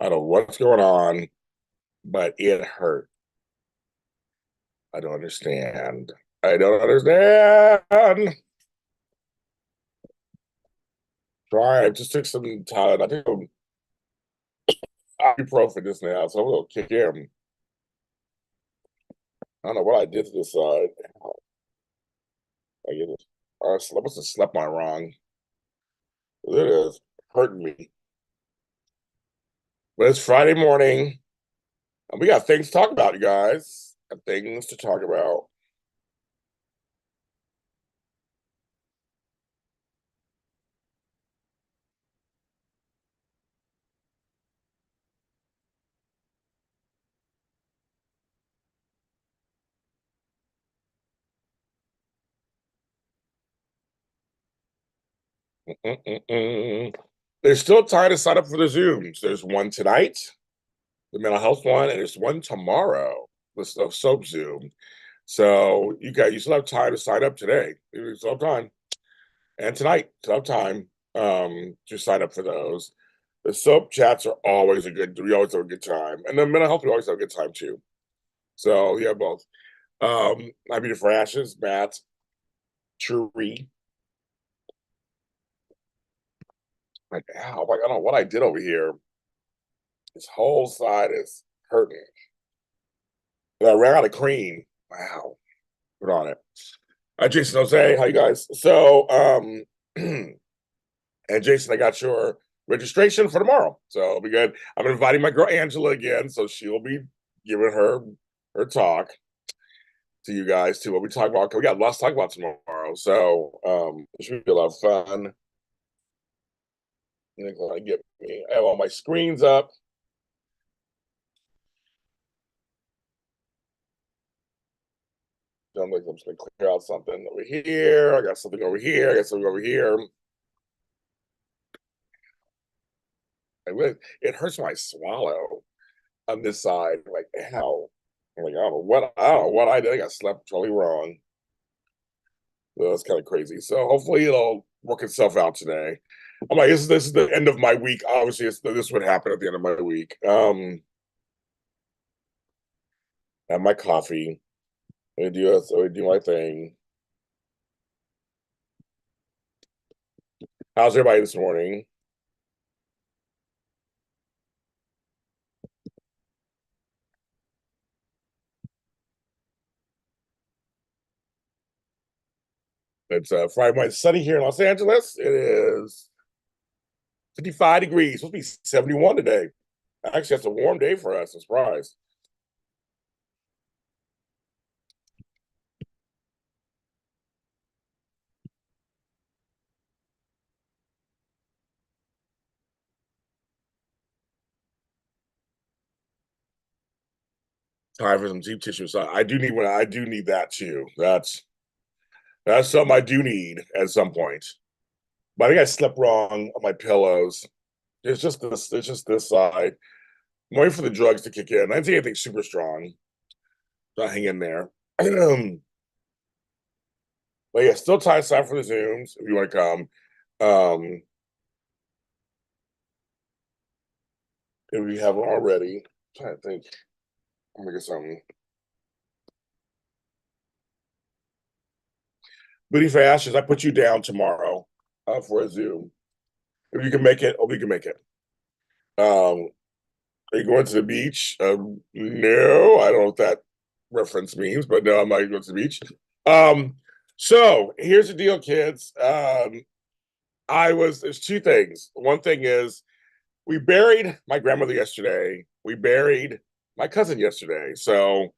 I don't know what's going on, but it hurt. I don't understand. I don't understand. Try. I just took some time. I think ibuprofen just now, so I'm gonna kick in. I don't know what I did to this side. I get it. I must have slept my wrong. It is hurting me. But it's Friday morning, and we got things to talk about, you guys. Got things to talk about. Mm-mm-mm. There's still time to sign up for the Zooms. There's one tonight, the mental health one, and there's one tomorrow, the soap Zoom. So you still have time to sign up today. You still have time. And tonight, still have time to sign up for those. The soap chats are always we always have a good time. And the mental health, we always have a good time too. So yeah, both. I mean for Ashes, Matt, Tree. Like, ow, like, I don't know what I did over here. This whole side is hurting. And I ran out of cream. Wow. Put on it. Jason Jose, how you guys? So, and Jason, I got your registration for tomorrow, so it'll be good. I'm inviting my girl Angela again, so she'll be giving her talk to you guys too. What we talk about, we got lots to talk about tomorrow, so it should be a lot of fun. You know, get me. I have all my screens up. I'm just gonna clear out something over here. I got something over here. I got something over here. It hurts when I swallow on this side. Like, how? I'm like, I don't know what I did. I got slept totally wrong. So that's kind of crazy. So hopefully it'll work itself out today. I'm like, this is the end of my week. Obviously, this would happen at the end of my week. Have my coffee. I do my thing. How's everybody this morning? It's Friday night, sunny here in Los Angeles. It is 55 degrees. It's supposed to be 71 today. Actually, that's a warm day for us. I'm surprised. Time for some deep tissue. So I do need that too. That's something I do need at some point. But I think I slept wrong on my pillows. It's just this side. I'm waiting for the drugs to kick in. I didn't see anything super strong. So I hang in there. But yeah, still time aside for the Zooms if you want to come. Um, if you haven't already. I'm trying to think. I'm gonna get something. Booty for Ashes, I put you down tomorrow for a Zoom. If you can make it, we can make it. Are you going to the beach? No, I don't know what that reference means, but no, I'm not going to the beach. Um, so here's the deal, kids. There's two things. One thing is we buried my grandmother yesterday. We buried my cousin yesterday. So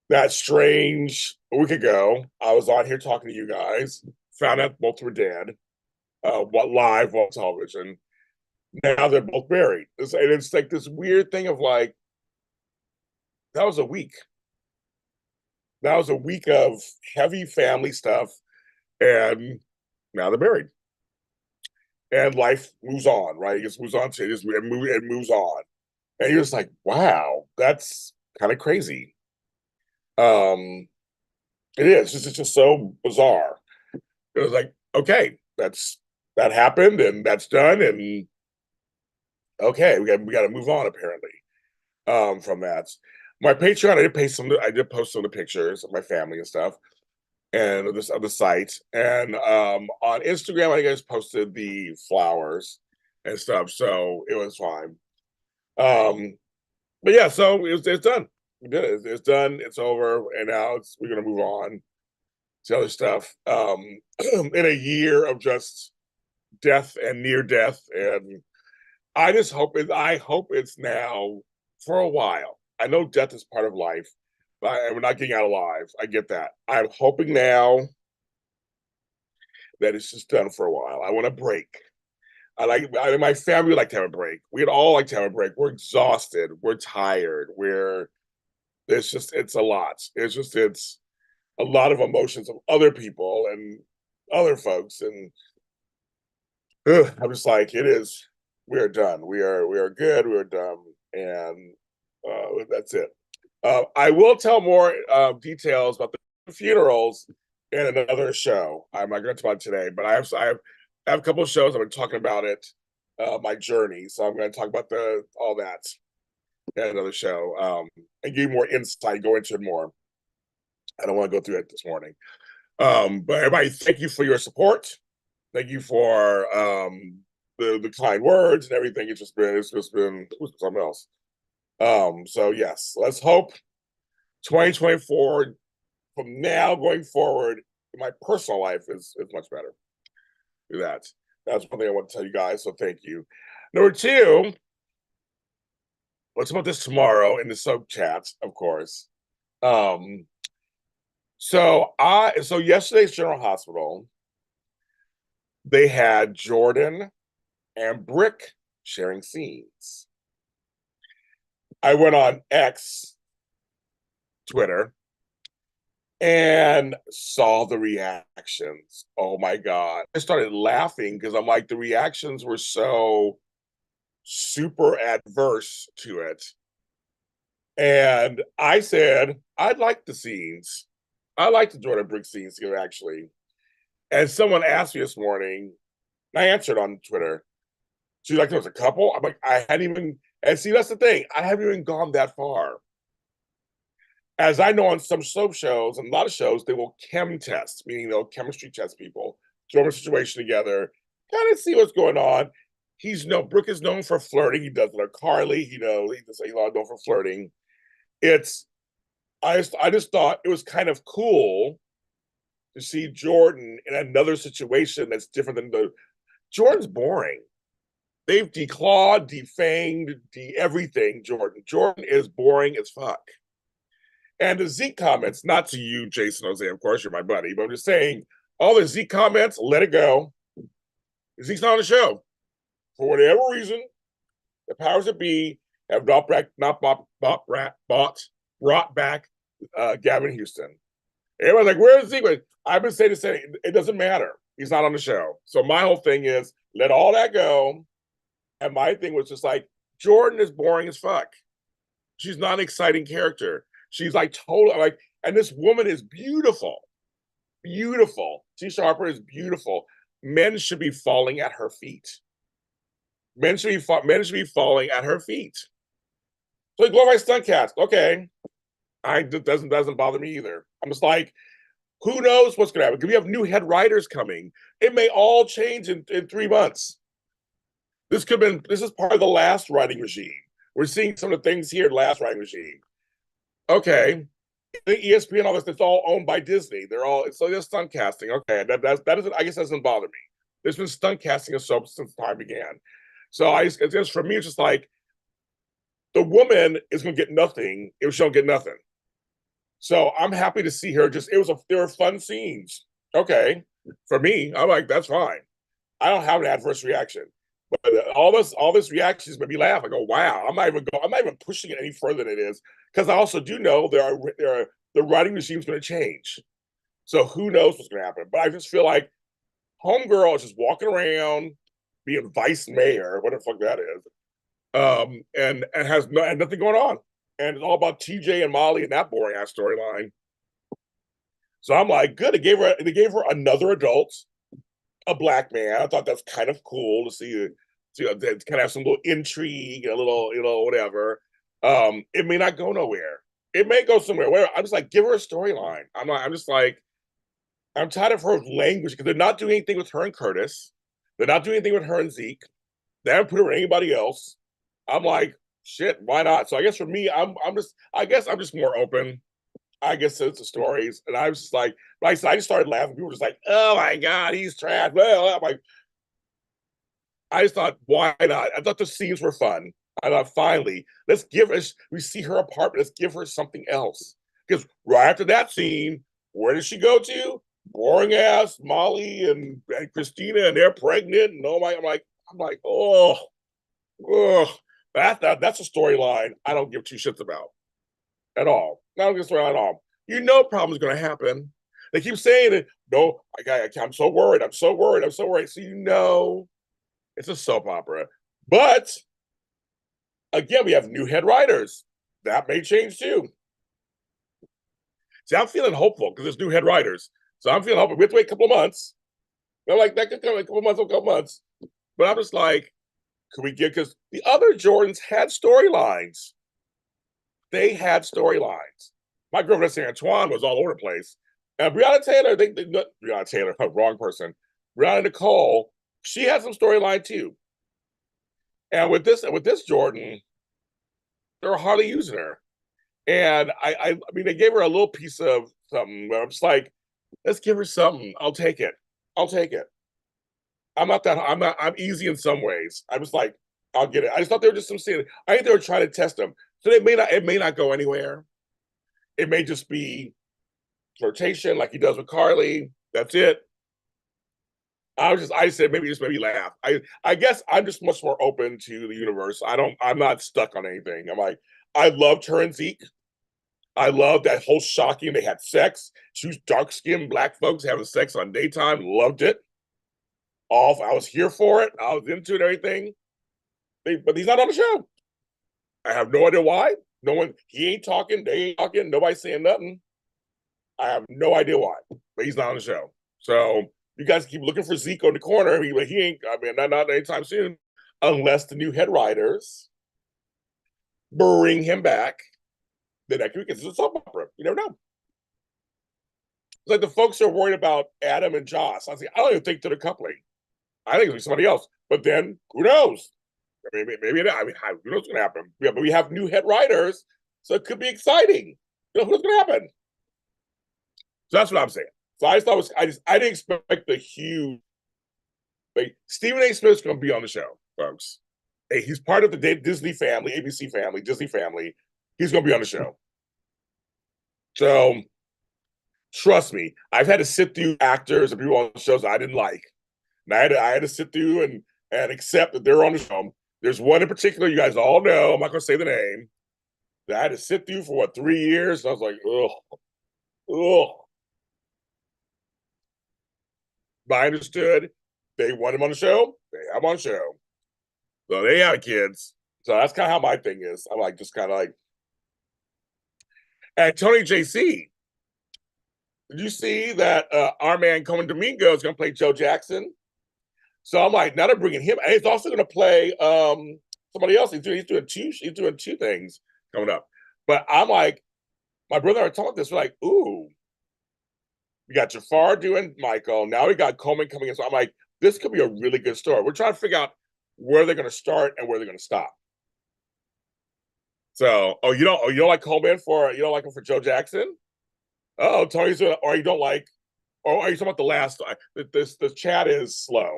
that strange a week ago, I was on here talking to you guys, found out both were dead, what live on television. Now they're both buried. It's like this weird thing of like, that was a week. That was a week of heavy family stuff, and now they're buried. And life moves on, right? It just moves on to it moves on. And you're just like, wow, that's kind of crazy. Um, it is. It's just so bizarre. It was like, okay, that happened and that's done, and Okay, we got to move on apparently. From that, my Patreon, I did post some of the pictures of my family and stuff, and this of the site, and on Instagram, I guess posted the flowers and stuff, so it was fine. But yeah, so it's done. We did it. It's done. It's over, and now we're gonna move on to other stuff. In a year of just death and near death, and I hope it's now for a while. I know death is part of life, but we're not getting out alive. I get that. I'm hoping now that it's just done for a while. I want a break. My family would like to have a break. We'd all like to have a break. We're exhausted. We're tired. It's a lot. It's a lot of emotions of other people and other folks. And I'm just like, it is, we are done. We are good. We are done. And that's it. I will tell more details about the funerals in another show. I'm not going to talk about today, but I have a couple of shows. I've been talking about it, my journey. So I'm going to talk about all that in another show, and give you more insight. Go into it more. I don't want to go through it this morning. But everybody, thank you for your support. Thank you for the kind words and everything. It's just been something else. So yes, let's hope 2024 from now going forward, my personal life is much better. Do that. That's one thing I want to tell you guys. So thank you. Number two, let's about this tomorrow in the sub chats, of course. So yesterday's General Hospital, they had Jordan and Brick sharing scenes. I went on X, Twitter, and saw the reactions. Oh my God. I started laughing because I'm like, the reactions were so super adverse to it. And I said, I'd like the scenes. I like the Jordan Brick scenes here, actually. And someone asked me this morning, and I answered on Twitter. She's like, there was a couple. I'm like, I hadn't even, and see, that's the thing. I haven't even gone that far. As I know on some soap shows and a lot of shows, they will chem test, meaning they'll chemistry test people, throw them in a situation together, kind of see what's going on. Brooke is known for flirting. He does it. Carly, he's known for flirting. I just thought it was kind of cool to see Jordan in another situation that's different than Jordan's boring. They've declawed, defanged, everything. Jordan is boring as fuck. And the Zeke comments, not to you, Jason Jose, of course, you're my buddy, but I'm just saying, all the Zeke comments, let it go. Zeke's not on the show. For whatever reason, the powers that be have brought back Gavin Houston. Everyone's like, where's Zeke? I've been saying it doesn't matter. He's not on the show. So my whole thing is, let all that go. And my thing was just like, Jordan is boring as fuck. She's not an exciting character. She's like totally like, and this woman is beautiful. Beautiful. Tisha Harper is beautiful. Men should be falling at her feet. Men should be falling at her feet. So like, glorify stunt cast. Okay. It doesn't bother me either. I'm just like, who knows what's gonna happen? Because we have new head writers coming. It may all change in 3 months. This is part of the last writing regime. We're seeing some of the things here in the last writing regime. Okay. The ESPN, all this, it's all owned by Disney. So they're stunt casting. Okay, that doesn't, I guess, doesn't bother me. There's been stunt casting of soap since time began. So it's just, for me, it's just like, the woman is going to get nothing if she don't get nothing. So I'm happy to see her. There were fun scenes. Okay, for me, I'm like, that's fine. I don't have an adverse reaction. But all this reactions made me laugh. I go, wow. I'm not even pushing it any further than it is, because I also do know the writing regime's going to change. So who knows what's going to happen? But I just feel like Homegirl is just walking around being vice mayor, whatever the fuck that is, and has nothing going on, and it's all about TJ and Molly and that boring ass storyline. So I'm like, good. They gave her another adult, a black man. I thought that's kind of cool to to kind of have some little intrigue, a little, whatever. It may not go nowhere. It may go somewhere. Where I'm just like, give her a storyline. I'm just like, I'm tired of her language because they're not doing anything with her and Curtis. They're not doing anything with her and Zeke. They haven't put her with anybody else. I'm like, shit, why not? So I guess for me, I guess I'm just more open. I guess it's the stories, and I was just like I said, I just started laughing. People were just like, "Oh my god, he's trash." Well, I'm like, I just thought, why not? I thought the scenes were fun. I thought, finally, let's give us. We see her apartment. Let's give her something else. Because right after that scene, where does she go to? Boring ass Molly and Christina, and they're pregnant. And oh my, I'm like, oh, that's a storyline I don't give two shits about at all. I don't give a storyline at all. You know, problem's going to happen. They keep saying it. No, I'm so worried. I'm so worried. I'm so worried. So you know, it's a soap opera. But again, we have new head writers. That may change too. See, I'm feeling hopeful because there's new head writers. So I'm feeling hopeful. We have to wait a couple of months. They're like, that could come in a couple of months. But I'm just like, could we get, because the other Jordans had storylines. They had storylines. My girlfriend, St. Antoine, was all over the place. And Breonna Taylor, Breonna Taylor, wrong person. Breonna Nicole, she had some storyline too. And with this Jordan, they're hardly using her. And I mean, they gave her a little piece of something. But I'm just like, let's give her something. I'll take it. I'll take it. I'm easy in some ways. I was like, I'll get it. I just thought they were just some scene. I think they were trying to test them. So it may not go anywhere. It may just be flirtation like he does with Carly. That's it. I said maybe just maybe laugh. I guess I'm just much more open to the universe. I'm not stuck on anything. I'm like, I loved her and Zeke. I love that whole shocking. They had sex. Two dark skinned black folks having sex on daytime. Loved it. Off. I was here for it. I was into it, everything. But he's not on the show. I have no idea why. No one, he ain't talking. They ain't talking. Nobody's saying nothing. I have no idea why, but he's not on the show. So you guys keep looking for Zeke on the corner. He ain't, I mean, not anytime soon, unless the new head writers bring him back. Then that could be, it's a soap opera. You never know. It's like the folks are worried about Adam and Joss. I was like, I don't even think they're a coupling. I think it's somebody else. But then who knows? Maybe not. I mean, who knows what's going to happen? Yeah, but we have new head writers, so it could be exciting. You know, what's going to happen? So that's what I'm saying. So I just thought it was, I didn't expect the huge. Like Stephen A. Smith's going to be on the show, folks. Hey, he's part of the Disney family, ABC family, Disney family. He's going to be on the show. So trust me, I've had to sit through actors and people on shows I didn't like. And I had to sit through and accept that they're on the show. There's one in particular you guys all know. I'm not going to say the name. That I had to sit through for 3 years. And I was like, ugh. But I understood. They want him on the show. They have him on the show. So they have kids. So that's kind of how my thing is. I'm like, just kind of like, and Tony JC. Did you see that our man Cohen Domingo is going to play Joe Jackson? So I'm like, now they're bringing him. And he's also going to play somebody else. He's doing two things coming up. But I'm like, my brother and I talked this. We're like, ooh, we got Jafar doing Michael. Now we got Coleman coming in. So I'm like, this could be a really good story. We're trying to figure out where they're going to start and where they're going to stop. So, you don't like Coleman you don't like him for Joe Jackson? Oh, Tony's, or you don't like, or are you talking about the last? The chat is slow.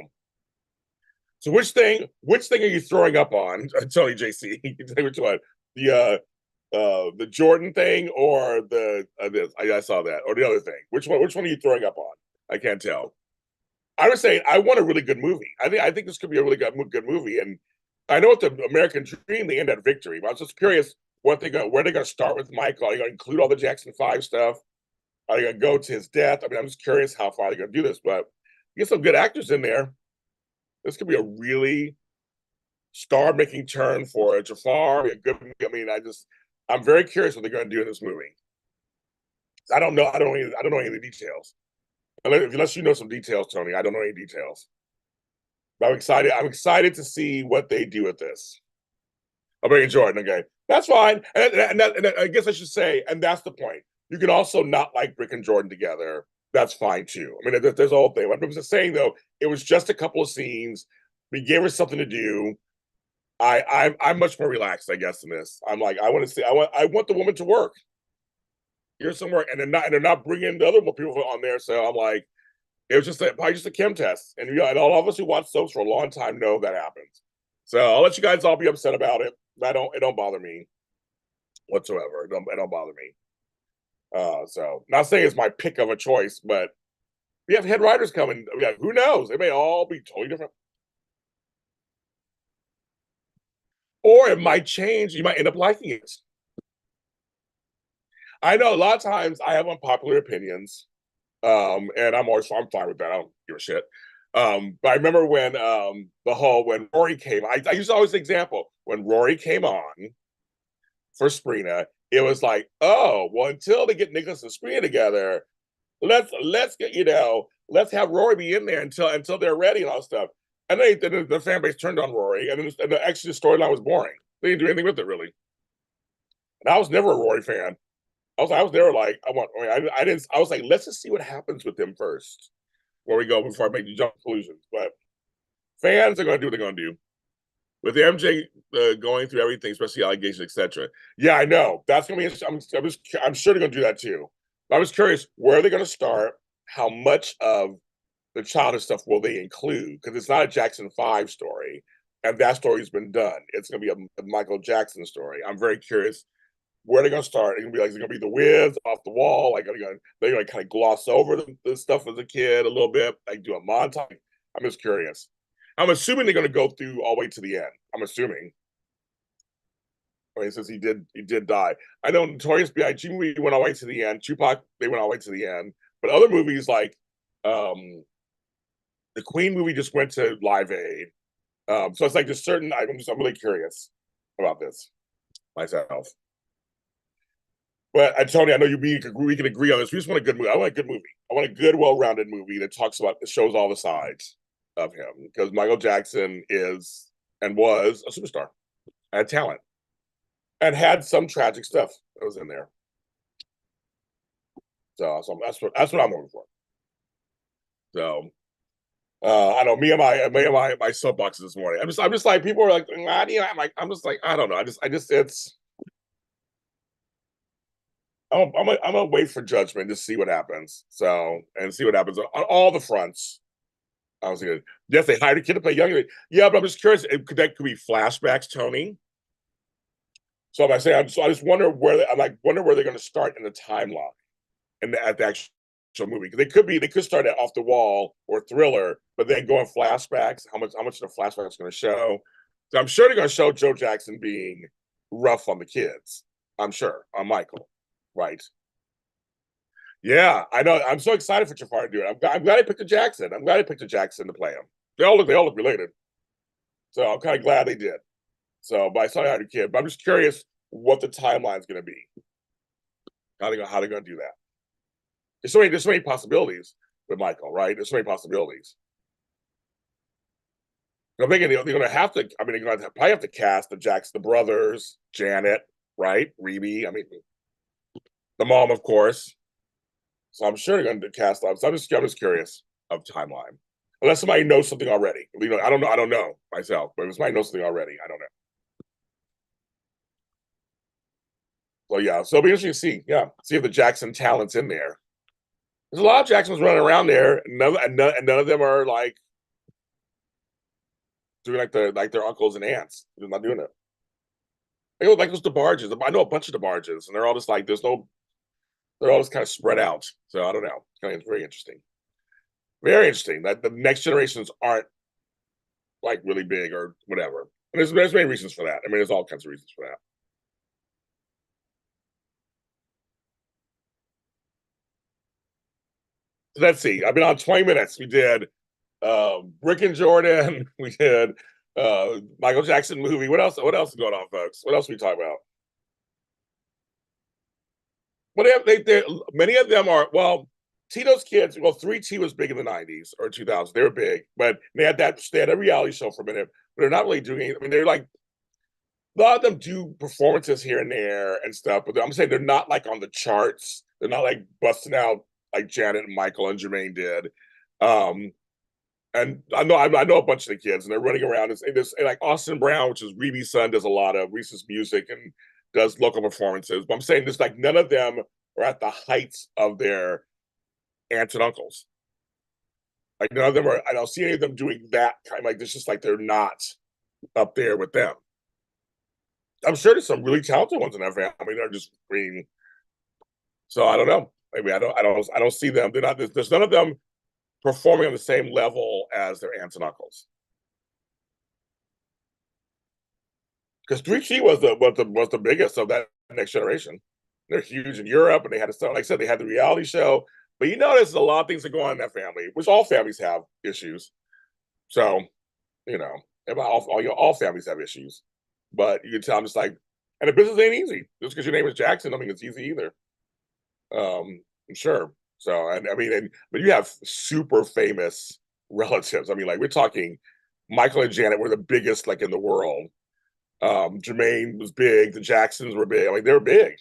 So which thing are you throwing up on, Tony JC? You can tell which one. The Jordan thing or I saw that, or the other thing. Which one are you throwing up on? I can't tell. I was saying I want a really good movie. I think this could be a really good movie. And I know it's the American Dream, they end at victory, but I was just curious where they're going to start with Michael. Are you going to include all the Jackson 5 stuff? Are they going to go to his death? I mean, I'm just curious how far they're going to do this, but get some good actors in there. This could be a really star-making turn for Jafar. I'm very curious what they're going to do in this movie. I don't know. I don't know any of the details. Unless you know some details, Tony. I don't know any details. I'm excited. I'm excited to see what they do with this. I'm bringing Jordan. Okay, that's fine. And I guess I should say, and that's the point. You can also not like Rick and Jordan together. That's fine too. I mean, there's a whole thing. What I was just saying though, it was just a couple of scenes. We gave her something to do. I'm much more relaxed, I guess, in this. I'm like, I want to see. I want the woman to work. Here's some work, and they're not bringing the other people on there. So I'm like, it was just probably just a chem test, and and all of us who watch soaps for a long time know that happens. So I'll let you guys all be upset about it. It don't bother me whatsoever. It don't bother me. So not saying it's my pick of a choice, but we have head writers coming. Yeah, who knows? They may all be totally different, or it might change. You might end up liking it. I know a lot of times I have unpopular opinions, and I'm fine with that. I don't give a shit. But I remember when when Rory came, I use always the example when Rory came on for Sprina, it was like, oh, well, until they get Nicholas and Sprina together, let's get let's have Rory be in there until they're ready and all stuff. And then the fan base turned on Rory, and actually the storyline was boring. They didn't do anything with it really. And I was never a Rory fan. I was there like I didn't. I was like, let's just see what happens with them first, where we go before I make the jump conclusions. But fans are going to do what they're going to do with MJ going through everything, especially allegations, etc. Yeah, I know that's going to be. I'm sure they're going to do that too. But I was curious where are they going to start? How much of the childish stuff will they include? Because it's not a Jackson 5 story, and that story's been done. It's going to be a Michael Jackson story. I'm very curious where they're gonna start. It's gonna be like, it's gonna be the Wiz off the wall. Like they're gonna kind of gloss over the stuff as a kid a little bit, like do a montage. I'm just curious. I'm assuming they're gonna go through all the way to the end. I'm assuming. I mean, since he did die. I know Notorious B.I.G. movie went all the way to the end. Tupac, they went all the way to the end. But other movies like the Queen movie just went to Live Aid. So it's like just certain. I'm really curious about this myself. But Tony, I know we can agree on this. We just want a good movie. I want a good movie. I want a good, well-rounded movie that shows all the sides of him, because Michael Jackson is and was a superstar, had talent, and had some tragic stuff that was in there. So that's what I'm looking for. So I know me and my soapboxes this morning. I'm just like, people are like, I'm just like, I don't know. I just it's. I'm gonna wait for judgment to see what happens. So and see what happens on all the fronts. I was gonna, yes, they hired a kid to play younger. Yeah, but I'm just curious. That could be flashbacks, Tony. So I just wonder wonder where they're going to start in the timeline and at the actual movie. They could start it off the wall or thriller, but then go in flashbacks. How much of the flashback is going to show? So I'm sure they're going to show Joe Jackson being rough on the kids. I'm sure on Michael, right? Yeah, I know. I'm so excited for Jafar to do it. I'm glad he picked a Jackson. I'm glad he picked a Jackson to play him. They all look related. So I'm kind of glad they did. So, but I saw how to kid. But I'm just curious what the timeline is going to be. How they going to do that? There's so many possibilities with Michael, right? There's so many possibilities. I'm thinking they're going to have to. I mean, they're going to probably have to cast the brothers, Janet, right? Reby. I mean, the mom, of course. So I'm sure they're going to cast them. So I'm just curious of timeline. Unless somebody knows something already. I don't know. I don't know myself. But if somebody knows something already, I don't know. So yeah, so it'll be interesting to see. Yeah, see if the Jackson talent's in there. There's a lot of Jacksons running around there, and none of them are like doing like their uncles and aunts. They're not doing it. Like those DeBarges. I know a bunch of DeBarges, and they're all just like they're all just kind of spread out. So I don't know. It's very interesting. Very interesting that the next generations aren't like really big or whatever. And there's many reasons for that. I mean, there's all kinds of reasons for that. So let's see. I've been on 20 minutes. We did Rick and Jordan. We did Michael Jackson movie. What else? What else is going on, folks? What else are we talking about? What many of them are, well, Tito's kids, well, 3T was big in the 90s or 2000s. They were big, but they had a reality show for a minute, but they're not really doing anything. I mean, they're like, a lot of them do performances here and there and stuff, but I'm saying they're not like on the charts. They're not like busting out like Janet and Michael and Jermaine did. Um, and I know a bunch of the kids, and they're running around. And like Austin Brown, which is Reese's son, does a lot of Reese's music and does local performances. But I'm saying there's like none of them are at the heights of their aunts and uncles. Like none of them are. I don't see any of them doing that kind. Like it's just like they're not up there with them. I'm sure there's some really talented ones in that family. They're just green. So I don't know. Maybe I don't see them. They're not. There's none of them performing on the same level as their aunts and uncles. Because 3G was the biggest of that next generation. They're huge in Europe, and they had a like I said, they had the reality show. But you notice a lot of things that go on in that family, which all families have issues. So you know, all families have issues. But you can tell I'm just like, and the business ain't easy. Just because your name is Jackson, I mean it's easy either. I'm sure. So and I mean, but you have super famous relatives. I mean, like we're talking, Michael and Janet were the biggest like in the world. Jermaine was big. The Jacksons were big. I mean, they were big.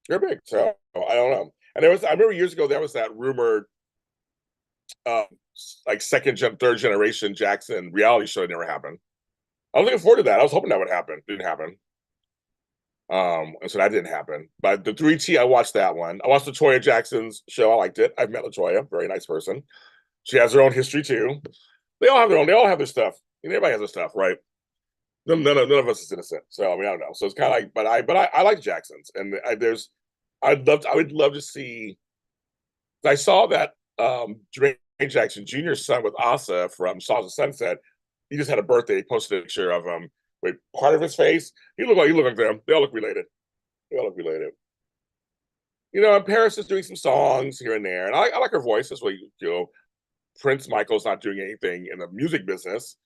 They're big. So I don't know. And I remember years ago there was that rumored, um, like third generation Jackson reality show that never happened. I was looking forward to that. I was hoping that would happen. Didn't happen. And so that didn't happen. But the 3T, I watched that one. I watched LaToya Jackson's show. I liked it. I've met LaToya, very nice person. She has her own history too. They all have their own. They all have their stuff. I mean, everybody has their stuff, right? None of us is innocent. So I mean, I don't know. So it's kind of like, I like Jacksons, and I would love to see. I saw that Jermaine Jackson Jr.'s son with Asa from Songs of Sunset. He just had a birthday. He posted a picture of him with part of his face. He looked like them. They all look related. They all look related. And Paris is doing some songs here and there, and I like her voice. That's what Prince Michael's not doing anything in the music business,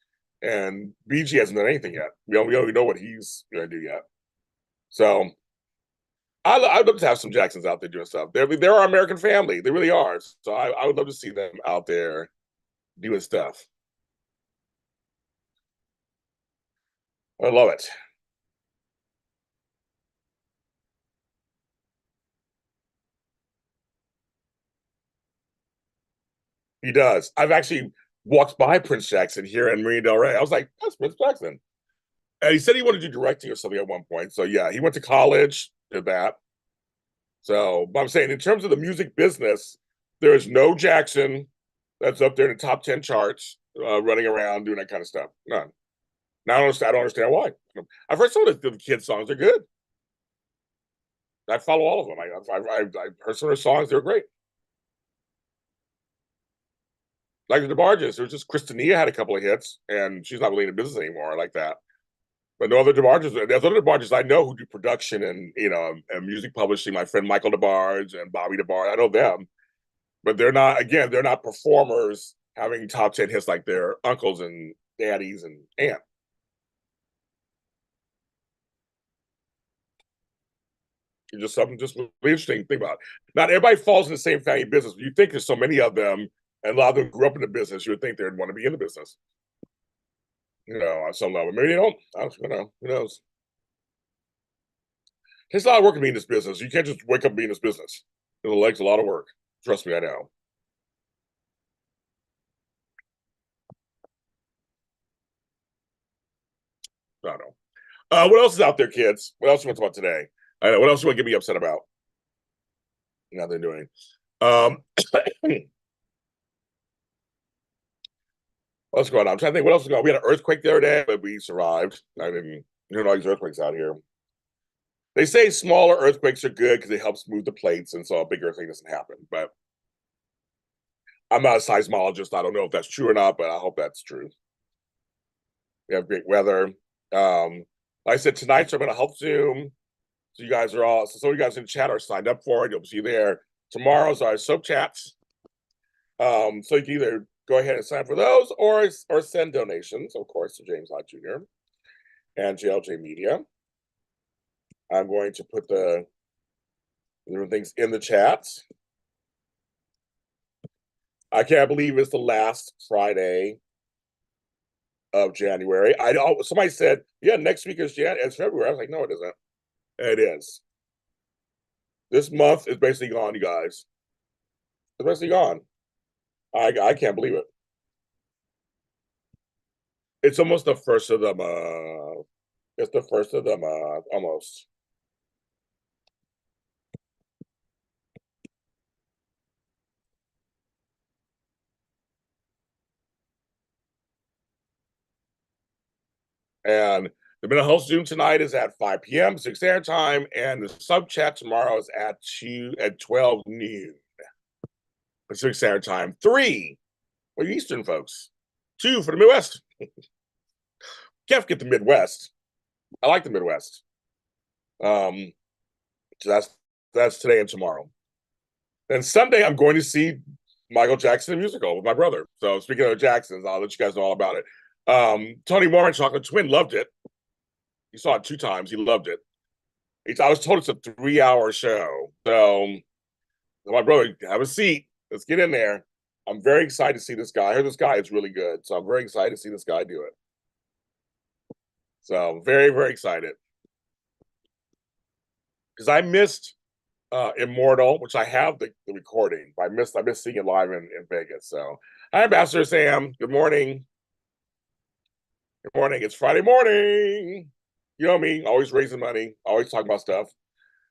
and BG hasn't done anything yet. We don't even know what he's going to do yet. So I'd love to have some Jacksons out there doing stuff. They're our American family. They really are. So I would love to see them out there doing stuff. I love it. He does. I've actually walked by Prince Jackson here in Marina Del Rey. I was like, that's Prince Jackson. And he said he wanted to do directing or something at one point. So yeah, he went to college, did that. So, but I'm saying in terms of the music business, there is no Jackson that's up there in the top 10 charts, running around doing that kind of stuff. None. Now I don't understand why. I've heard some of the kids' songs; they're good. I follow all of them. I've heard some of their songs; they're great. Like the DeBarges, there was just Christinia had a couple of hits, and she's not really in the business anymore. I like that. But no other DeBarges. There's other DeBarges I know who do production and music publishing. My friend Michael DeBarge and Bobby DeBarge. I know them, but they're not performers having top 10 hits like their uncles and daddies and aunt. It's just something just really interesting to think about. Not everybody falls in the same family business. You think there's so many of them, and a lot of them grew up in the business. You would think they'd want to be in the business, on some level. Maybe they don't. I don't know. Who knows? It's a lot of work to be in this business. You can't just wake up and be in this business. It takes a lot of work. Trust me, I know. I know. What else is out there, kids? What else you want to talk about today? I know. What else you want to get me upset about? Nothing doing. Um, what's going on? I'm trying to think what else is going on. We had an earthquake the other day, but we survived. I didn't hear all these earthquakes out here. They say smaller earthquakes are good because it helps move the plates, and so a big earthquake doesn't happen. But I'm not a seismologist. I don't know if that's true or not, but I hope that's true. We have great weather. Like I said, tonight I'm going to help Zoom. So you guys are all, so some of you guys in chat are signed up for it. You'll see you there. Tomorrow's our soap chats. So you can either go ahead and sign up for those or send donations, of course, to James Lott Jr. and JLJ Media. I'm going to put the Everything's in the chats. I can't believe it's the last Friday of January. I know somebody said, yeah, next week is it's February. I was like, no, it isn't. It is. This month is basically gone, you guys. It's basically gone. I can't believe it. It's almost the first of the month. It's the first of the month, almost. And the mental health Zoom tonight is at 5 p.m. 6 air time, and the sub chat tomorrow is at 12 noon. Pacific Standard Time. 3 for you Eastern folks. 2 for the Midwest. Can't forget the Midwest. I like the Midwest. So that's today and tomorrow. Then Sunday, I'm going to see Michael Jackson the musical with my brother. So speaking of Jacksons, I'll let you guys know all about it. Tony Moore and Chocolate Twin loved it. He saw it 2 times. He loved it. I was told it's a 3-hour show. So my brother, have a seat. Let's get in there. I'm very excited to see this guy. I heard this guy is really good. So I'm very excited to see this guy do it. So very, very excited. Because I missed Immortal, which I have the recording. I missed seeing it live in Vegas. So hi, Ambassador Sam. Good morning. Good morning. It's Friday morning. You know me, always raising money, always talking about stuff.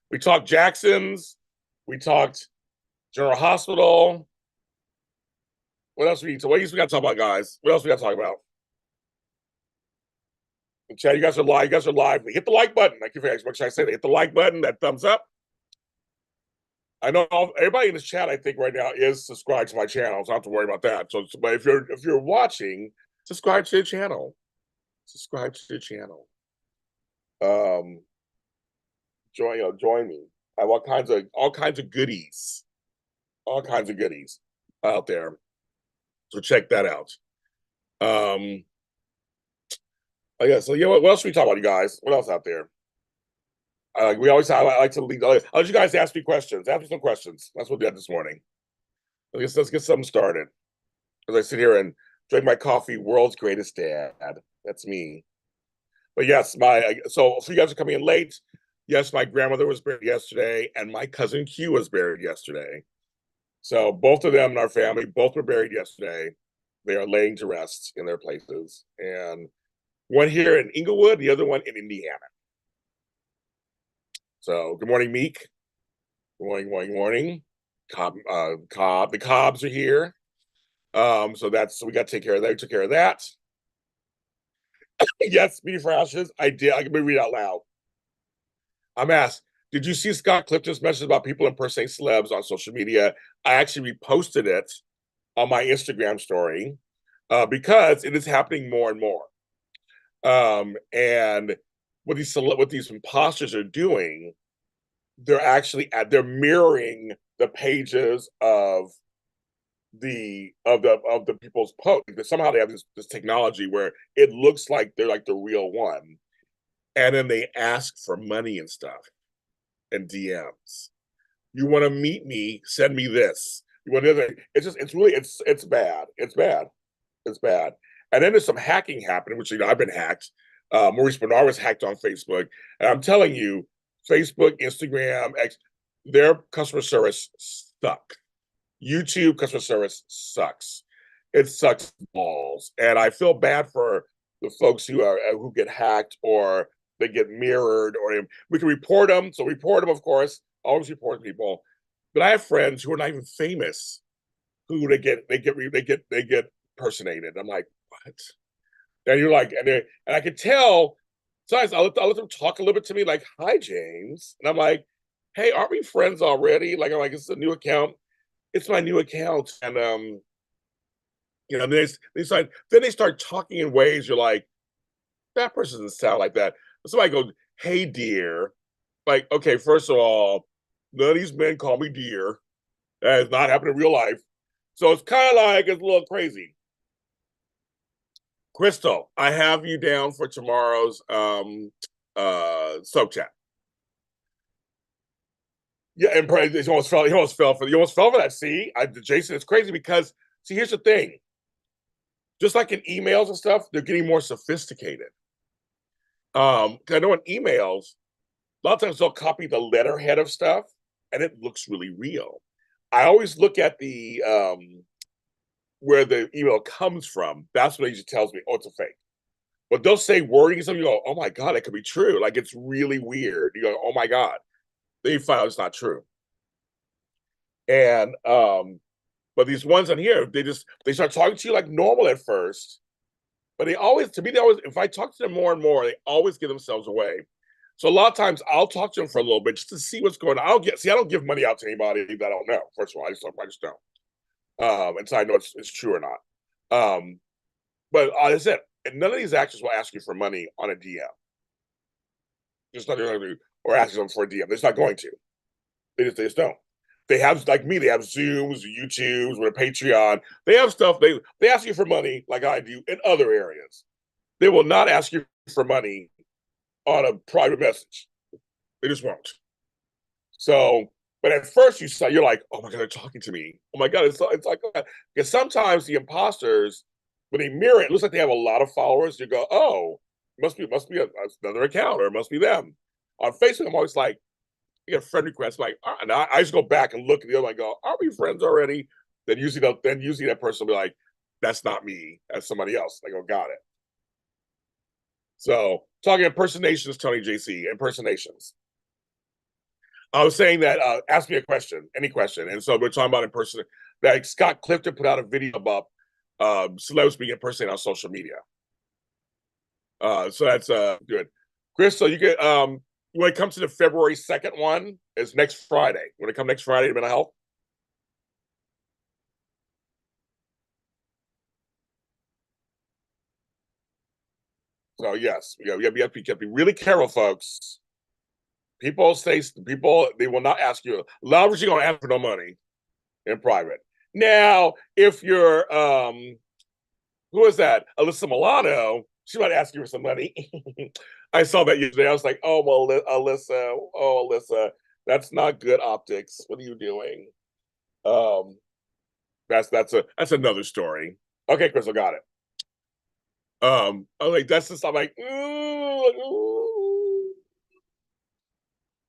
We talked Jacksons. We talked General Hospital. What else we got to talk about, guys? What else we got to talk about? Chad, you guys are live. You guys are live. Hit the like button. Like, what should I say? Hit the like button, that thumbs up. I know everybody in this chat, I think right now is subscribed to my channel, so I don't have to worry about that. So, but if you're watching, subscribe to the channel. Subscribe to the channel. Join me. I have all kinds of goodies, out there. So check that out. Oh yeah. So what else should we talk about, you guys? What else out there? I like to lead. I'll let you guys ask me questions. Ask me some questions. That's what we got this morning. Let's get something started. As I sit here and drink my coffee, world's greatest dad. That's me. But yes, so you guys are coming in late. Yes, my grandmother was buried yesterday, and my cousin Q was buried yesterday. So both of them in our family, both were buried yesterday. They are laying to rest in their places. And one here in Inglewood, the other one in Indiana. So good morning, Meek. Good morning, morning, morning. Cobb. The Cobbs are here. So we got to take care of that. We took care of that. Yes, Speedy for Ashes. I did. I can read out loud. I'm asked, did you see Scott Clifton's message about people impersonating celebs on social media? I actually reposted it on my Instagram story because it is happening more and more. And what these imposters are doing, they're mirroring the pages of the people's post. Somehow they have this technology where it looks like they're like the real one, and then they ask for money and stuff and DMs. You want to meet me? Send me this. You want to? It's bad. It's bad. It's bad. And then there's some hacking happening, which I've been hacked. Maurice Bernard was hacked on Facebook, and I'm telling you, Facebook, Instagram, their customer service suck. YouTube customer service sucks. It sucks balls, and I feel bad for the folks who get hacked or they get mirrored, or we can report them. So report them, of course. Always report people. But I have friends who are not even famous who they get impersonated. I'm like, what? And you're like, and I could tell. Sometimes I'll let them talk a little bit to me, like, "Hi, James," and I'm like, "Hey, aren't we friends already?" Like, I'm like, "It's a new account." It's my new account, and then they start talking in ways you're like, that person doesn't sound like that. But somebody goes, "Hey, dear," like, okay, first of all, none of these men call me dear. That has not happened in real life. So it's kind of like it's a little crazy. Crystal, I have you down for tomorrow's sub chat. Yeah, and he almost fell. He almost fell for that. See, Jason, it's crazy because see, here's the thing. Just like in emails and stuff, they're getting more sophisticated. 'Cause I know in emails, a lot of times they'll copy the letterhead of stuff, and it looks really real. I always look at the where the email comes from. That's what it usually tells me, oh, it's a fake. But they'll say wording something, you go, oh my God, that could be true. Like it's really weird. You go, oh my God. Then you find out it's not true. And but these ones on here, they start talking to you like normal at first. But they always, to me, they always, if I talk to them more and more, they always give themselves away. So a lot of times I'll talk to them for a little bit just to see what's going on. I don't give money out to anybody that I don't know. First of all, I just don't. Until I know it's true or not. But as I said, none of these actors will ask you for money on a DM. Just not going to, or ask them for a DM. They're just not going to. They just don't. They have, like me, they have Zooms, YouTubes, with a Patreon. They have stuff, they ask you for money like I do in other areas. They will not ask you for money on a private message. They just won't. So, but at first you're like, oh my God, they're talking to me. Oh my God, it's like that. Because sometimes the imposters, when they mirror it looks like they have a lot of followers. You go, oh, must be another account, or it must be them. On Facebook, I'm always like, you get a friend request, like, and I just go back and look at the other one and go, are we friends already? Then usually that person will be like, that's not me, that's somebody else. I go, got it. So talking impersonations, Tony JC, impersonations. I was saying that ask me a question, any question. And so we're talking about that Scott Clifton put out a video about celebs being impersonated on social media. So that's good. Crystal, you get when it comes to the February 2nd one, it's next Friday. When it come next Friday to mental health. So yes, you have to be really careful, folks. People they will not ask you. A lot of you gonna ask for no money in private. Now, if you're who is that? Alyssa Milano, she might ask you for some money. I saw that yesterday. I was like, oh well, Alyssa, that's not good optics. What are you doing? Um, that's another story. Okay, Crystal, got it. I'm like, that's just I'm like, ooh.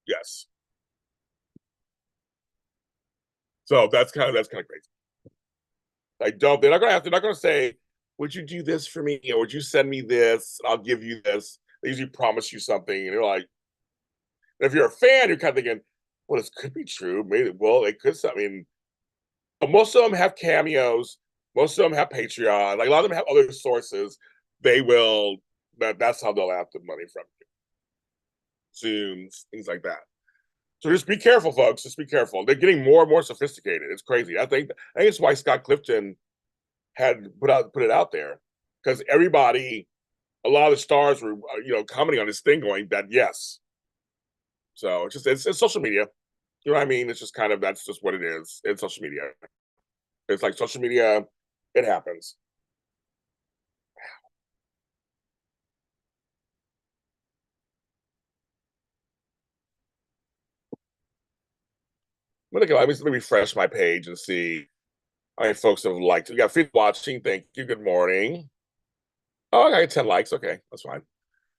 Yes. So that's kind of crazy. I don't. They're not gonna say, would you do this for me, or would you send me this? I'll give you this. They usually promise you something, and you're like, if you're a fan, you're kind of thinking, well, this could be true. Maybe, well, it could. I mean, most of them have cameos. Most of them have Patreon. Like a lot of them have other sources. They will. That's how they'll have the money from you. Zooms, things like that. So just be careful, folks. Just be careful. They're getting more and more sophisticated. It's crazy. I think it's why Scott Clifton had put it out there, because a lot of the stars were commenting on this thing, going that yes. So it's social media. You know what I mean? It's just kind of that's just what it is. It's social media. It's like social media. It happens. Let me refresh my page and see how many folks have liked it. We got 50 watching. Thank you. Good morning. Oh, I got 10 likes. Okay, that's fine.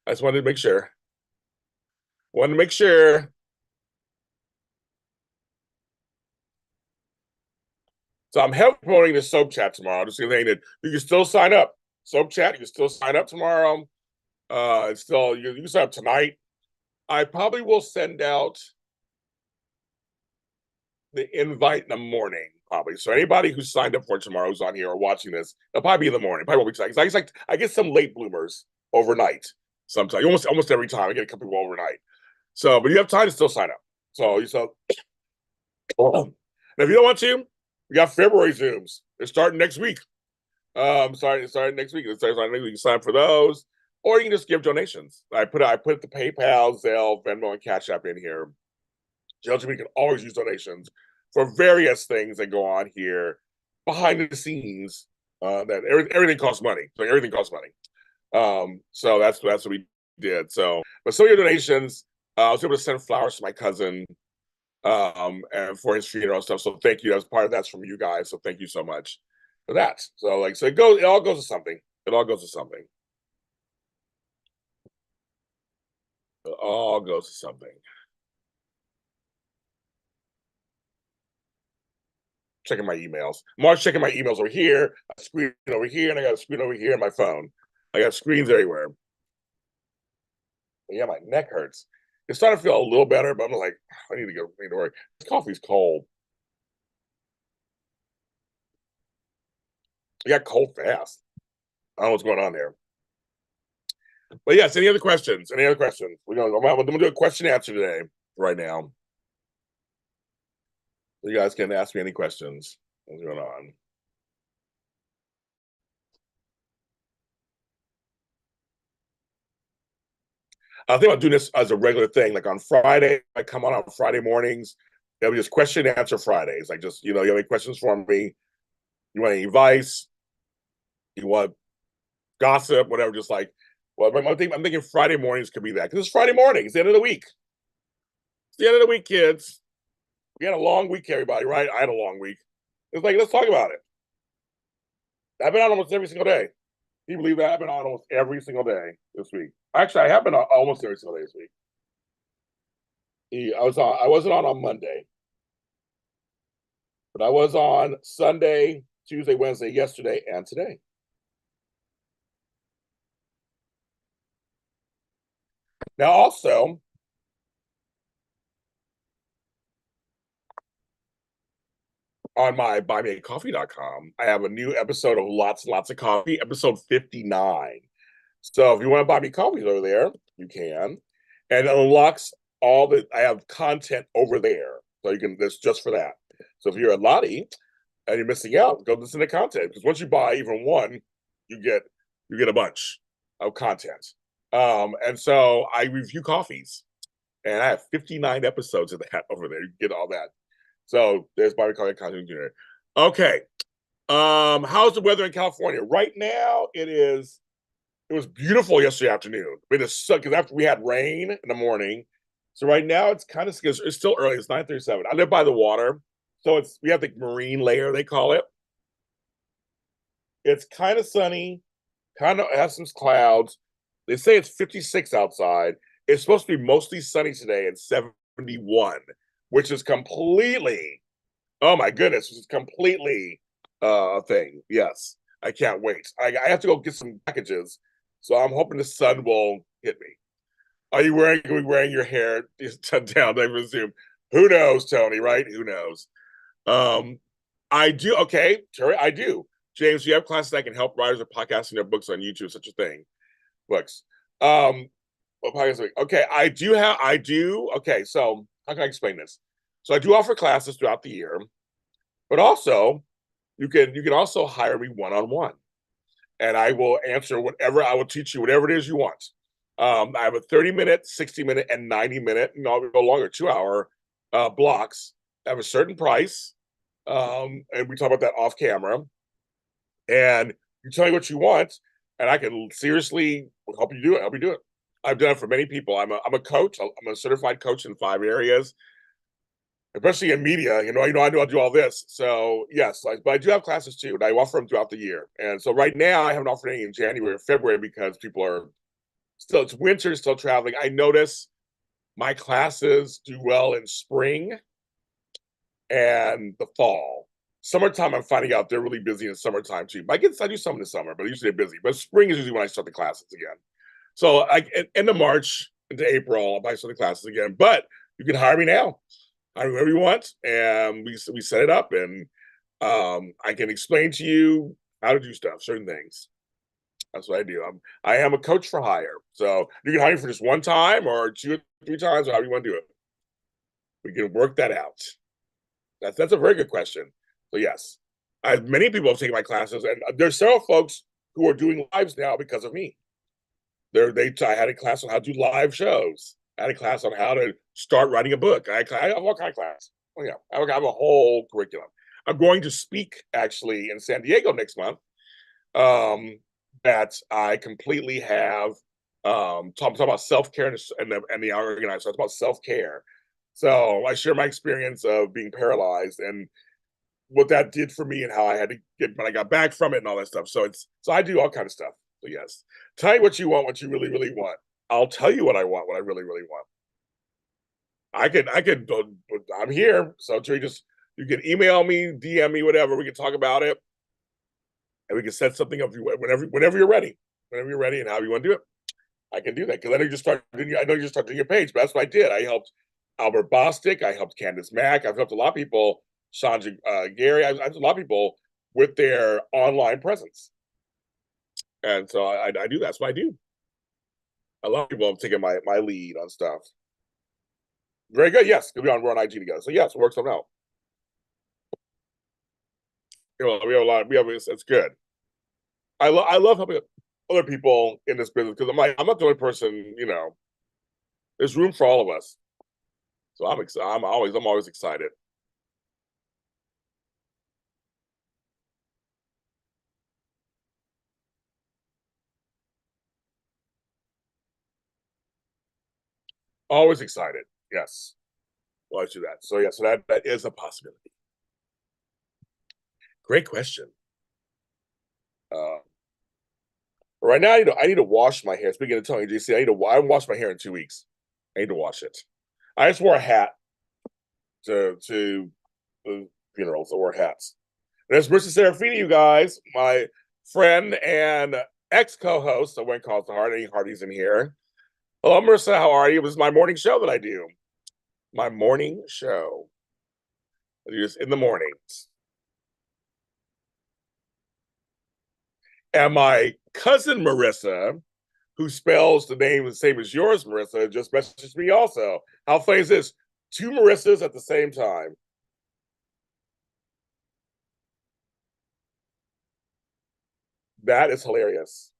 I just wanted to make sure. Wanted to make sure. So I'm help promoting the soap chat tomorrow. Just saying that you can still sign up. Soap chat, you can still sign up tomorrow. It's still you can sign up tonight. I probably will send out the invite in the morning, probably. So anybody who signed up for it tomorrow who's on here or watching this, it'll probably be in the morning. Probably won't be tonight. I get some late bloomers overnight. Sometimes almost every time I get a couple people overnight. So, but you have time to still sign up. So now if you don't want to, we got February Zooms. They're starting next week. Starting next week. It starts next week. You can sign up for those, or you can just give donations. I put the PayPal, Zelle, Venmo, and CashAPP in here. JLJ can always use donations for various things that go on here behind the scenes. That everything costs money. So everything costs money. So that's what we did. So, but some of your donations, I was able to send flowers to my cousin. and for his funeral and stuff. So thank you. That's part of that's from you guys. So thank you so much for that. So like, so it all goes to something. It all goes to something. It all goes to something. Checking my emails. I'm always checking my emails over here, a screen over here, and I got a screen over here on my phone. I got screens everywhere. But yeah, my neck hurts. It's starting to feel a little better, but I'm like, I need to go. I need to work. This coffee's cold. It got cold fast. I don't know what's going on there. But yes, any other questions? Any other questions? I'm gonna do a question answer today, right now. You guys can ask me any questions. What's going on? I think about doing this as a regular thing. Like on Friday, I come on Friday mornings. It'll be just question and answer Fridays. Like just, you have any questions for me? You want any advice? You want gossip, whatever, just like, well, I'm thinking Friday mornings could be that. Because it's Friday morning, it's the end of the week. It's the end of the week, kids. We had a long week, everybody, right? I had a long week. It's like, let's talk about it. I've been on almost every single day. Can you believe that? I've been on almost every single day this week. Actually, I have been on almost every single day this week. I wasn't on Monday, but I was on Sunday, Tuesday, Wednesday, yesterday, and today. Now, also, on my buymeacoffee.com, I have a new episode of Lots and Lots of Coffee, episode 59. So if you want to buy me coffees over there, you can. And it unlocks I have content over there. So you can, that's just for that. So if you're a Lottie and you're missing out, go listen to content. Because once you buy even one, you get a bunch of content. And so I review coffees. And I have 59 episodes of that over there. You get all that. So there's Bobby Coffee Content Junior. Okay. How's the weather in California? Right now, it was beautiful yesterday afternoon. It is because after we had rain in the morning. So right now it's kind of it's still early. It's 9:37. I live by the water. So we have the marine layer, they call it. It's kind of sunny, kind of has some clouds. They say it's 56 outside. It's supposed to be mostly sunny today and 71, which is completely, oh my goodness, it's completely a thing. Yes. I can't wait. I have to go get some packages. So I'm hoping the sun will hit me. Are you wearing your hair down? I presume. Who knows, Tony? Right? Who knows? Um, I do. Okay, Terry, I do. James, you have classes that can help writers with podcasting their books on YouTube, such a thing. Books. What podcast? Okay, I do have. I do. Okay, so how can I explain this? So I do offer classes throughout the year, but also you can also hire me one on one, and I will answer whatever. I will teach you whatever it is you want. I have a 30-minute, 60-minute, and 90-minute, and I'll go longer, 2-hour blocks. I have a certain price, and we talk about that off camera. And you tell me what you want, and I can seriously help you do it. Help you do it. I've done it for many people. I'm a coach. I'm a certified coach in 5 areas, especially in media. I know I do all this. So yes, but I do have classes too, and I offer them throughout the year. And so right now I haven't offered any in January or February because people are still, it's winter, still traveling. I notice my classes do well in spring and the fall. Summertime, I'm finding out they're really busy in summertime too. I do some in the summer, but usually they're busy. But spring is usually when I start the classes again. So end of March into April, I'll probably start the classes again. But you can hire me now. Hire whoever you want, and we set it up, and I can explain to you how to do stuff, certain things. That's what I do. I am a coach for hire. So you can hire me for just one time or 2 or 3 times, or however you want to do it. We can work that out. That's a very good question. So yes, many people have taken my classes, and there's several folks who are doing lives now because of me. I had a class on how to do live shows. I had a class on how to start writing a book. I have all kind of class. Oh yeah, I have a whole curriculum. I'm going to speak actually in San Diego next month. That I completely have talk about self-care and the organizer. So it's about self-care. So I share my experience of being paralyzed and what that did for me and how I had to get when I got back from it and all that stuff. So I do all kind of stuff. So yes, tell me what you want, what you really really want. I'll tell you what I want, what I really really want. I could. I'm here. So Terry, just you can email me, DM me, whatever. We can talk about it, and we can set something up whenever you're ready. Whenever you're ready, and how you want to do it, I can do that. Because I know you just started. I know you just started your page, but that's what I did. I helped Albert Bostic. I helped Candace Mack. I've helped a lot of people. Sandra Gary. I've helped a lot of people with their online presence, and so I do. That's what I do. A lot of people have taken my lead on stuff. Very good. Yes, we're on IG together. So yes, it works something out. You know, we have a lot. We have it's good. I love helping other people in this business because I'm not the only person. There's room for all of us. So I'm excited. I'm always excited. Always excited. Yes. Well, let's do that. So yeah, so that is a possibility. Great question. Uh, right now, I need to wash my hair. Speaking of Tony JC, I haven't washed my hair in 2 weeks. I need to wash it. I just wore a hat to the funerals. I wore hats. And there's Marissa Serafini, you guys, my friend and ex co-host of When Calls the Heart. Any Hardy's in here. Hello, Marissa. How are you? It was my morning show that I do. My morning show. I do this in the mornings. And my cousin Marissa, who spells the name the same as yours, Marissa, just messaged me also. How funny is this? Two Marissas at the same time. That is hilarious.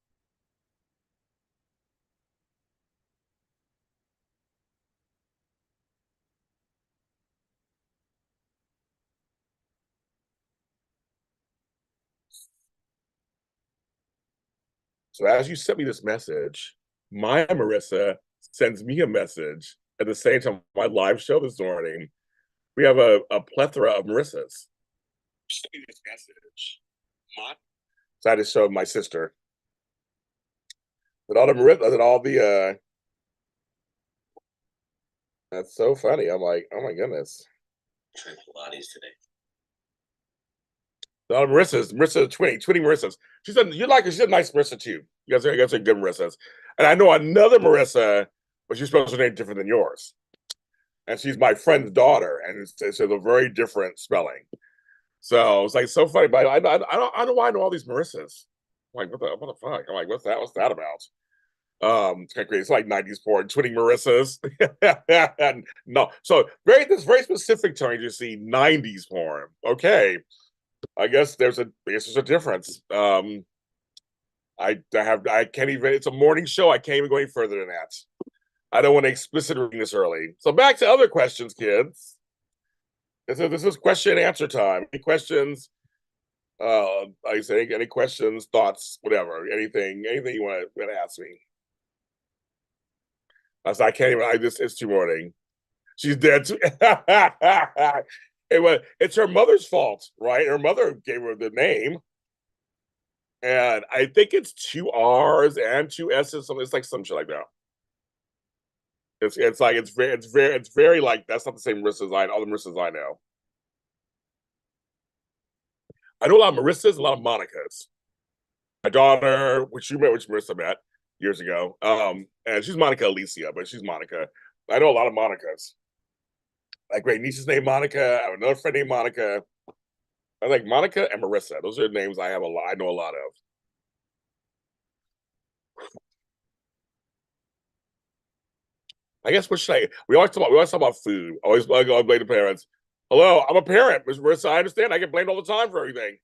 So as you sent me this message, my Marissa sends me a message at the same time my live show this morning. We have a plethora of Marissas. Send me this message. So I just showed my sister that all the Marissa, that all the that's so funny. I'm like, oh my goodness. Trying Pilates today. Marissa, twinning Marissas. She said you like her. She's a nice Marissa too. You guys are good Marissas. And I know another Marissa, but she's spells her name different than yours. And she's my friend's daughter, and it's a very different spelling. So it's like so funny. But I don't know why I know all these Marissas. I'm like, what the fuck? I'm like, what's that? What's that about? It's kind of crazy. It's like 90s porn, twinning Marissas. And no, so this very specific term you see 90s porn. Okay. I guess there's a difference. I can't even. It's a morning show. I can't even go any further than that. I don't want to explicit reading this early. So back to other questions, kids. This is question and answer time. Any questions? I say any questions, thoughts, whatever, anything you want to ask me. I can't even. I just it's too morning. She's dead too. It's her mother's fault, right? Her mother gave her the name, and I think it's two R's and two S's. Something it's like some shit like that. It's like it's very like that's not the same Marissa's I all the Marissa's I know. I know a lot of Marissas, a lot of Monicas. My daughter, which Marissa met years ago, and she's Monica Alicia, but she's Monica. I know a lot of Monicas. My great niece's named Monica. I have another friend named Monica. I like Monica and Marissa. Those are names I have a lot. I know a lot of. I guess what should I? We always talk about food. I blame the parents. Hello, I'm a parent, Miss Marissa. I understand. I get blamed all the time for everything.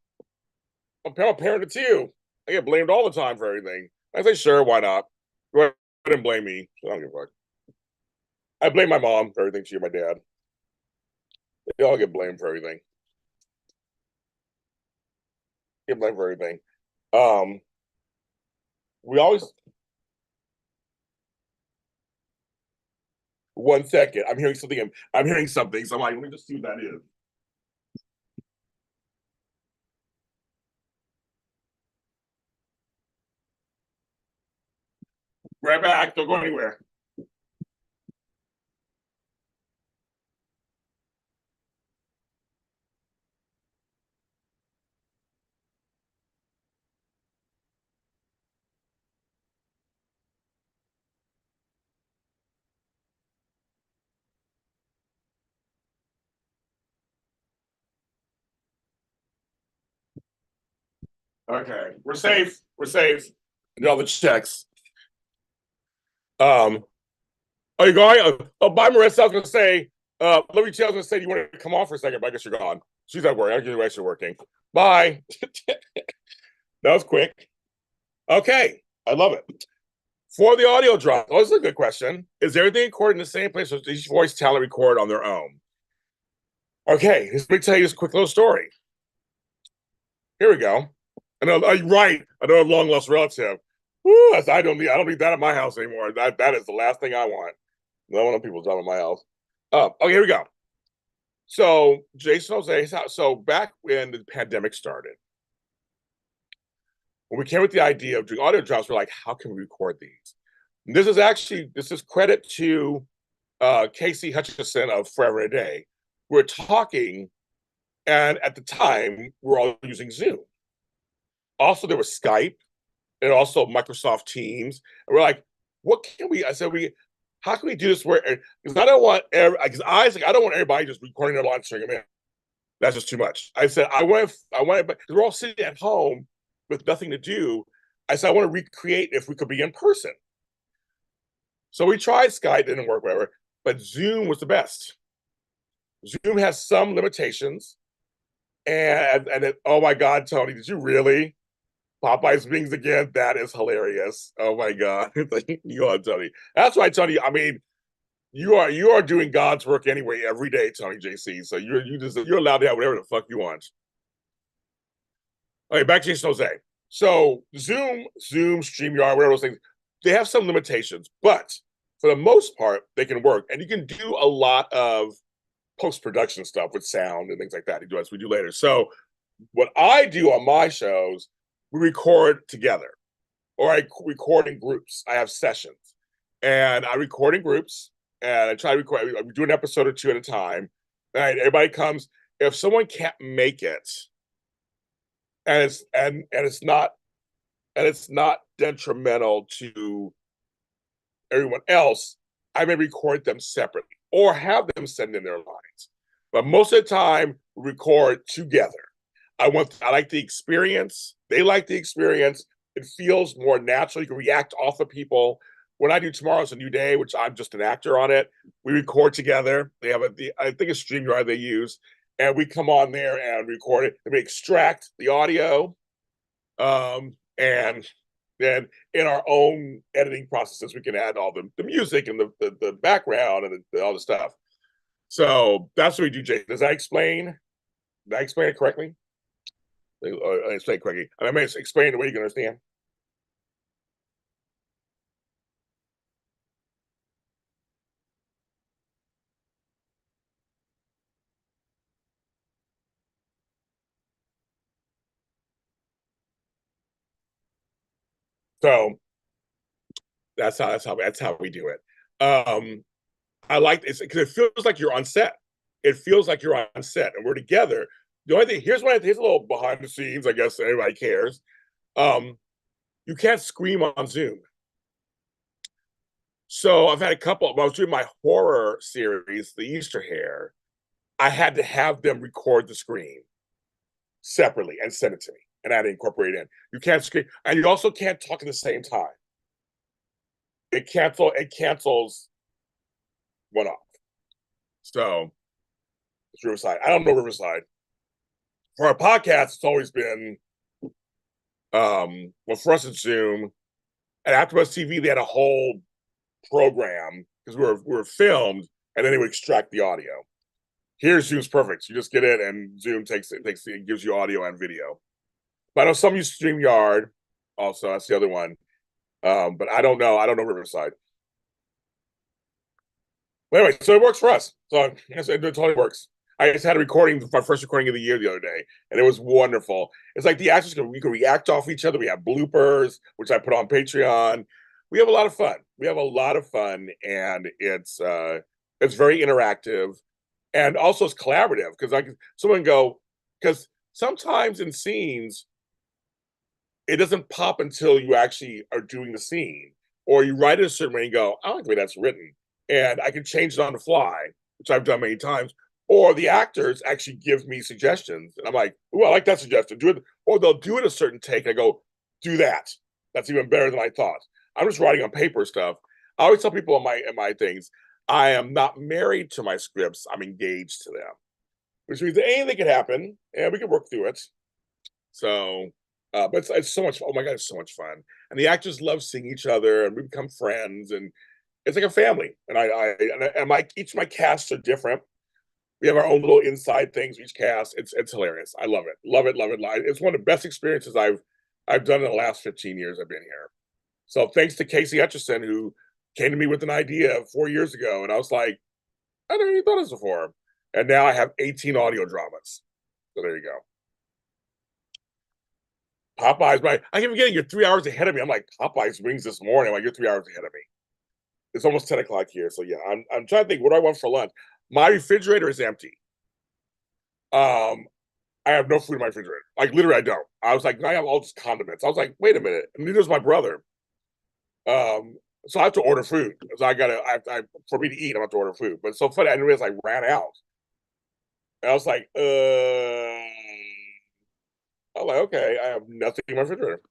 I'm a parent too. I get blamed all the time for everything. I say, sure, why not? Go ahead and blame me. I don't give a fuck. I blame my mom for everything. She and my dad. They all get blamed for everything. Get blamed for everything. Um, we always 1 second. I'm hearing something. I'm hearing something. So I'm like, let me just see what that is. Right back. Don't go anywhere. Okay, we're safe. We're safe. Did all the checks. Are you going? Oh, bye, Marissa. I was gonna say, let me tell you, I was gonna say, do you want to come on for a second? But I guess you're gone. She's at work. I guess you're actually working. Bye. That was quick. Okay, I love it. For the audio drop, oh, this is a good question. Is everything recorded in the same place, or does each voice talent record on their own? Okay, let me tell you this quick little story. Here we go. I know, you're right. I know a long lost relative. Woo, I don't need that at my house anymore. That is the last thing I want. No one of people driving my house. Okay, here we go. So Jason Jose's house. So back when the pandemic started, when we came with the idea of doing audio drops, we're like, how can we record these? And this is credit to Casey Hutchison of Forever a Day. We're talking, and at the time, we we're all using Zoom. Also, there was Skype and also Microsoft Teams. And we're like, what can we? I said, how can we do this where? Because I don't want because I don't want everybody just recording their line and stringing them in. That's just too much. I said, I want, but we're all sitting at home with nothing to do. I said, I want to recreate if we could be in person. So we tried Skype, didn't work, whatever. But Zoom was the best. Zoom has some limitations, oh my God, Tony, did you really? Popeye's wings again. That is hilarious. Oh my God, you are Tony. That's right, Tony. I mean, you are doing God's work anyway every day, Tony JC. So you're allowed to have whatever the fuck you want. Okay, back to Jason Jose. So Zoom, StreamYard, whatever those things, they have some limitations, but for the most part, they can work. And you can do a lot of post-production stuff with sound and things like that. As we do later. So what I do on my shows, we record together, or I record in groups. I have sessions, and I record in groups, and I try to record. We do an episode or two at a time. And everybody comes. If someone can't make it, and it's not detrimental to everyone else, I may record them separately or have them send in their lines. But most of the time, we record together. I like the experience. They like the experience. It feels more natural. You can react off of people. When I do Tomorrow's a New Day, which I'm just an actor on it, we record together. They have I think it's StreamYard they use, and we come on there and record it. And we extract the audio, and then in our own editing processes, we can add all the music and the background and all the stuff. So that's what we do, Jay. Did I explain it correctly? I explain it correctly. I mean, explain the way you can understand. So that's how we do it. I like this because it feels like you're on set. It feels like you're on set and we're together. The only thing here's a little behind the scenes. I guess everybody cares. Um, you can't scream on Zoom. So I've had a couple. When I was doing my horror series, The Easter Hare, I had to have them record the screen separately and send it to me, and I had to incorporate it in. You can't scream, and you also can't talk at the same time. It cancels one off. So it's Riverside. I don't know Riverside. For our podcast, it's always been well, for us at Zoom and AfterBuzz TV, they had a whole program because we were filmed, and then they would extract the audio. Here, Zoom's perfect. You just get it, and Zoom it gives you audio and video. But I know some use StreamYard. Also, that's the other one. But I don't know. I don't know Riverside. But anyway, so it works for us. So yes, it totally works. I just had a recording, my first recording of the year the other day, and it was wonderful. It's like the actors can we can react off each other. We have bloopers, which I put on Patreon. We have a lot of fun. We have a lot of fun, and it's very interactive, and also it's collaborative because like someone go because sometimes in scenes it doesn't pop until you actually are doing the scene, or you write it a certain way and go, I don't like the way that's written, and I can change it on the fly, which I've done many times. Or the actors actually give me suggestions, and I'm like, "Oh, I like that suggestion. Do it." Or they'll do it a certain take, and I go, "Do that. That's even better than I thought." I'm just writing on paper stuff. I always tell people in my things, I am not married to my scripts. I'm engaged to them, which means that anything can happen, and we can work through it. So, but it's so much. Oh my god, it's so much fun, and the actors love seeing each other, and we become friends, and it's like a family. And my each of my casts are different. We have our own little inside things. Each cast, it's hilarious. I love it, love it, love it. It's one of the best experiences I've done in the last 15 years I've been here. So thanks to Casey Hutchison who came to me with an idea 4 years ago, and I was like, I never even thought of this before. And now I have 18 audio dramas. So there you go. Popeyes, right? I keep forgetting you're 3 hours ahead of me. I'm like, Popeyes wings this morning. I'm like, you're 3 hours ahead of me. It's almost 10 o'clock here. So yeah, I'm trying to think, what do I want for lunch? My refrigerator is empty. Um, I have no food in my refrigerator. Like literally, I don't. I was like, I have all these condiments. I was like, wait a minute. And neither does my brother. So I have to order food. So for me to eat, I have to order food. But it's so funny. I didn't realize I ran out. And I was like, I'm like, okay, I have nothing in my refrigerator.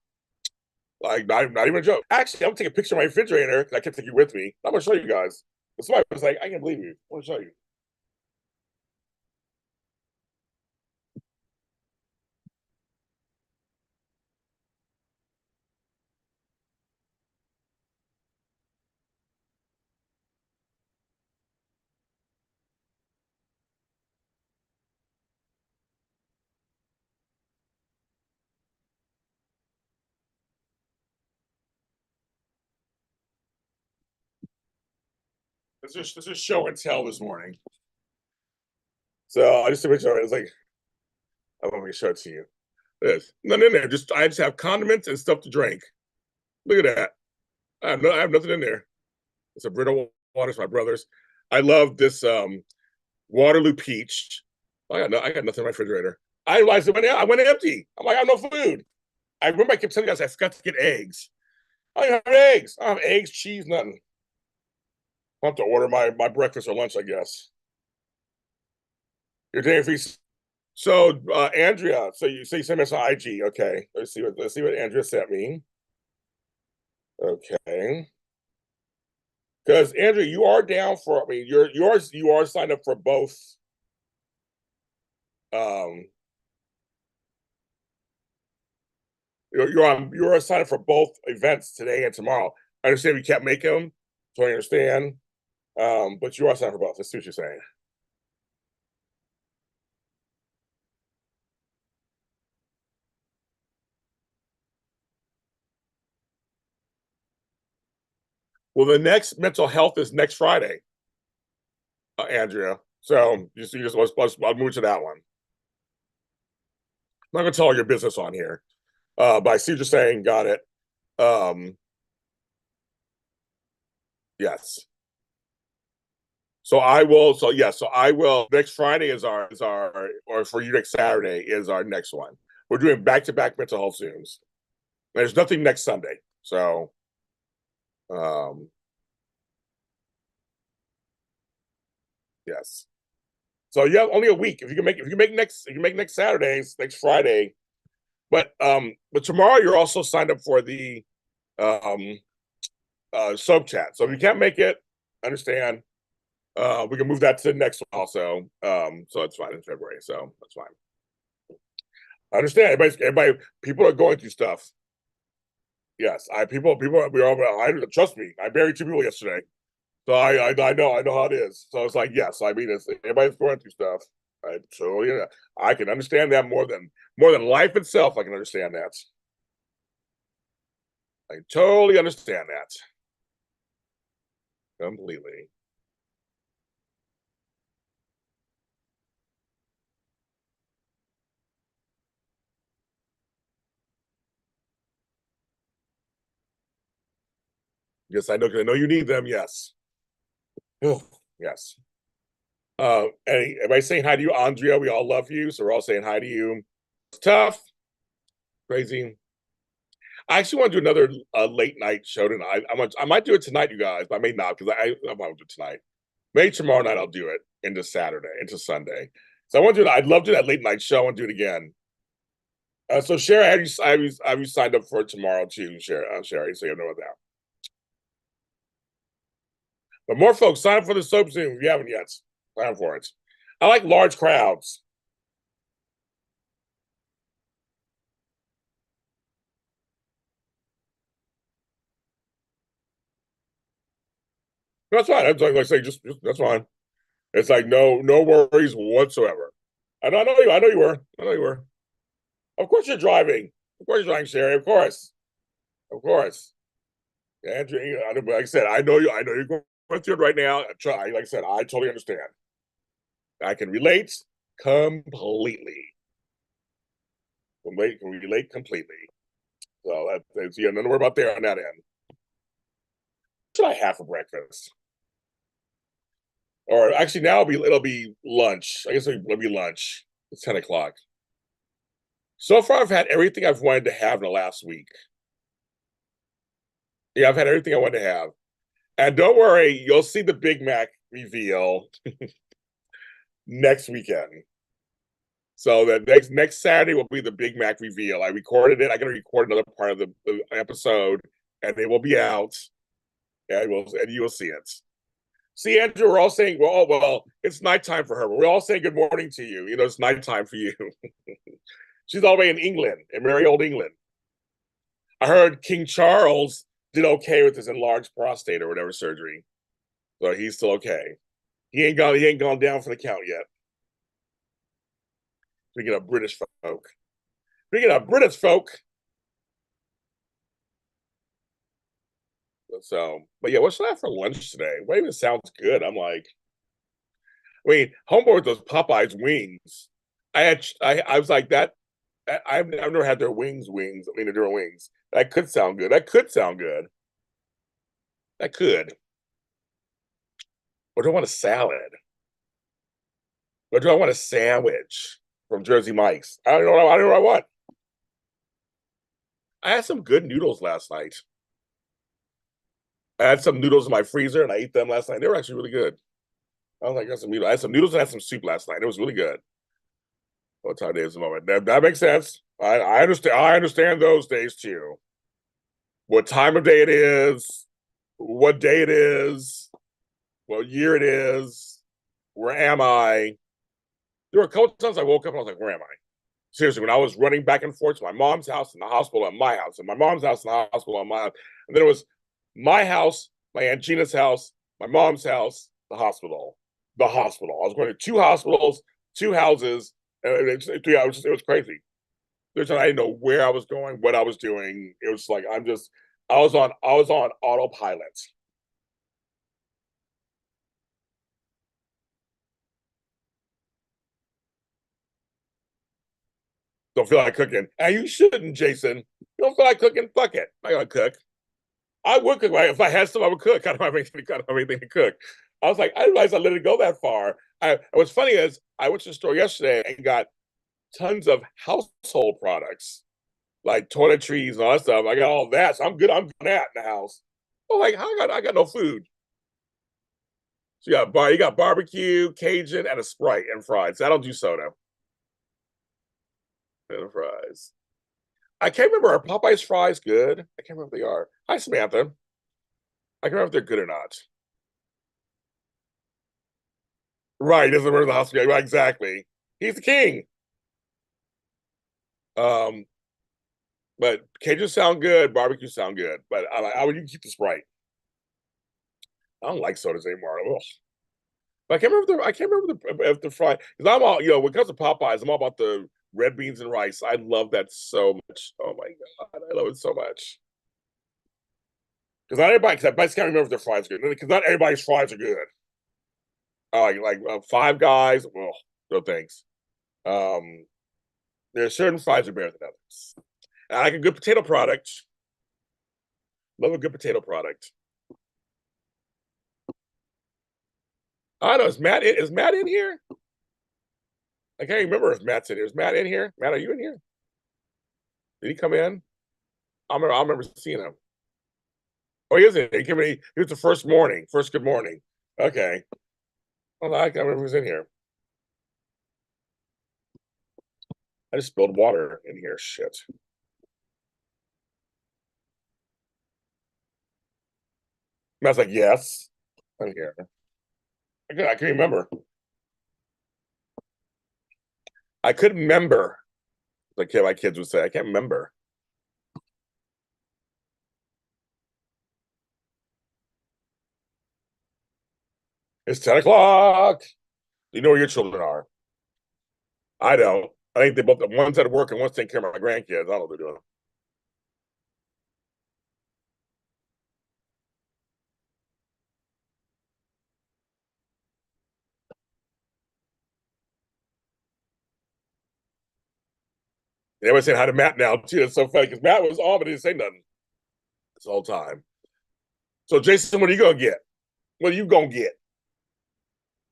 Like, not even a joke. Actually, I'm gonna take a picture of my refrigerator because I kept taking it with me. I'm gonna show you guys. And somebody was like, I can't believe you. I want to show you. This is show and tell this morning. So I just took a picture of it. It's like, I want me to show it to you. This. Nothing in there. I just have condiments and stuff to drink. Look at that. I have nothing in there. It's a Brita water, it's my brother's. I love this Waterloo peach. I got nothing in my refrigerator. I realized I went empty. I'm like, I have no food. I remember I kept telling you guys I forgot to get eggs. I don't have eggs. I don't have eggs, cheese, nothing. I'll have to order my breakfast or lunch, I guess. You're taking free. So Andrea, so you sent us on IG. Okay. Let's see what Andrea sent me. Okay. Because Andrea, you are down for, I mean, you are signed up for both. Um, you're signed up for both events today and tomorrow. I understand we can't make them, so I understand. But you are signed up for both. Let's see what you're saying. Well, the next mental health is next Friday, Andrea. So you just I'll move to that one. I'm not gonna tell all your business on here. But I see what you're saying. Got it. Um, yes. So I will. So yeah. So I will. Next Friday is our or for you next Saturday is our next one. We're doing back to back mental health Zooms. There's nothing next Sunday. So um, yes. So yeah, only a week. If you make next Saturdays, next Friday. But tomorrow you're also signed up for the um sub chat. So if you can't make it, understand. We can move that to the next one also. So it's fine in February. So that's fine. I understand. People are going through stuff. Yes, we all. Trust me. I buried two people yesterday, so I know how it is. So it's like yes, I mean, it's everybody's going through stuff. I can understand that more than life itself. I can understand that. I totally understand that completely. Yes, I know, because I know you need them. Yes. Oh, yes. Everybody saying hi to you, Andrea. We all love you, so we're all saying hi to you. It's tough, crazy. I actually want to do another late night show tonight. I might do it tonight, you guys, but I may not because I want to do it tonight. Maybe tomorrow night I'll do it into Saturday, into Sunday. So I want to do that. I'd love to do that late night show. I want to do it again. So Sherry, have you signed up for it tomorrow too, Sherry? So you know about that. But more folks, sign up for the soap Zoom if you haven't yet. Sign up for it. I like large crowds. That's fine. That's like I say, just that's fine. It's like no worries whatsoever. I know you. I know you were. I know you were. Of course you're driving. Of course you're driving, Sherry. Of course. Of course. Andrew, like I said, I know you. I know you're going through it right now. Try. Like I said, I totally understand. I can relate completely. Can relate completely. So that's yeah, nothing to worry about there on that end. What should I have for breakfast? Or actually, now it'll be lunch. I guess it'll be lunch. It's 10 o'clock. So far, I've had everything I've wanted to have in the last week. Yeah, I've had everything I wanted to have. And don't worry, you'll see the Big Mac reveal next weekend. So the next Saturday will be the Big Mac reveal. I recorded it. I'm gonna record another part of the episode, and it will be out, and you will see it. See, Andrew, we're all saying, well, it's nighttime for her, but we're all saying good morning to you. You know, it's nighttime for you. She's all the way in England, in merry old England. I heard King Charles did okay with his enlarged prostate or whatever surgery, so he's still okay. He ain't gone down for the count yet. Speaking of British folk. Speaking of British folk. So, but yeah, what should I have for lunch today? What even sounds good? I'm like, I mean, homeboy with those Popeyes wings. I was like that. I've never had their wings. I mean, their wings. That could sound good. That could sound good. That could. Or do I want a salad? Or do I want a sandwich from Jersey Mike's? I don't know. I don't know what I want. I had some good noodles last night. I had some noodles in my freezer and I ate them last night. They were actually really good. I was like, I got some noodles. I had some noodles and I had some soup last night. It was really good. What time it is at the moment? That makes sense. I understand. I understand those days too. What time of day it is, what day it is, what year it is, where am I? There were a couple times I woke up and I was like, where am I? Seriously, when I was running back and forth to my mom's house and the hospital and my house, and my mom's house and the hospital and my house, and then it was my house, my Aunt Gina's house, my mom's house, the hospital. The hospital. I was going to two hospitals, two houses, and it was crazy. I didn't know where I was going, what I was doing. It was like I was on autopilot. Don't feel like cooking. And you shouldn't, Jason. You don't feel like cooking? Fuck it. I'm not gonna cook. I would cook. If I had some, I would cook. I don't have anything to cook. I was like, I didn't realize I let it go that far. What's funny is I went to the store yesterday and got tons of household products like toiletries and all that stuff. I got all that, so I'm good. I'm good at in the house. Oh, like I got no food. So you got barbecue, Cajun, and a Sprite and fries. So I don't do soda and fries. I can't remember. Are Popeye's fries good? I can't remember if they are. Hi, Samantha. I can't remember if they're good or not. Right, doesn't remember the hospital. Right, exactly. He's the king. Um, but Cajun sound good, barbecue sound good. But I would you keep the Sprite. I don't like sodas anymore. Ugh. But I can't remember if the fry because I'm all when it comes to Popeyes, I'm all about the red beans and rice. I love that so much. Oh my god, I love it so much. Because not everybody, because I just can't remember if their fries are good. Because not everybody's fries are good. Five Guys, well, no thanks. Um, there are certain fries are better than others. And I like a good potato product. Love a good potato product. I don't know. Is Matt in here? I can't remember if Matt's in here. Is Matt in here? Matt, are you in here? Did he come in? I remember seeing him. Oh, he is in here. He was the first morning. First good morning. Okay. Well, I can't remember who's in here. I just spilled water in here. Shit. Matt's like, yes. I'm here. I can remember. I couldn't remember. Like my kids would say, I can't remember. It's 10 o'clock. You know where your children are. I don't. I think they both, the one's at work and one's taking care of my grandkids. I don't know what they're doing. Everybody's saying hi to Matt now, too. It's so funny because Matt was on, but he didn't say nothing this whole time. So, Jason, what are you going to get? What are you going to get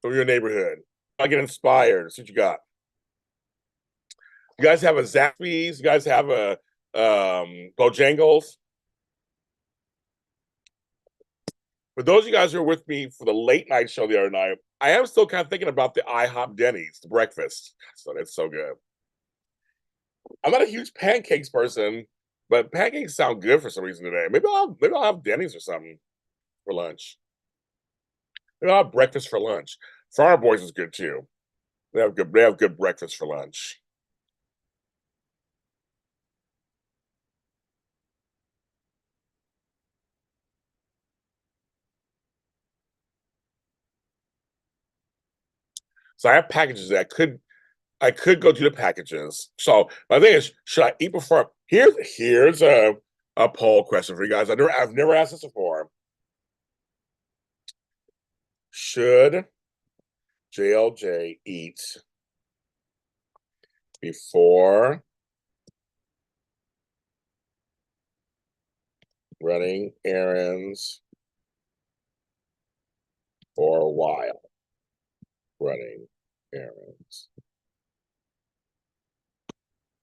from your neighborhood? I get inspired. See what you got. You guys have a Zaxby's? You guys have a Bojangles? For those of you guys who were with me for the late night show the other night, I am still kind of thinking about the IHOP Denny's, the breakfast. So that's so good. I'm not a huge pancakes person, but pancakes sound good for some reason today. Maybe I'll have Denny's or something for lunch. Maybe I'll have breakfast for lunch. Farmer Boys is good too. They have good breakfast for lunch. So I have packages that I could go to the packages. So my thing is, should I eat before? Here's a poll question for you guys. I've never asked this before. Should JLJ eat before running errands or while running errands?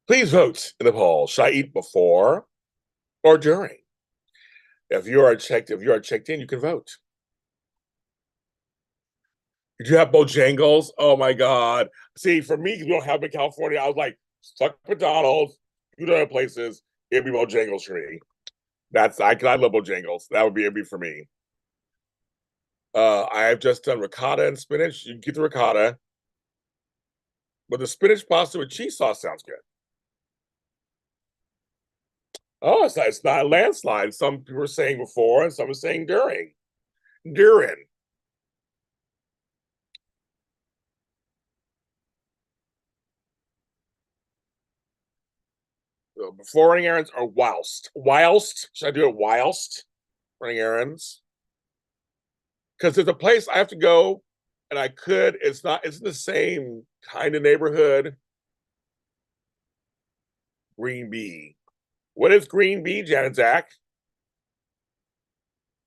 Please vote in the poll. Should I eat before or during? If you are checked in, you can vote. Did you have Bojangles? Oh my God. See, for me, you don't have in California. I was like, fuck McDonald's, you know places. It'd be Bojangles for me. I love Bojangles. It'd be for me. I have just done ricotta and spinach. You can get the ricotta, but the spinach pasta with cheese sauce sounds good. Oh, it's not a landslide. Some people were saying before, and some were saying during. During. Before running errands or whilst? Whilst? Should I do it whilst running errands? Because there's a place I have to go, and I could. It's in the same kind of neighborhood. Green Bee. What is Green Bee, Jan and Zach?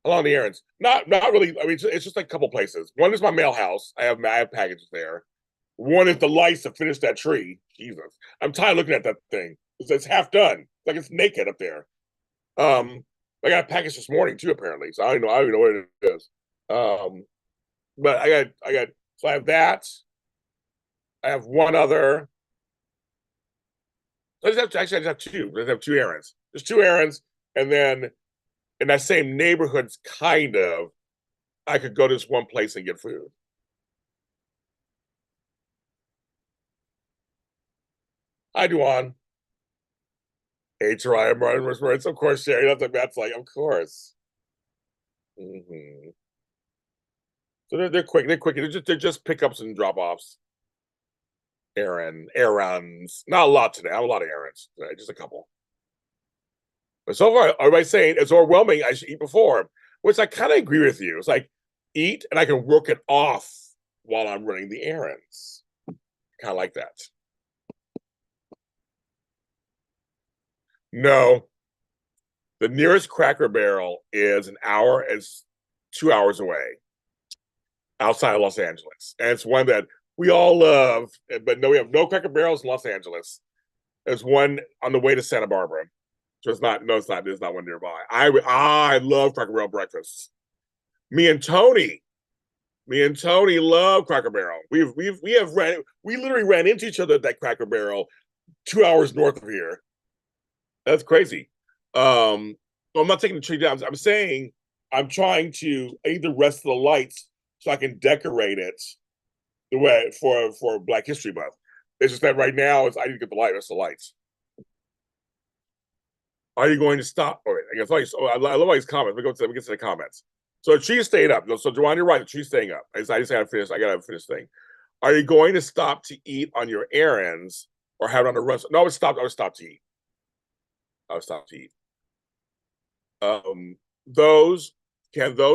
Along the errands. Not really. I mean, it's just like a couple places. One is my mail house. I have packages there. One is the lights to finish that tree. Jesus, I'm tired of looking at that thing. It's half done. It's like it's naked up there. Um, I got a package this morning too, apparently. So I don't even know what it is. Um, but I got. So I have that. I have one other. I just have two. I just have two errands. There's two errands, and then in that same neighborhood's kind of, I could go to this one place and get food. I do on HRI Martin Words. Of course, Sherry. That's like, of course. Mm-hmm. So they're quick. They're quick. They're just pickups and drop offs. Errands. Not a lot today. I have a lot of errands today. Just a couple. But so far, everybody's saying it's overwhelming. I should eat before, which I kind of agree with you. It's like eat and I can work it off while I'm running the errands. Kind of like that. No, the nearest Cracker Barrel is 2 hours away. outside of Los Angeles. And it's one that we all love, but no, we have no Cracker Barrels in Los Angeles. There's one on the way to Santa Barbara. So it's not, no, it's not, there's not one nearby. I love Cracker Barrel breakfast. Me and Tony, me and Tony love Cracker Barrel. We literally ran into each other at that Cracker Barrel 2 hours north of here. That's crazy. I'm not taking the tree down. I'm saying I'm trying to, I need the rest of the lights so I can decorate it the way for Black History Month. It's just that right now I need to get the rest of the lights. Are you going to stop? All right, I guess I love all these comments. Let me get to the comments. So the tree stayed up. So Joanne, you're right. The tree's staying up. I just gotta finish. I gotta finish thing. Are you going to stop to eat on your errands or have it on the run? No, I would stop. I would stop to eat. I would stop to eat. Those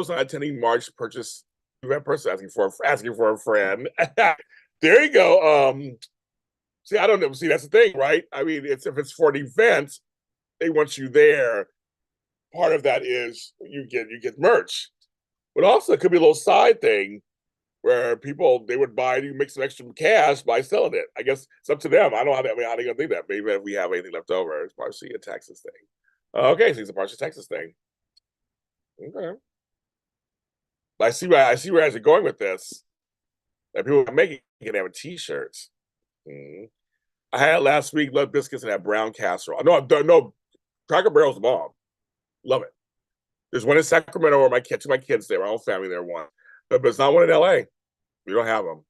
not attending March purchase event person asking for a friend. There you go. See, I don't know. See, that's the thing, right? I mean, if it's for an event, they want you there. Part of that is you get merch, but also it could be a little side thing where they would buy, you make some extra cash by selling it. I guess it's up to them. I don't know how they gonna think that. Maybe if we have anything left over, it's partially a Texas thing. Okay, so it's a partially Texas thing. Okay. I see where I was going with this. That people are making can have a t-shirts. I had it last week, love biscuits and had brown casserole. No, Cracker Barrel's bomb. Love it. There's one in Sacramento where my kids there, my whole family there one. But it's not one in LA. We don't have them.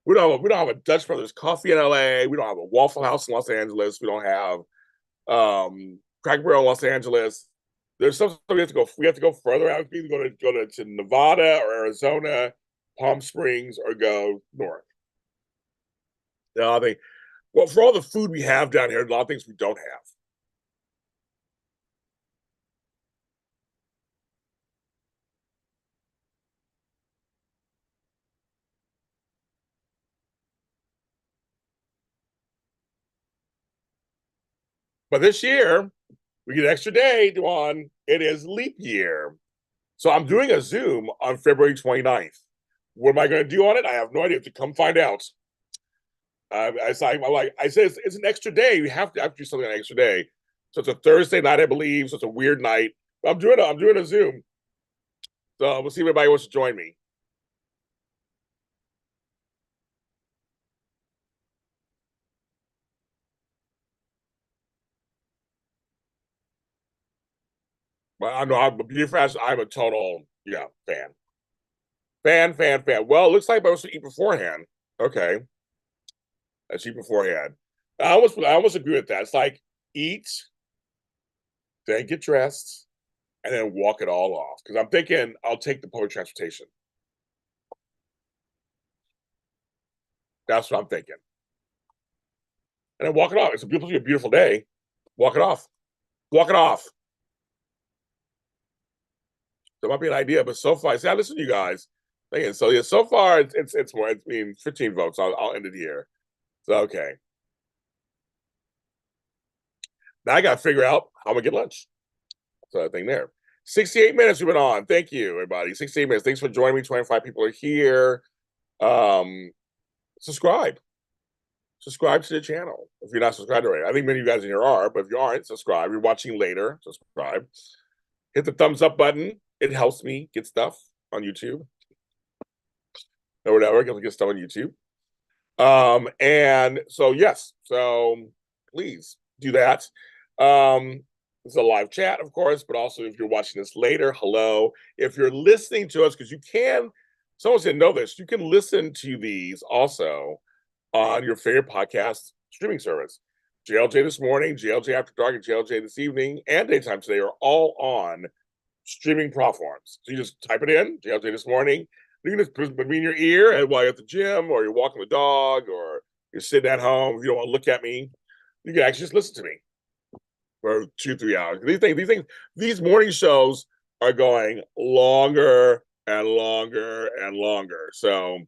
We don't have a Dutch Brothers coffee in LA. We don't have a Waffle House in Los Angeles. We don't have Cracker Barrel in Los Angeles. There's something we have to go further out. We either go to Nevada or Arizona, Palm Springs, or go north. Well, for all the food we have down here, a lot of things we don't have. But this year, we get an extra day on. It is leap year. So I'm doing a Zoom on February 29th. What am I going to do on it? I have no idea. To come find out. I said it's an extra day. We have to do something on an extra day. So it's a Thursday night, I believe. So it's a weird night. But I'm doing a Zoom. So we'll see if anybody wants to join me. But I know I'm a total fan. Fan. Well, it looks like I was to eat beforehand. Okay. Let's eat beforehand. I almost agree with that. It's like eat, then get dressed, and then walk it all off. Because I'm thinking I'll take the public transportation. That's what I'm thinking. And then walk it off. It's a beautiful day. Walk it off. Walk it off. That might be an idea, but so far, I listen to you guys. So yeah, so far it's more. I mean, 15 votes. I'll end it here. So okay. Now I got to figure out how I'm gonna get lunch. So I think there. 68 minutes we've been on. Thank you, everybody. 68 minutes. Thanks for joining me. 25 people are here. Subscribe. Subscribe to the channel if you're not subscribed already. I think many of you guys in here are, but if you aren't, subscribe. If you're watching later, subscribe. Hit the thumbs up button. It helps me get stuff on YouTube. Or whatever, get stuff on YouTube. And so yes, so please do that. It's a live chat, of course, but also if you're watching this later, hello. If you're listening to us, because someone said know this, you can listen to these also on your favorite podcast streaming service. JLJ this morning, JLJ after dark, and JLJ this evening, and daytime today are all on streaming platforms. So you just type it in, JLJ this morning. You can just put me in your ear and while you're at the gym or you're walking the dog or you're sitting at home. If you don't want to look at me, you can actually just listen to me for 2-3 hours. These morning shows are going longer and longer and longer. So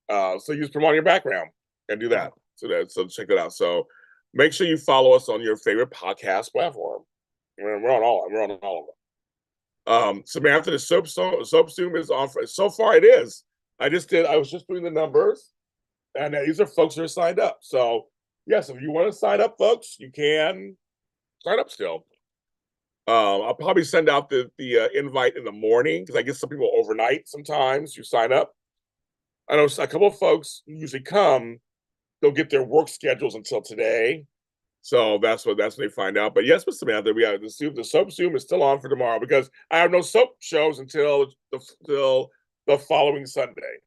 you just put them on your background and do that. So check that out. So make sure you follow us on your favorite podcast platform. We're on all of them. Samantha, the soap Zoom is on. So far, it is. I was just doing the numbers, and these are folks that are signed up. So yes, if you want to sign up, folks, you can sign up still. I'll probably send out the invite in the morning because I get some people overnight sometimes who sign up. I know a couple of folks usually come, they'll get their work schedules until today. So that's when they find out. But yes, Mr. Samantha, we have the soap Zoom is still on for tomorrow because I have no soap shows until the following Sunday.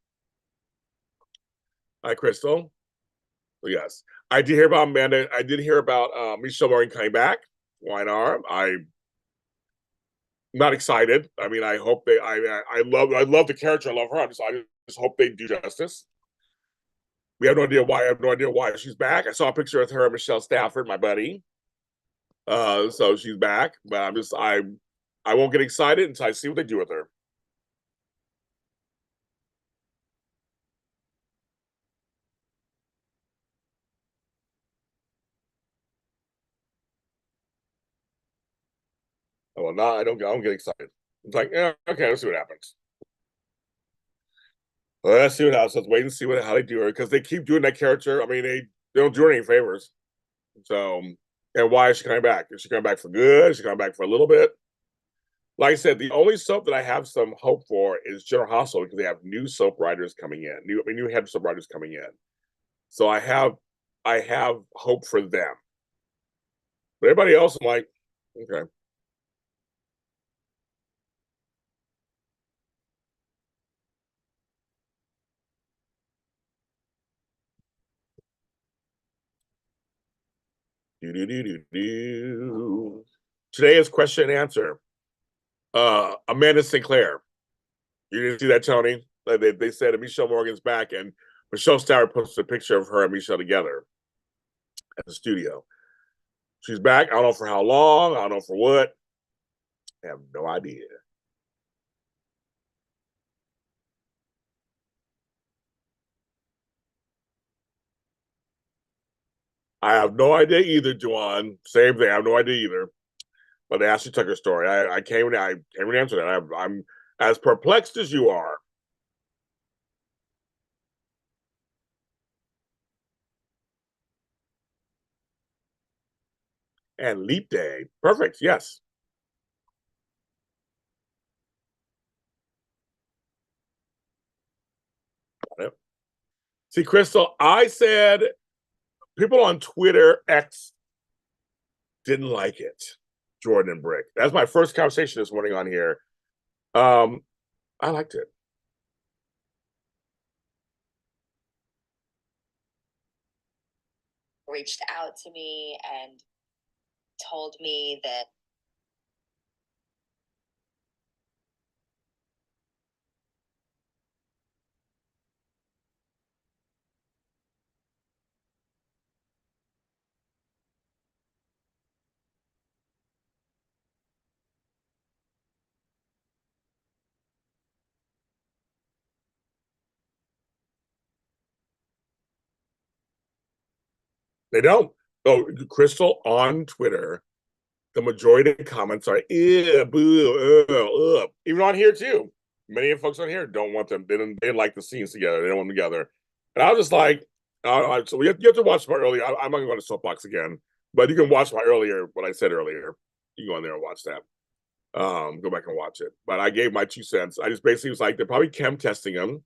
Hi, Crystal. Yes, I did hear about Amanda. I did hear about Michelle Morgan coming back. Why not? I'm not excited. I mean, I hope they. I love the character. I love her. I just hope they do justice. We have no idea why. I have no idea why she's back. I saw a picture with her and Michelle Stafford, my buddy. So she's back, but I won't get excited until I see what they do with her. Oh, well, no, I don't get excited. It's like, yeah, okay, let's see what happens. Well, let's see what happens. Let's wait and see how they do her because they keep doing that character. I mean, they don't do her any favors. So, and why is she coming back? Is she coming back for good? Is she coming back for a little bit? Like I said, the only soap that I have some hope for is General Hospital because they have new soap writers coming in, new head soap writers coming in. So I have hope for them. But everybody else, I'm like, okay. Do, do, do, do, do. Today is question and answer. Amanda Sinclair. You didn't see that, Tony? They said Michelle Morgan's back, and Michelle Stour posted a picture of her and Michelle together at the studio. She's back. I don't know for how long. I don't know for what. I have no idea. I have no idea either, Juan. Same thing. I have no idea either. But the Ashley Tucker story, I came and answer that. I'm as perplexed as you are. And Leap Day, perfect. Yes. See, Crystal, I said people on Twitter X didn't like it. Jordan and Brick. That's my first conversation this morning on here. Um, I liked it. Reached out to me and told me that They don't. Oh, Crystal on Twitter, the majority of the comments are boo, even on here too. Many of folks on here don't want them. They didn't like the scenes together. They don't want them together. And I was just like, so you have to watch my earlier. I'm not going to go to soapbox again, but you can watch my earlier what I said earlier. You can go on there and watch that. Go back and watch it. But I gave my 2 cents. I just basically was like, they're probably chem testing him.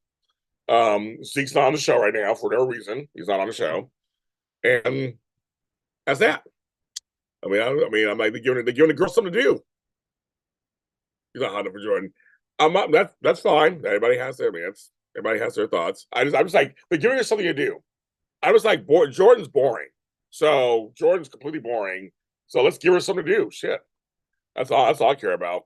Zeke's not on the show right now for no reason. He's not on the show, and that's that. I'm like they're giving the girl something to do. He's not hunting for Jordan. I'm not. That's fine. Everybody has their man. Everybody has their thoughts. I'm just like they're giving her something to do. I was like, Jordan's boring. So Jordan's completely boring. So let's give her something to do. Shit. That's all. That's all I care about.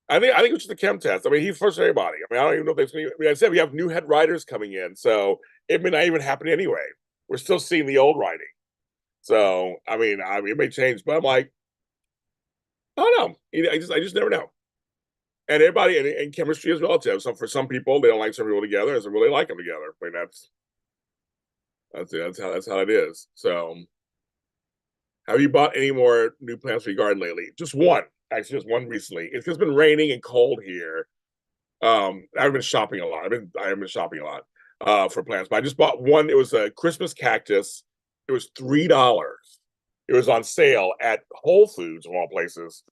I think it's just a chem test. I mean, he's first for everybody. I mean, I don't even know if there's going to. I mean, I said we have new head writers coming in, so it may not even happen anyway. We're still seeing the old writing. So I mean, it may change, but I'm like, I don't know. I just never know. And everybody and chemistry is relative. So for some people, they don't like some people together, and some really like them together. I mean, that's how it is. So, have you bought any more new plants for your garden lately? Just one, actually, just one recently. It's just been raining and cold here. I've been shopping a lot. I have been shopping a lot for plants. But I just bought one. It was a Christmas cactus. It was $3. It was on sale at Whole Foods of all places.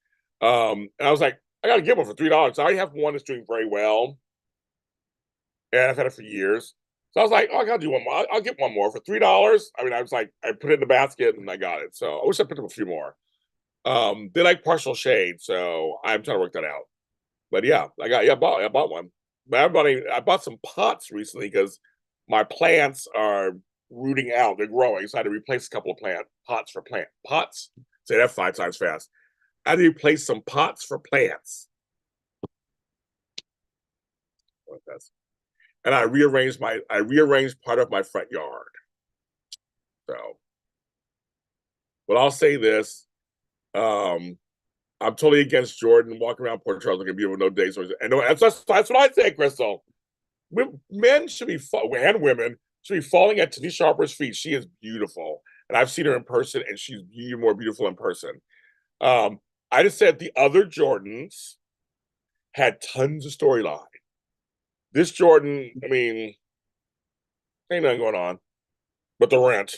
And I was like, I gotta get one for $3. I have one that's doing very well, and I've had it for years. So I was like, oh, I gotta do one more. I'll get one more for $3. I mean, I was like, I put it in the basket and I got it. So I wish I picked up a few more. They like partial shade, so I'm trying to work that out. But yeah, I bought one. But I bought some pots recently because my plants are rooting out. They're growing, so I had to replace a couple of plant pots for plant pots. Say that 5 times fast. I had to replace some pots for plants. And I rearranged part of my front yard. So, but I'll say this: um, I'm totally against Jordan walking around Port Charles looking beautiful, no days. And that's what I say, Crystal. Men should be and women should be falling at Tanisha Harper's feet. She is beautiful, and I've seen her in person, and she's even more beautiful in person. I just said the other Jordans had tons of storyline. This Jordan, I mean, ain't nothing going on, but the rent.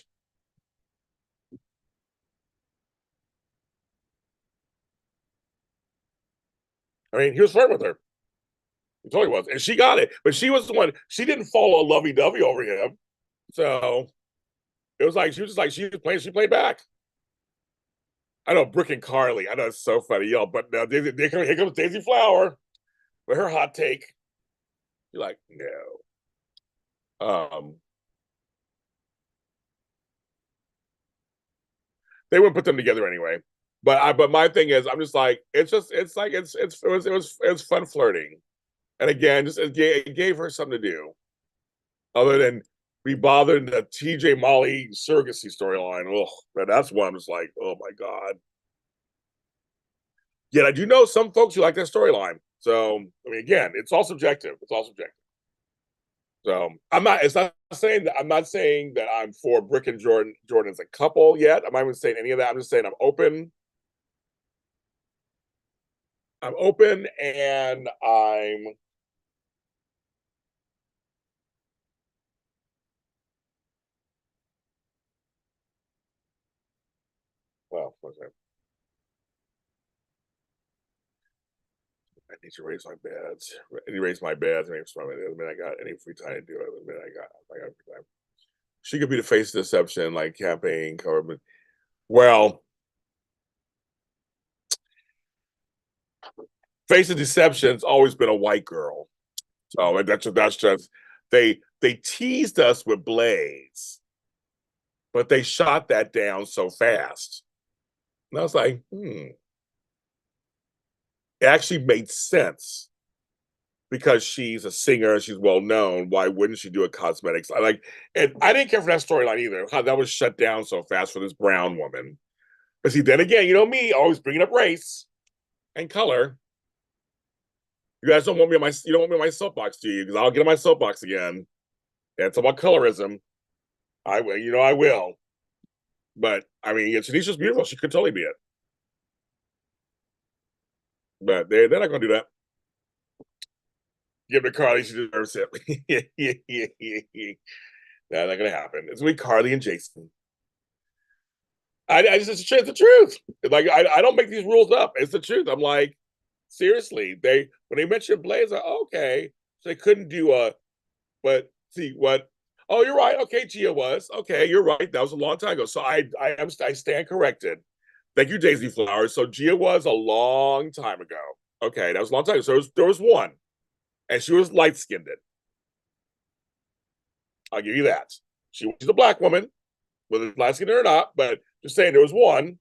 I mean, he was flirting with her. He totally was, and she got it. But she was the one. She didn't fall lovey dovey over him. So it was like she was just like she was playing. She played back. I know Brooke and Carly. I know it's so funny, y'all. But now here comes Daisy Flower with her hot take. You're like, no. They wouldn't put them together anyway. But my thing is, I'm just like, it's like it was fun flirting, and again, just it gave her something to do other than be bothered in the TJ Molly surrogacy storyline. Oh, but that's one I'm just like, oh my god. Yet I do know some folks who like that storyline. So I mean, again, it's all subjective. It's all subjective. So I'm not. It's not saying that I'm not saying that I'm for Brick and Jordan as a couple yet. I'm not even saying any of that. I'm just saying I'm open. I'm open, and I'm well. What's that? I need to raise my beds. I need to raise my beds. I mean, I got any free time to do it. I mean, I got free time. She could be the face of deception, like campaign cover. Well, face of deception's always been a white girl. So that's just they teased us with Blaze, but they shot that down so fast. And I was like, it actually made sense because she's a singer, she's well known. Why wouldn't she do a cosmetics? And I didn't care for that storyline either. How that was shut down so fast for this brown woman. But see, then again, you know me, always bringing up race and color. You guys don't want me on my you don't want me on my soapbox, do you? Because I'll get on my soapbox again. It's about colorism. I will, I will. But I mean, if Tanisha's beautiful, she could totally be it. But they're not gonna do that. Give it to Carly, she deserves it. That's not gonna happen. It's gonna be Carly and Jason. I just it's the truth. Like I don't make these rules up. It's the truth. I'm like, seriously, when they mentioned Blaze, like, okay, so they couldn't do but see what oh, you're right. Okay, Gia was. Okay, you're right. That was a long time ago. So I stand corrected. Thank you, Daisy Flowers. So Gia was a long time ago. Okay, that was a long time ago. So there was one, and she was light skinned. I'll give you that. She's a black woman, whether light skinned or not, but just saying there was one,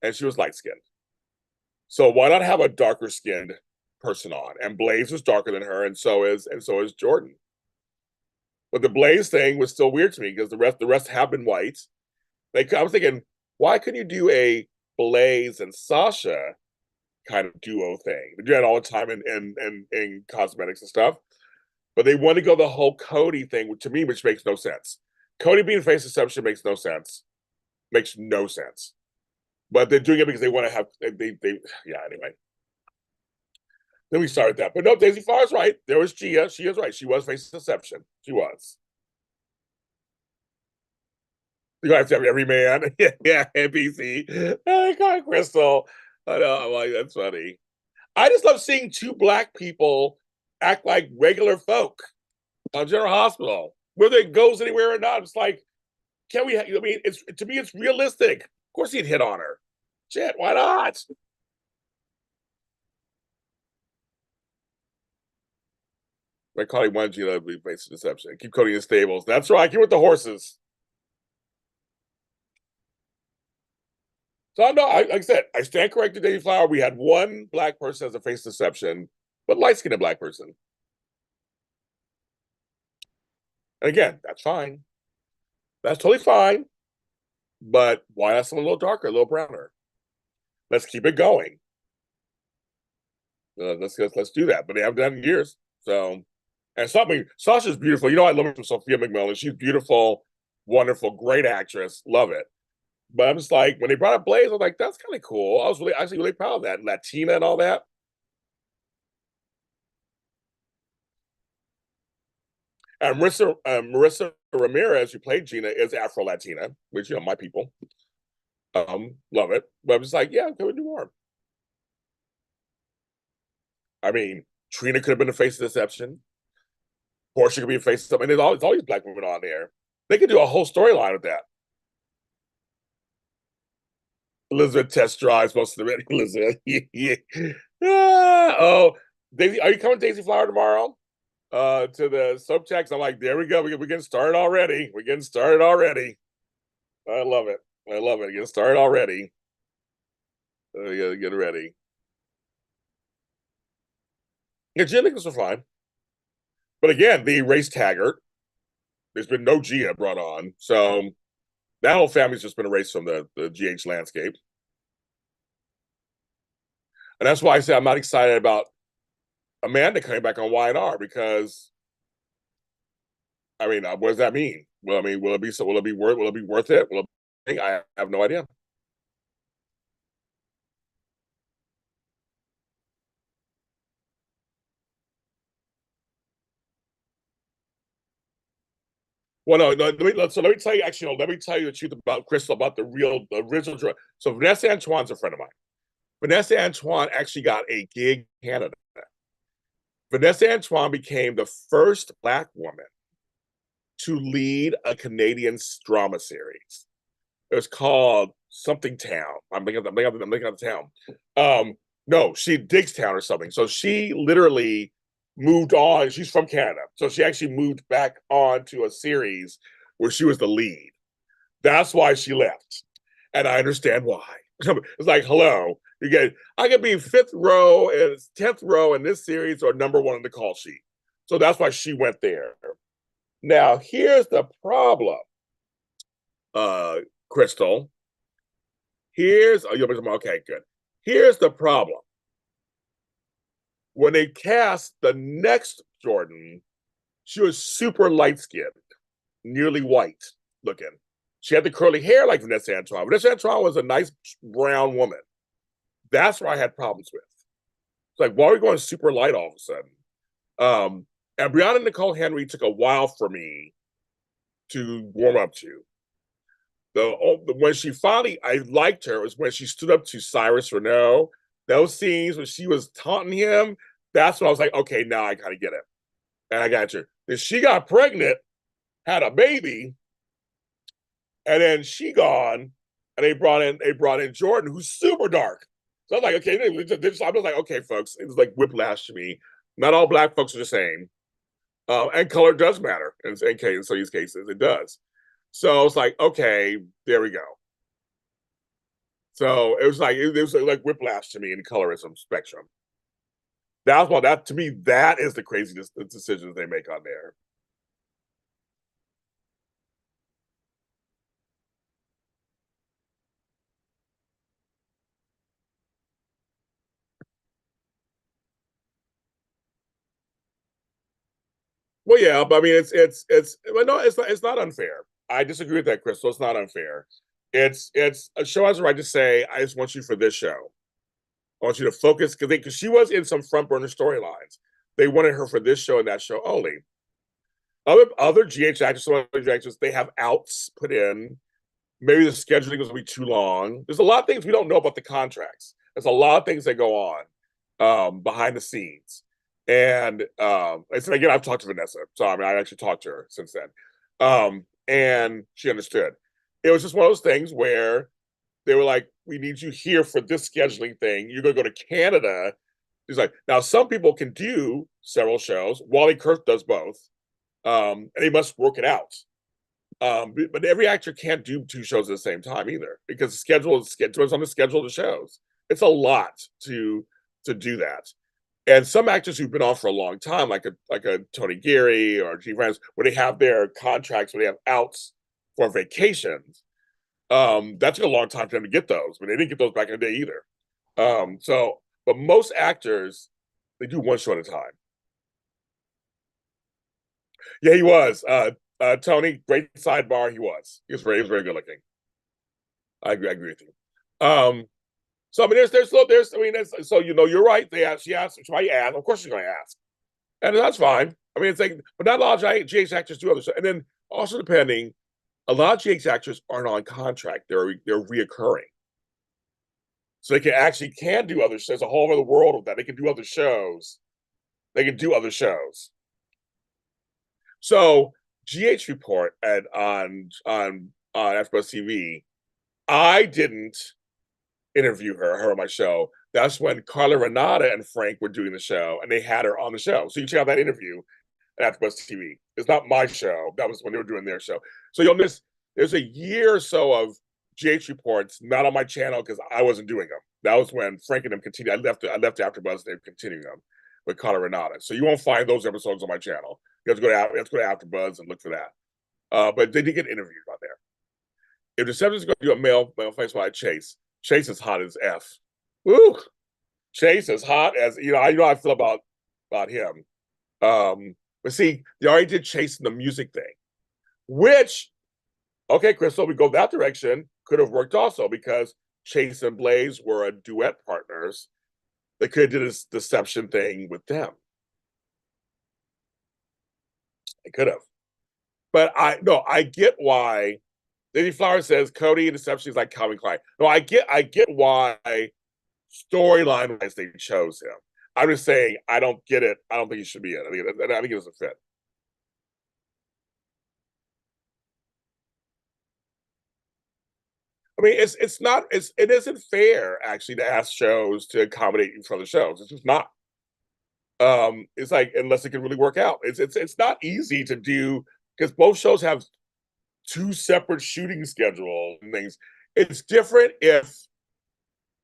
and she was light skinned. So why not have a darker skinned person on? And Blaze was darker than her, and so is Jordan. But the Blaze thing was still weird to me because the rest have been white. Like I was thinking, why couldn't you do a Blaze and Sasha kind of duo thing? They do that all the time in cosmetics and stuff. But they want to go the whole Cody thing, to me, which makes no sense. Cody being face deception makes no sense. Makes no sense. But they're doing it because they want to have yeah, anyway. Then we started that. But no, Daisy Flower's right. There was Gia. She is right. She was facing deception. She was. You have to have every man. Yeah, NPC. Oh, God, Crystal. I know. I'm like, that's funny. I just love seeing two black people act like regular folk on General Hospital, whether it goes anywhere or not. It's like, can we? I mean, it's to me, it's realistic. Of course, he'd hit on her. Shit, why not? My colleague wanted you to be facing deception. Keep coding in stables. That's right. Keep with the horses. So no, like I said, I stand corrected, Daisy Flower. We had one black person as a face deception, but light skinned black person. And again, that's fine. That's totally fine. But why not someone a little darker, a little browner? Let's keep it going. Let's do that. But they haven't done it in years. So, and something Sasha's beautiful. You know, I love her from Sophia McMillan. She's beautiful, wonderful, great actress. Love it. But I'm just like, when they brought up Blaze, I was like, that's kind of cool. I was really actually really proud of that. Latina and all that. And Marissa Ramirez, who played Gina, is Afro Latina, which my people. Love it. But I'm just like, yeah, can we do more? I mean, Trina could have been the face of deception. Portia could be a face of something. There's always black women on there. They could do a whole storyline with that. Elizabeth test drives most of the Elizabeth. Yeah. Oh, Daisy, are you coming, Daisy Flower, tomorrow? To the soap checks. I'm like, there we go. We're getting started already. We're getting started already. I love it. I love it. Getting started already. Get ready. Yeah, Gia Nichols was fine. But again, the race Taggart. There's been no Gia brought on. So that whole family's just been erased from the GH landscape. And that's why I say I'm not excited about Amanda coming back on Y&R because I mean, what does that mean? Well, I mean, will it be so? Will it be worth? Will it be worth it? Will it be, I have no idea. Well, no. Let me tell you. Actually, no, let me tell you the truth about Crystal, about the original. So Vanessa Antoine's a friend of mine. Vanessa Antoine actually got a gig in Canada. Vanessa Antoine became the first black woman to lead a Canadian drama series. It was called something Town. I'm thinking of the town. No, she Digstown or something. So she literally moved on. She's from Canada, so she actually moved back on to a series where she was the lead. That's why she left, and I understand why. It's like, hello, I could be fifth row and 10th row in this series or number one on the call sheet. So that's why she went there. Now, here's the problem, uh, Crystal. Okay, good. Here's the problem. When they cast the next Jordan, she was super light skinned, nearly white looking. She had the curly hair like Vanessa Antoine. Vanessa Antoine was a nice brown woman. That's where I had problems with. It's like, why are we going super light all of a sudden? And Brianna Nicole Henry took a while for me to warm up to. When she finally, I liked her was when she stood up to Cyrus Renault. Those scenes when she was taunting him, that's when I was like, okay, now I kind of get it. And I got you. Then she got pregnant, had a baby, and then she gone, and they brought in Jordan, who's super dark. So I'm like, okay, I was like, okay, folks, it was like whiplash to me. Not all black folks are the same, and color does matter in some of these cases. It does. So it's like, okay, there we go. So it was like whiplash to me in the colorism spectrum. That's why that to me that is the craziest decisions they make on there. Well, yeah, but I mean it's well, no, it's not unfair. I disagree with that, Crystal. It's not unfair. It's a show has a right to say, I just want you for this show. I want you to focus because she was in some front burner storylines. They wanted her for this show and that show only. Other GH actors, some other actors, they have outs put in. Maybe the scheduling was going to be too long. There's a lot of things we don't know about the contracts. There's a lot of things that go on behind the scenes. And again, I've talked to Vanessa, so I mean, I actually talked to her since then, and she understood. It was just one of those things where they were like, "We need you here for this scheduling thing. You're going to go to Canada." He's like, "Now some people can do several shows. Wally Kirk does both, and they must work it out." But every actor can't do two shows at the same time either because the schedule is on the schedule of the shows. It's a lot to do that. And some actors who've been on for a long time, like a Tony Geary or G. Vance, where they have their contracts, where they have outs for vacations, that took a long time for them to get those. But they didn't get those back in the day either. But most actors, they do one show at a time. Yeah, he was. Tony, great sidebar. He was very good looking. I agree with you. So I mean, I mean, so you're right. She asked, somebody asked. Of course, she's going to ask, and that's fine. I mean, it's like, but not a lot of GH actors do other stuff. And then also depending, a lot of GH actors aren't on contract. They're reoccurring, so they can do other shows. There's a whole other world of that. They can do other shows. So GH report on AfterBuzz TV. I didn't interview her on my show. That's when Carla Renata and Frank were doing the show, and they had her on the show. So you check out that interview at AfterBuzz TV. It's not my show. That was when they were doing their show. So you'll miss. There's a year or so of GH reports not on my channel because I wasn't doing them. That was when Frank and them continued. I left AfterBuzz. They're continuing them with Carla Renata. So you won't find those episodes on my channel. You have to go to AfterBuzz and look for that. But they did get interviewed on there. If the Deception's going to do a male face by Chase is hot as F. Woo! Chase is hot as I know how I feel about him. But see, they already did Chase in the music thing, which, okay, Crystal, we go that direction. Could have worked also because Chase and Blaze were duet partners. They could have did this Deception thing with them. They could have. But I get why Lady Flower says Cody and Deception is like Calvin Klein. No, I get why storyline wise they chose him. I'm just saying I don't get it. I don't think he should be in. I think it doesn't fit. I mean, it isn't fair actually to ask shows to accommodate you for the shows. It's just not. It's like unless it can really work out. It's not easy to do because both shows have two separate shooting schedules and things. It's different if,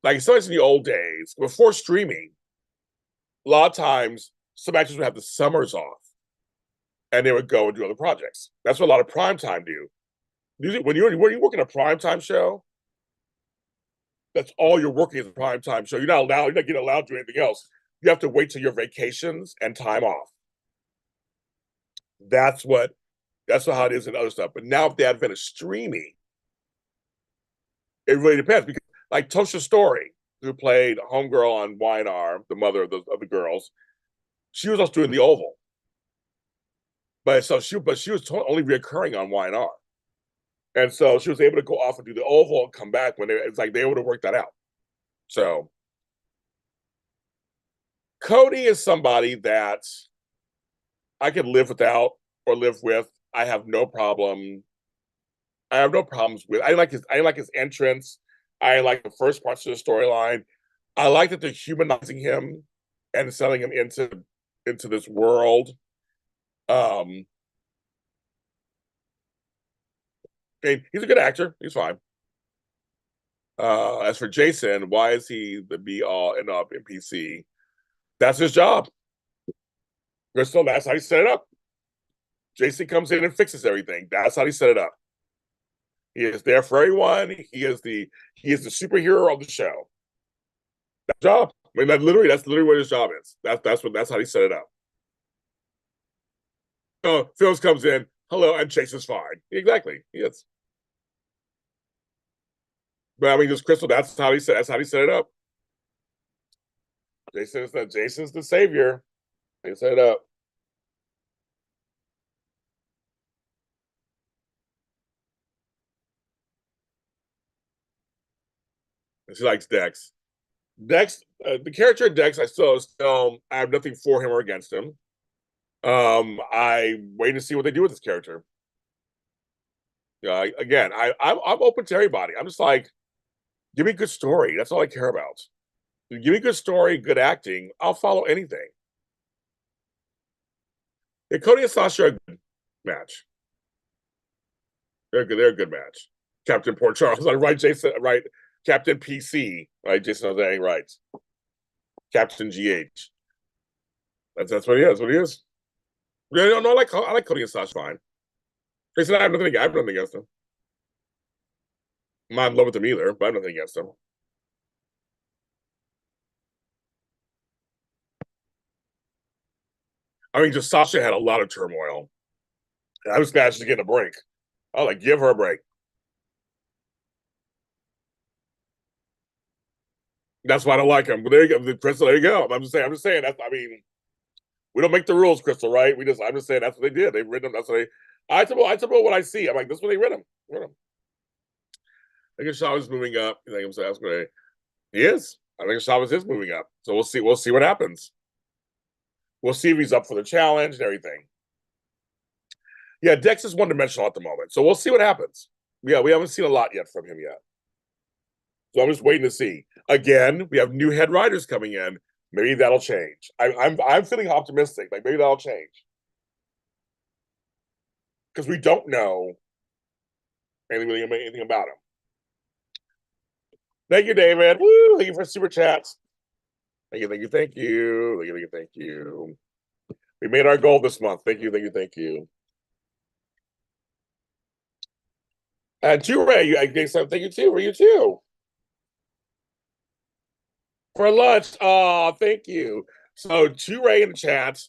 like, sometimes in the old days before streaming, a lot of times some actors would have the summers off, and they would go and do other projects. That's what a lot of primetime do. Usually, when you're working a primetime show, that's all you're working is a primetime show. You're not getting allowed to do anything else. You have to wait till your vacations and time off. That's how it is in other stuff. But now with the advent of streaming, it really depends because like Tosha Story, who played Homegirl on YNR, the mother of the girls, she was also doing the Oval. But she was only reoccurring on YNR. And so she was able to go off and do the Oval and come back when it's like they able to work that out. So Cody is somebody that I could live without or live with. I have no problem. I have no problems with. I like his entrance. I like the first parts of the storyline. I like that they're humanizing him and selling him into this world. And he's a good actor. He's fine. As for Jason, why is he the be all and up in PC? That's his job. Crystal, that's how he set it up. Jason comes in and fixes everything. That's how he set it up. He is there for everyone. He is the superhero of the show. That job. I mean, that's literally what his job is. That's how he set it up. Oh, Phillips comes in. Hello, and Jason's fine. Exactly. He is. But I mean, just Crystal. That's how he set it up. Jason's the savior. They set it up. She likes Dex. Dex, the character Dex, I have nothing for him or against him. I wait to see what they do with this character. Again, I'm open to everybody. I'm just like, give me a good story. That's all I care about. Give me a good story, good acting. I'll follow anything. Yeah, Cody and Sasha are a good match. They're good. They're a good match. Captain Port Charles, right? Jason, right? Captain PC, right? Jason Jose, right? Captain GH. That's what he is. What he is. Yeah, no, I like Cody and Sasha fine. Jason, I have nothing against them. I'm not in love with them either, but I have nothing against them. I mean, just Sasha had a lot of turmoil. I was glad she's getting a break. I was like, give her a break. That's why I don't like him. But there you go, Crystal. There you go. I'm just saying. That's. I mean, we don't make the rules, Crystal. Right? I'm just saying that's what they did. They've written them. That's what they. I talk about what I see. I'm like, this is what they written them. I think Shaw is moving up. I think that's what he is. I think Shaw is moving up. So we'll see. We'll see what happens. We'll see if he's up for the challenge and everything. Yeah, Dex is one dimensional at the moment. So we'll see what happens. Yeah, we haven't seen a lot yet from him yet. So I'm just waiting to see. Again, we have new head writers coming in. Maybe that'll change. I'm feeling optimistic. Like maybe that'll change because we don't know anything about him. Thank you, David. Woo! Thank you for super chats. Thank you. We made our goal this month. Thank you. And to Ray, I gave something. Thank you too. You too. For lunch. Oh, thank you. So to Ray in the chat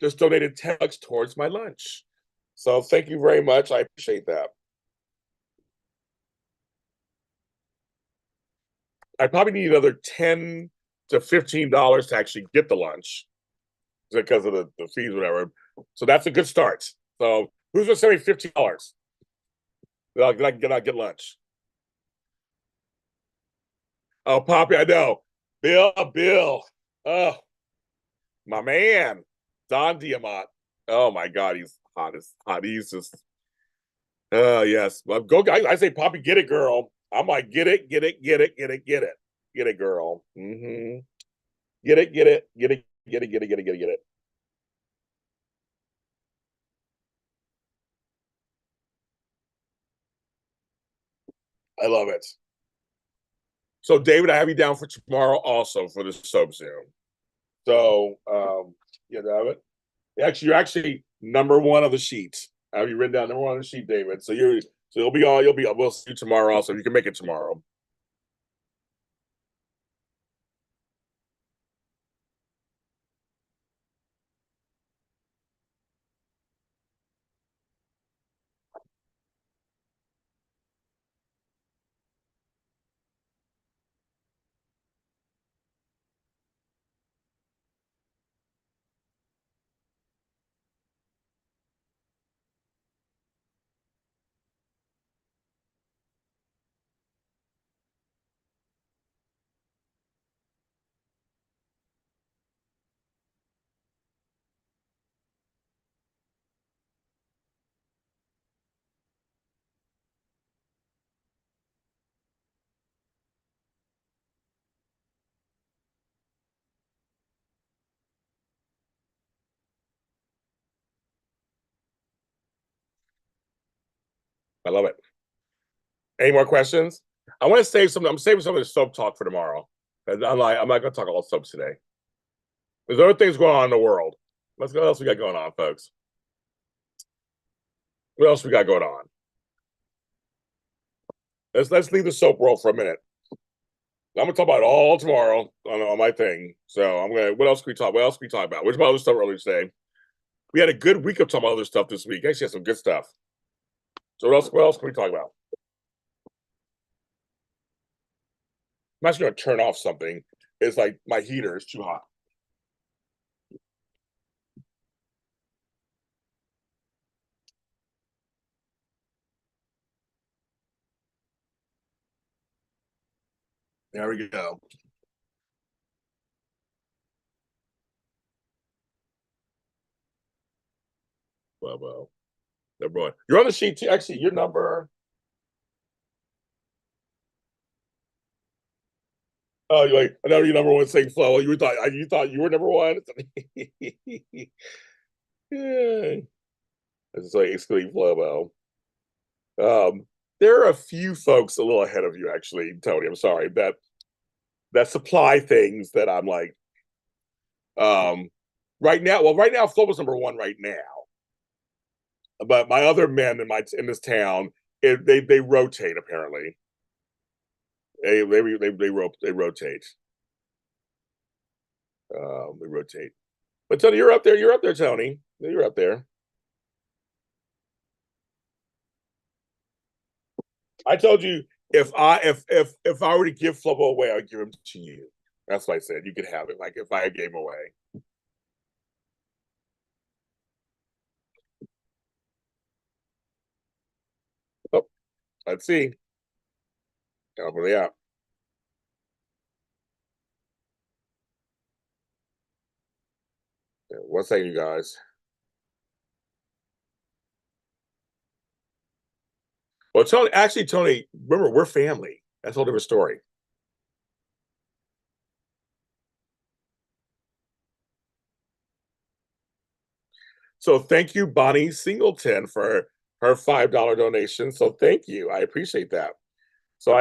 just donated $10 towards my lunch. So thank you very much. I appreciate that. I probably need another $10 to $15 to actually get the lunch because of the fees, whatever. So that's a good start. So who's gonna send me $15? I can get lunch. Oh, Poppy, I know. Bill. Oh, my man. Don Diamont. Oh my God, he's hot as hot. He's just yes. Well, go guys. I say Poppy, get it, girl. I'm like, get it. Get it, girl. Get it. I love it. So, David, I have you down for tomorrow also for the sub Zoom. So, you know it. You're actually number one of the sheet. I have you written down number one on the sheet, David. So you'll be. We'll see you tomorrow also. If you can make it tomorrow. I love it. Any more questions? I want to save some. I'm saving some of the soap talk for tomorrow. I'm not going to talk about soaps today. There's other things going on in the world. Let's go. What else we got going on, folks? What else we got going on? Let's leave the soap world for a minute. I'm gonna talk about it all tomorrow on my thing. So I'm gonna. What else can we talk? What else can we talk about? Which other stuff earlier today? We had a good week of talking about other stuff this week. Actually, had some good stuff. So what else can we talk about? I'm actually going to turn off something. It's like my heater is too hot. There we go. Well, you're on the sheet too. Actually, your number. Oh, you're like, I know you're number one saying flow. You thought you were number one. Yeah. It's like excluding Flobo. There are a few folks a little ahead of you, actually, Tony. I'm sorry that supply things that I'm like, right now. Well, right now, Flobo's number one right now. But my other men in this town, they rotate apparently. They rotate. They rotate. But Tony, you're up there. You're up there, Tony. You're up there. I told you if I were to give Flobo away, I'd give him to you. That's what I said. You could have it. Like if I gave him away. Oh, let's see. Over the app. One second, you guys. Well, Tony, remember, we're family. That's a whole different story. So thank you, Bonnie Singleton, for her $5 donation. So thank you. I appreciate that. So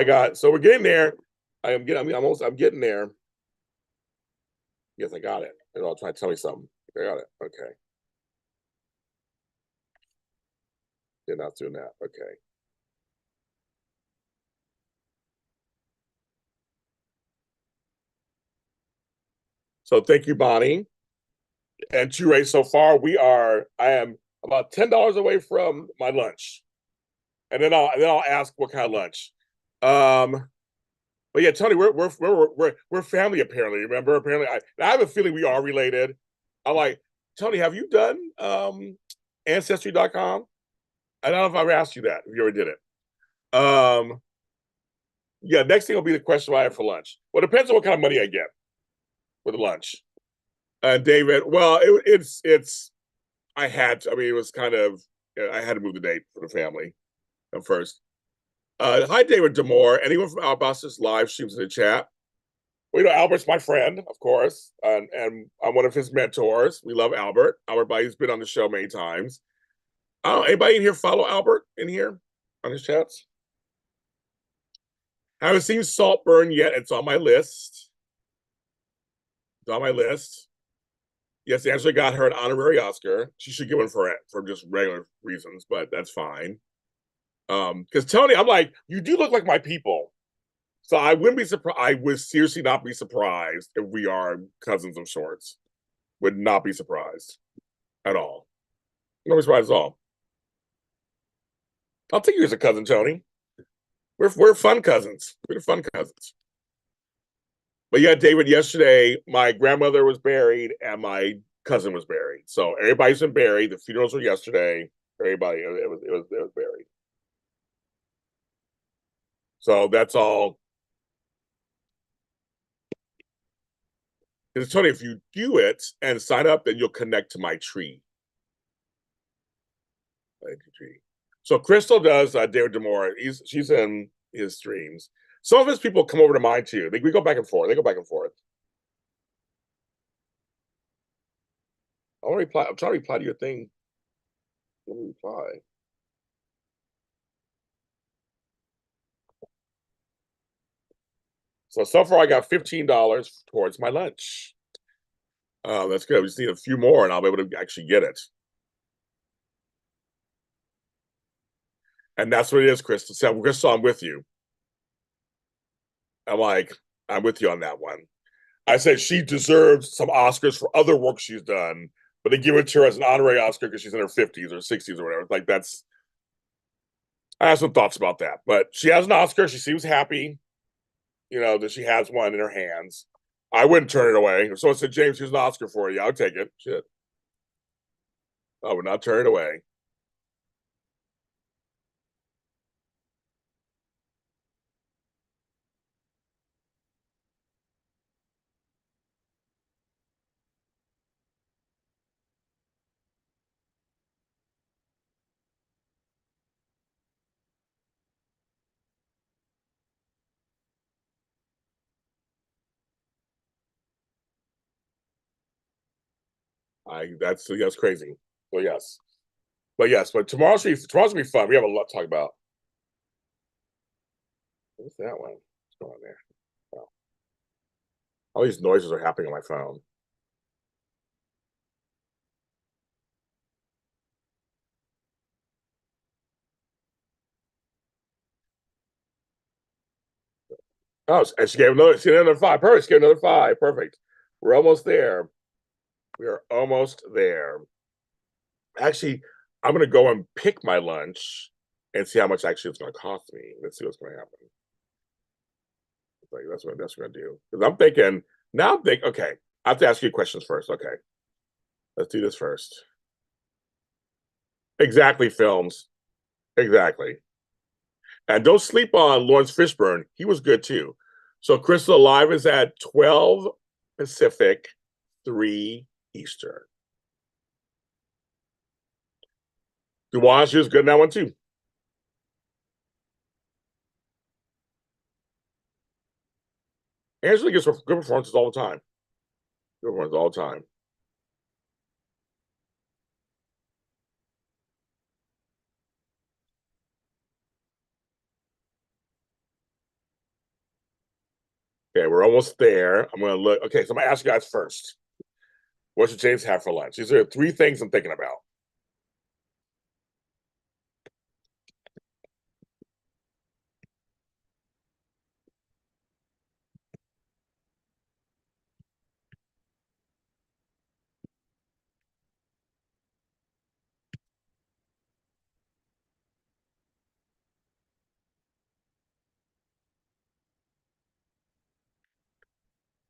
we're getting there. I'm getting there. Yes, I got it. And I'll try to tell me something. I got it. Okay. You're not doing that. Okay. So thank you, Bonnie. And Ture, so far I am about $10 away from my lunch. And then I'll ask what kind of lunch. But yeah, Tony, we're family apparently. Remember, apparently I have a feeling we are related. I'm like, Tony, have you done ancestry.com? I don't know if I ever asked you that, if you ever did it. Yeah, next thing will be the question I have for lunch. Well, it depends on what kind of money I get with lunch. David, well, it's I had to, I mean, it was kind of I had to move the date for the family first. Hi, David Demore. Anyone from Albus's live streams in the chat? Well, Albert's my friend, of course, and I'm one of his mentors. We love Albert. He's been on the show many times. Anybody in here follow Albert in here on his chats? I haven't seen Saltburn yet. It's on my list. It's on my list. Yes, Angela got her an honorary Oscar. She should get one for just regular reasons, but that's fine. Because Tony, I'm like, you do look like my people. So I wouldn't be surprised. I would seriously not be surprised if we are cousins of sorts. Would not be surprised at all. No surprise at all. I'll take you as a cousin, Tony. We're fun cousins. We're fun cousins. But yeah, David, yesterday my grandmother was buried and my cousin was buried. So everybody's been buried. The funerals were yesterday. Everybody it was buried. So that's all. Because Tony, if you do it and sign up, then you'll connect to my tree. So Crystal does David Demore. She's in his streams. Some of his people come over to mine too. We go back and forth. They go back and forth. I want to reply. I'm trying to reply to your thing. Let me reply. So far I got $15 towards my lunch. That's good. We just need a few more and I'll be able to actually get it. And that's what it is, Crystal. So, Crystal, I'm with you. I'm with you on that one. I said she deserves some Oscars for other work she's done, but they give it to her as an honorary Oscar because she's in her 50s or 60s or whatever. Like I have some thoughts about that. But she has an Oscar. She seems happy, that she has one in her hands. I wouldn't turn it away. If someone said, James, here's an Oscar for you, I would take it. Shit. I would not turn it away. That's crazy. Well, yes. But tomorrow's gonna be fun. We have a lot to talk about. What's that one? What's going on there? Oh, all these noises are happening on my phone. Oh, and she gave another five. Perfect. She gave another five. Perfect. We're almost there. We are almost there. Actually, I'm gonna go and pick my lunch and see how much actually it's gonna cost me. Let's see what's gonna happen. Like that's what I'm gonna do. Because I'm thinking now. Okay. I have to ask you questions first. Okay, let's do this first. Exactly, films. Exactly. And don't sleep on Lawrence Fishburne. He was good too. So Crystal Live is at 12 Pacific, 3 Eastern. Duane, she was good in that one too. Angela gets good performances all the time. Good performances all the time. Okay, we're almost there. I'm gonna look. Okay, so I'm gonna ask you guys first. What should James have for lunch? These are 3 things I'm thinking about.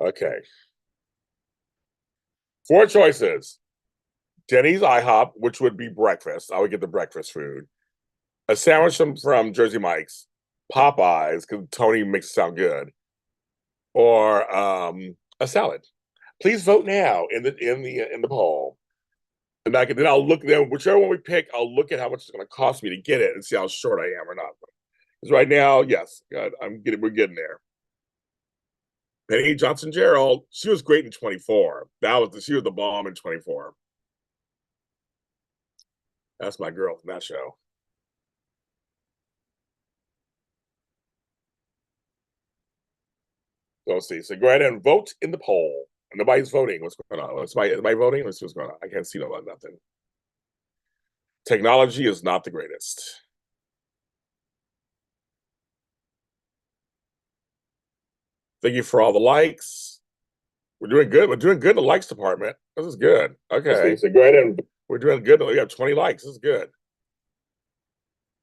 Okay. 4 choices. Denny's IHOP, which would be breakfast. I would get the breakfast food. A sandwich from Jersey Mike's, Popeyes, because Tony makes it sound good, or a salad. Please vote now in the poll, and then I'll look. Then whichever one we pick, I'll look at how much it's going to cost me to get it and see how short I am or not. Because right now, yes, God, we're getting there. Penny Johnson Gerald, she was great in 24. She was the bomb in 24. That's my girl from that show. So let's see. So go ahead and vote in the poll. Nobody's voting. What's going on? Am I voting? Let's see what's going on. I can't see nothing. Technology is not the greatest. Thank you for all the likes. We're doing good. We're doing good in the likes department. This is good. Okay. So go ahead and we're doing good. We have 20 likes. This is good.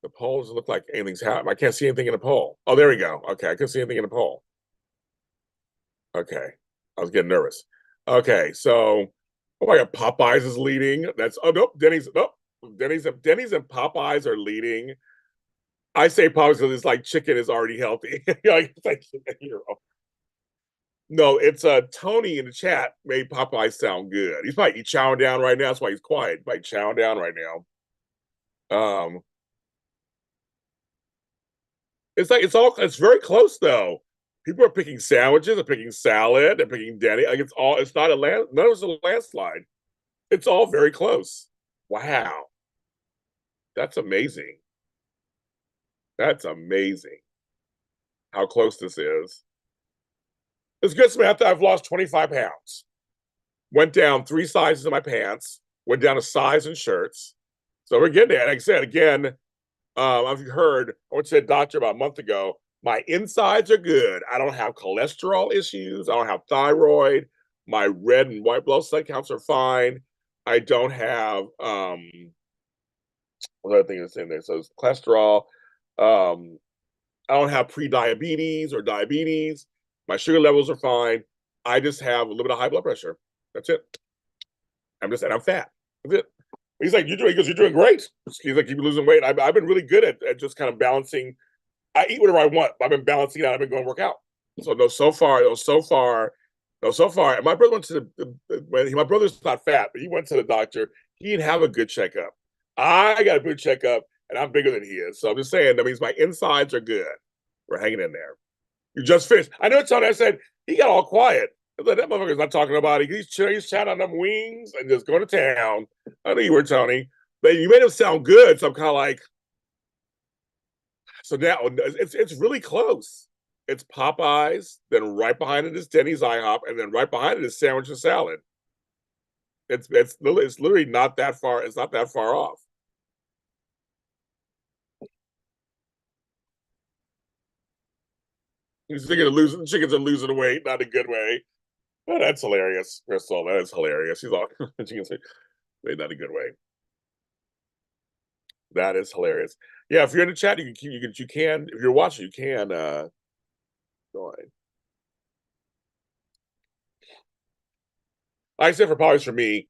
The polls look like anything's happening. I can't see anything in the poll. Oh, there we go. Okay. I couldn't see anything in the poll. Okay. I was getting nervous. Okay. So, oh my God, Popeyes is leading. Nope. Denny's and Popeyes are leading. I say Popeyes because it's like chicken is already healthy. No, it's Tony in the chat made Popeye sound good. He's probably chowing down right now. That's why he's quiet. Like chowing down right now. It's very close though. People are picking sandwiches, they're picking salad, they're picking Denny. Like it's not a land, none of it's a landslide. It's all very close. Wow. That's amazing. That's amazing how close this is. It's good to me after I've lost 25 pounds. Went down 3 sizes in my pants, went down a size in shirts. So we're getting there. Like I said, again, I've heard, I went to a doctor about a month ago. My insides are good. I don't have cholesterol issues. I don't have thyroid. My red and white blood cell counts are fine. I don't have what other thing is in there? So it's cholesterol. I don't have pre-diabetes or diabetes. My sugar levels are fine. I just have a little bit of high blood pressure. That's it. And I'm fat. That's it. He's like, he goes, you're doing great. He's like, you've been losing weight. I've been really good at just kind of balancing. I eat whatever I want. I've been balancing out. I've been going to work out. So no, so far, no, so far, no, so far. And my brother went to my brother's not fat, but he went to the doctor. He didn't have a good checkup. I got a good checkup, and I'm bigger than he is. So I'm just saying that means my insides are good. We're hanging in there. You just finished. I know Tony. I said he got all quiet. I said, that motherfucker's not talking about it. He's chatting on them wings and just going to town. I knew you were Tony, but you made him sound good. So I'm kind of like, so now it's really close. It's Popeyes, then right behind it is Denny's IHOP, and then right behind it is sandwich and salad. It's literally not that far. It's not that far off. He's thinking of losing chickens are losing weight, not a good way. Oh, that's hilarious, Crystal. That is hilarious. She's all chickens are not a good way. That is hilarious. Yeah, if you're in the chat, you can if you're watching, you can join. Like I said, for Popeyes for me,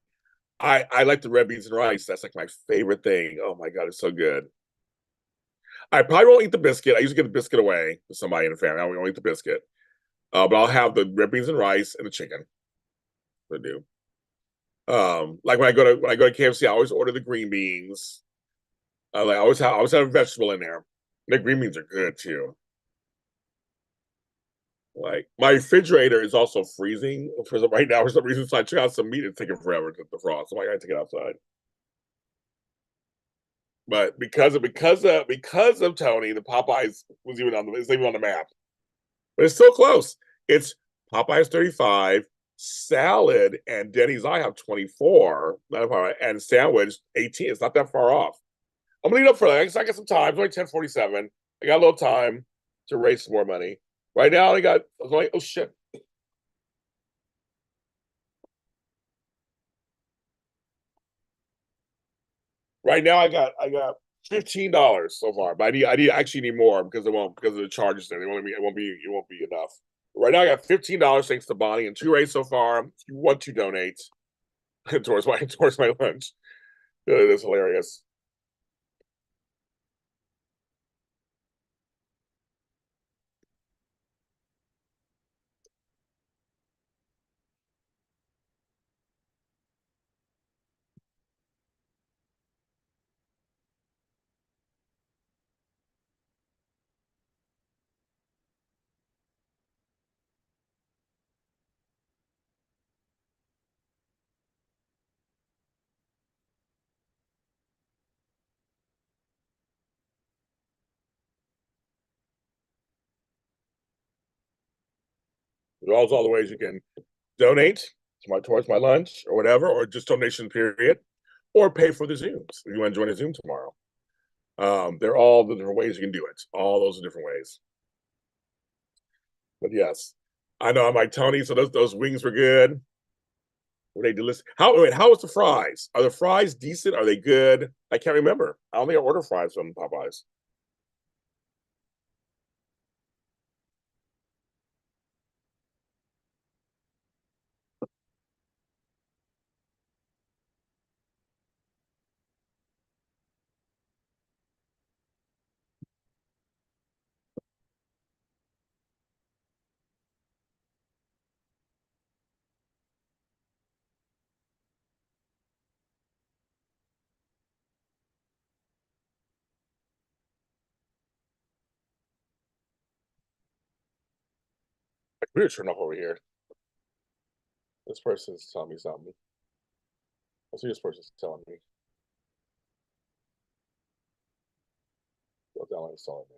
I like the red beans and rice. That's like my favorite thing. Oh my god, it's so good. I probably won't eat the biscuit. I usually get the biscuit away to somebody in the family. I won't eat the biscuit, but I'll have the red beans and rice and the chicken. I do. Like when I go to KFC, I always order the green beans. Like I always have a vegetable in there. The green beans are good too. Like my refrigerator is also freezing for right now for some reason. So I took out some meat. It's taking forever to defrost. So I gotta take it outside. But because of Tony, the Popeyes was even on the it's even on the map. But it's still close. It's Popeyes 35, salad, and Denny's I have 24, and sandwich 18. It's not that far off. I'm gonna leave it up for that. I got some time. It's only 10:47. I got a little time to raise some more money. Right now, I was like, oh shit. Right now, I got $15 so far, but I actually need more because because of the charges there. It won't be enough. Right now, I got $15 thanks to Bonnie and two rates so far. If you want to donate towards my lunch, it is hilarious. There's all the ways you can donate towards my lunch or whatever, or just donation period, or pay for the Zooms if you want to join a Zoom tomorrow. They're all the different ways you can do it. All those are different ways. But yes, I know I'm like Tony. So those wings were good. Were they delicious? How was the fries? Are the fries decent? Are they good? I can't remember. I don't think I ordered fries from Popeyes. We're turn off over here. This person's telling me something. Let's see this person's telling me. Go down and install it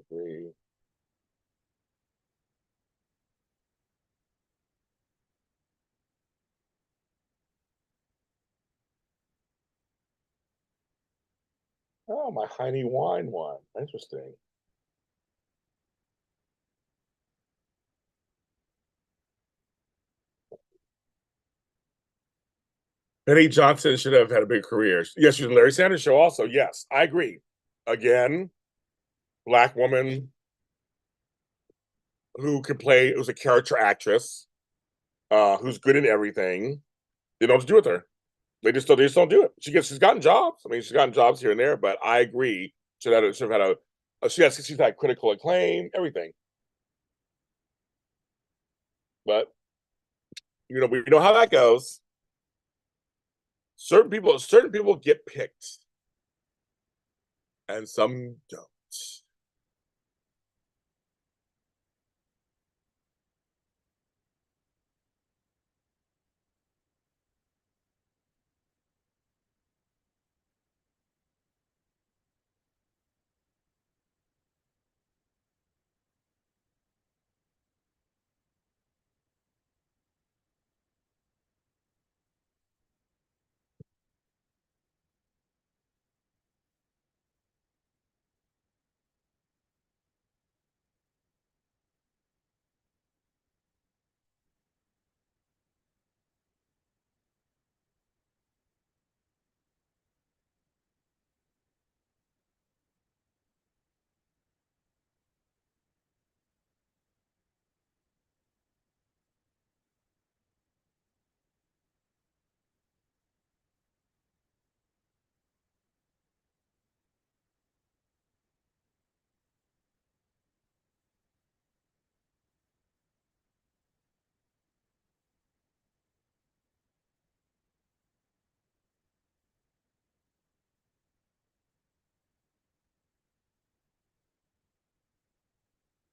now. Agree. Oh, my Heine wine one. Interesting. Benny Johnson should have had a big career. Yes, she's in Larry Sanders Show also. Yes, I agree. Again, black woman. who can play, who's a character actress, who's good in everything. They don't have to do with her. They just don't do it. She's gotten jobs. I mean, she's gotten jobs here and there, but I agree. Should have had she's had critical acclaim, everything. But we know how that goes. Certain people get picked, and some don't.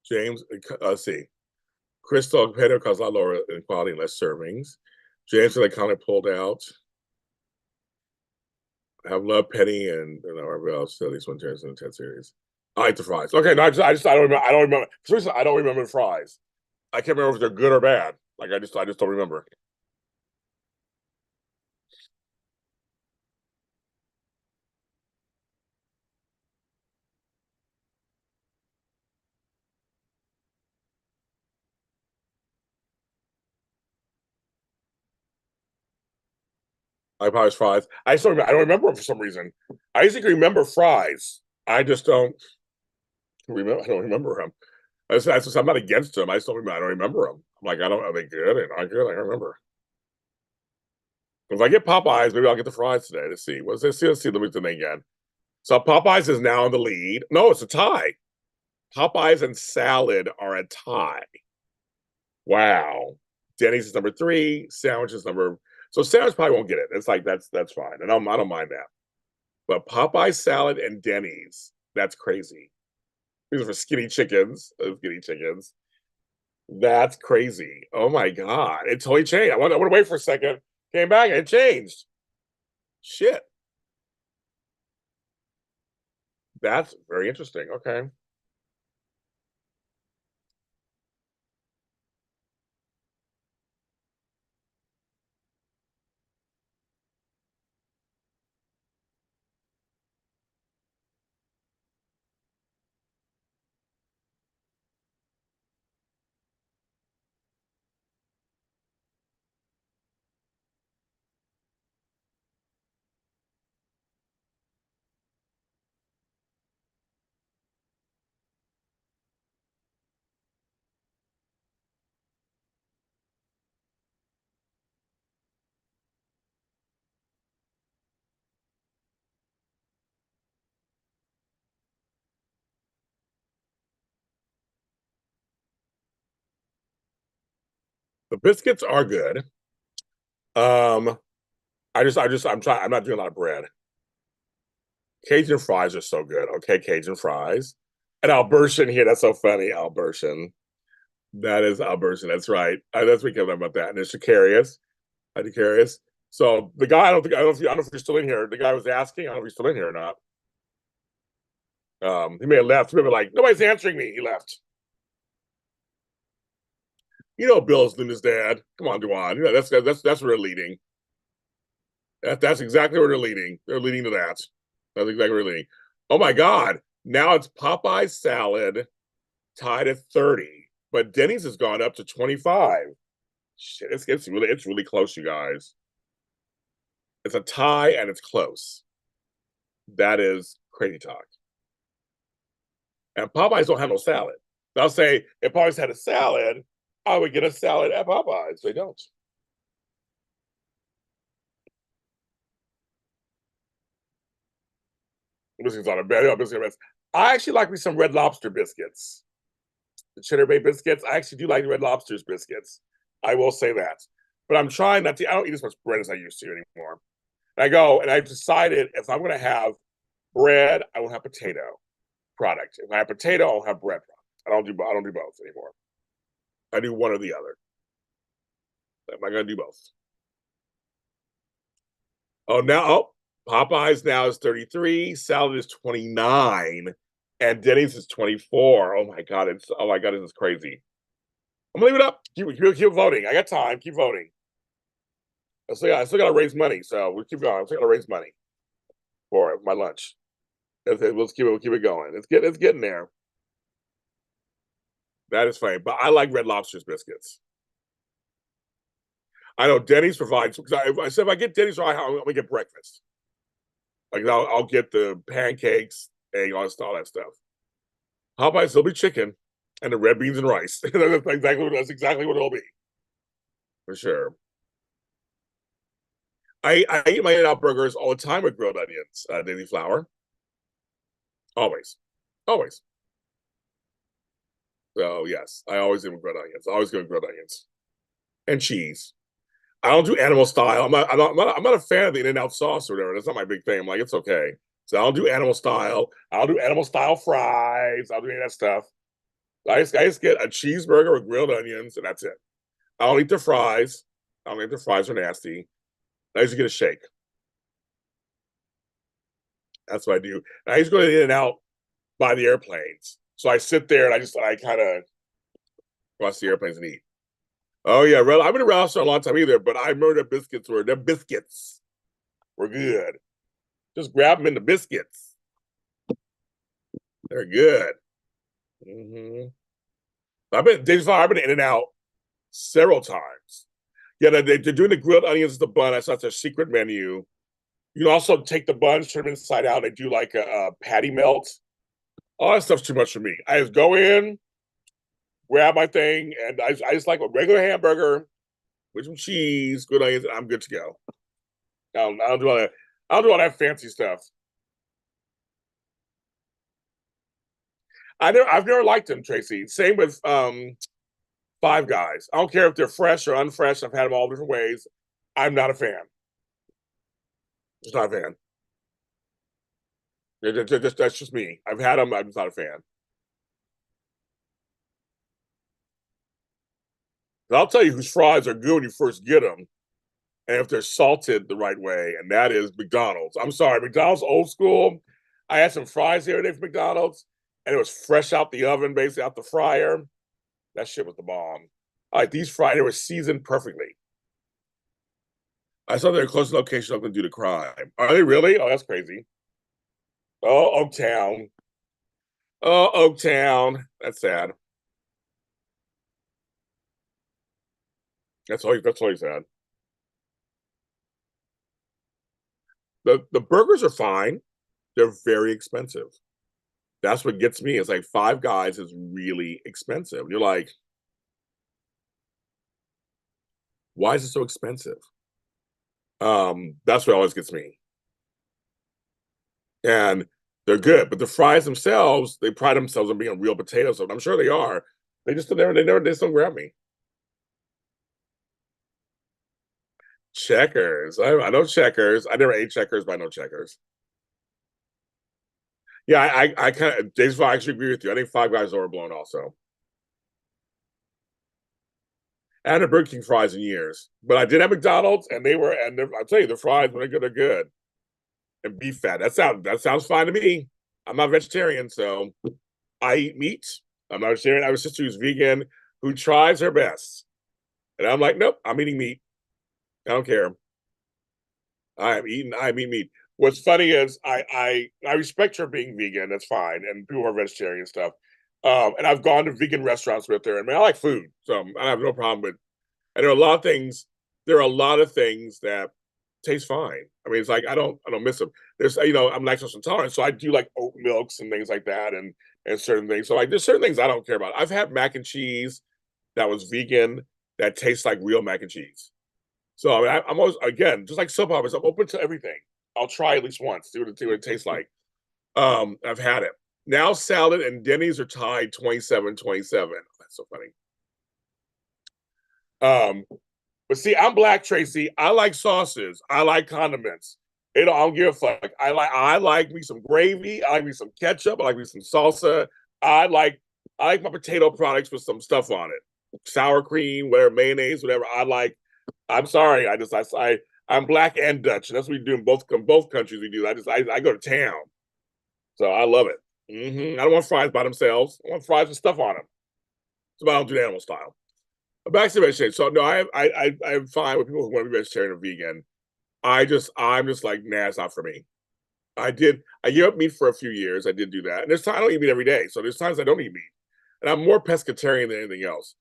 James, let's see. Crystal Pedro caused a lot lower in quality and less servings. James kind of pulled out. Have loved Penny and everybody else. At least one chance in the 10 series. I like the fries. Okay, no, I don't remember. I don't remember. Seriously, I don't remember the fries. I can't remember if they're good or bad. Like I just don't remember. I probably fries. I just don't remember. I don't remember them for some reason. I usually remember fries. I just don't remember. I don't remember them. I'm not against them. I just don't remember. I don't remember them. I'm like, I don't. Are they good? And not good? I don't remember. If I get Popeyes, maybe I'll get the fries today to see. What's this? Let's see. Let me do again. So Popeyes is now in the lead. No, it's a tie. Popeyes and salad are a tie. Wow. Denny's is number 3. Sandwich is number. So sandwich probably won't get it. It's like that's fine, and I don't mind that. But Popeye salad and Denny's, that's crazy. These are for skinny chickens. Skinny chickens. That's crazy. Oh my god. It totally changed. I want to wait for a second. Came back and it changed. Shit. That's very interesting. Okay. The biscuits are good. Um, I'm not doing a lot of bread. Cajun fries are so good. Okay, Cajun fries. And Albertian here, that's so funny. Albertian. That is Albertian. That's right. That's we can about that. And it's Shakarius. Shakarius. So the guy, I don't know if you're still in here. The guy was asking, I don't know if he's still in here or not. He may have left. He may have been like, nobody's answering me. He left. Bill's Luna's dad. Come on, Duan. That's where they're leading. That's exactly where they're leading. They're leading to that. That's exactly where they're leading. Oh my God. Now it's Popeye salad tied at 30, but Denny's has gone up to 25. Shit, it's really close, you guys. It's a tie and it's close. That is crazy talk. And Popeyes don't have no salad. They'll say if Popeyes had a salad, I would get a salad at Popeyes. They don't. Biscuits on a bed. Biscuits. I actually like me some Red Lobster biscuits. The Cheddar Bay biscuits. I actually do like Red Lobster's biscuits. I will say that. But I'm trying not to. I don't eat as much bread as I used to anymore. And I go and I've decided if I'm going to have bread, I will have potato product. If I have potato, I'll have bread product. I don't do both anymore. I do one or the other. Am I going to do both? Oh, now, Popeyes now is 33, salad is 29, and Denny's is 24. Oh my God, this is crazy. I'm gonna leave it up. Keep voting. I got time. Keep voting. I still gotta raise money, so we'll keep going. I still gotta raise money for my lunch. Let's keep it going. It's getting there. That is funny, but I like Red Lobster's biscuits. I know Denny's provides because I said if I get Denny's, I'm gonna get breakfast. Like I'll get the pancakes, egg, all that stuff. Popeyes will be chicken and the red beans and rice. That's exactly what it'll be for sure. I eat my In-N-Out burgers all the time with grilled onions, daily flour. Always, always. So yes, I always do with grilled onions. I always go with grilled onions and cheese. I don't do animal style. I'm not a fan of the In-N-Out sauce or whatever. That's not my big thing. I'm like, it's okay. So I'll do animal style. I'll do animal style fries. I'll do any of that stuff. I just get a cheeseburger with grilled onions, and that's it. I don't eat the fries. I don't eat the fries are nasty. I usually get a shake. That's what I do. And I used to go to the In-N-Out by the airplanes. So I sit there and I kind of watch the airplanes and eat. Oh yeah, I've been around for a long time either, but I remember their biscuits were good. Just grab them in the biscuits. They're good. Mm-hmm. I've been in and out several times. Yeah, they're doing the grilled onions as the bun. That's not their secret menu. You can also take the buns, turn them inside out. They do like a patty melt. All that stuff's too much for me. I just go in, grab my thing, and I just like a regular hamburger with some cheese, good onions, and I'm good to go. I don't do all that. I don't do all that fancy stuff. I've never liked them, Tracy. Same with Five Guys. I don't care if they're fresh or unfresh. I've had them all different ways. I'm not a fan. Just not a fan. That's just me. I've had them. I'm just not a fan. But I'll tell you whose fries are good when you first get them, and if they're salted the right way, and that is McDonald's. I'm sorry, McDonald's old school. I had some fries the other day from McDonald's, and it was fresh out the oven, basically out the fryer. That shit was the bomb. Like these fries, they were seasoned perfectly. I saw they're close to location. I'm going to do the crime. Are they really? Oh, that's crazy. Oh, Oaktown. Oh, Oaktown. That's sad. That's all he said. The burgers are fine. They're very expensive. That's what gets me. It's like Five Guys is really expensive. You're like, why is it so expensive? That's what always gets me. And they're good, but the fries themselves, they pride themselves on being real potatoes. And I'm sure they are. They just don't grab me. Checkers. I know Checkers. I never ate Checkers, but I know Checkers. Yeah, I kind of James. I actually agree with you. I think Five Guys are overblown. Also, I had a Burger King fries in years, but I did have McDonald's, and I'll tell you, the fries when they're good are good. And beef fat. That sounds fine to me. I'm not vegetarian, so I eat meat. I'm not vegetarian. I have a sister who's vegan who tries her best, and I'm like, nope, I'm eating meat. I don't care. I'm eating meat. What's funny is I respect her being vegan. That's fine, and people are vegetarian and stuff. And I've gone to vegan restaurants with her, and man, I like food, so I have no problem with. And there are a lot of things. There are a lot of things that taste fine. I mean, it's like I don't miss them. I'm lactose intolerant, so I do like oat milks and things like that, and and certain things. So like there's certain things I don't care about. I've had mac and cheese that was vegan that tastes like real mac and cheese. So I mean, I'm always, again, just like soap operas, I'm open to everything. I'll try at least once, see what it tastes like. I've had it. Now salad and Denny's are tied 27-27. That's so funny. Um, but see, I'm black, Tracy. I like sauces. I like condiments. I don't give a fuck. I like me some gravy. I like me some ketchup. I like me some salsa. I like I like my potato products with some stuff on it. Sour cream, whatever, mayonnaise, whatever. I like. I'm sorry. I'm black and Dutch. That's what we do in both countries. We do. I go to town. So I love it. I don't want fries by themselves. I want fries with stuff on them. So I don't do animal style. Back to vegetarian. So no, I'm fine with people who want to be vegetarian or vegan. I'm just like, nah, it's not for me. I gave up meat for a few years. I did do that. And there's times I don't eat meat every day. So there's times I don't eat meat. And I'm more pescatarian than anything else.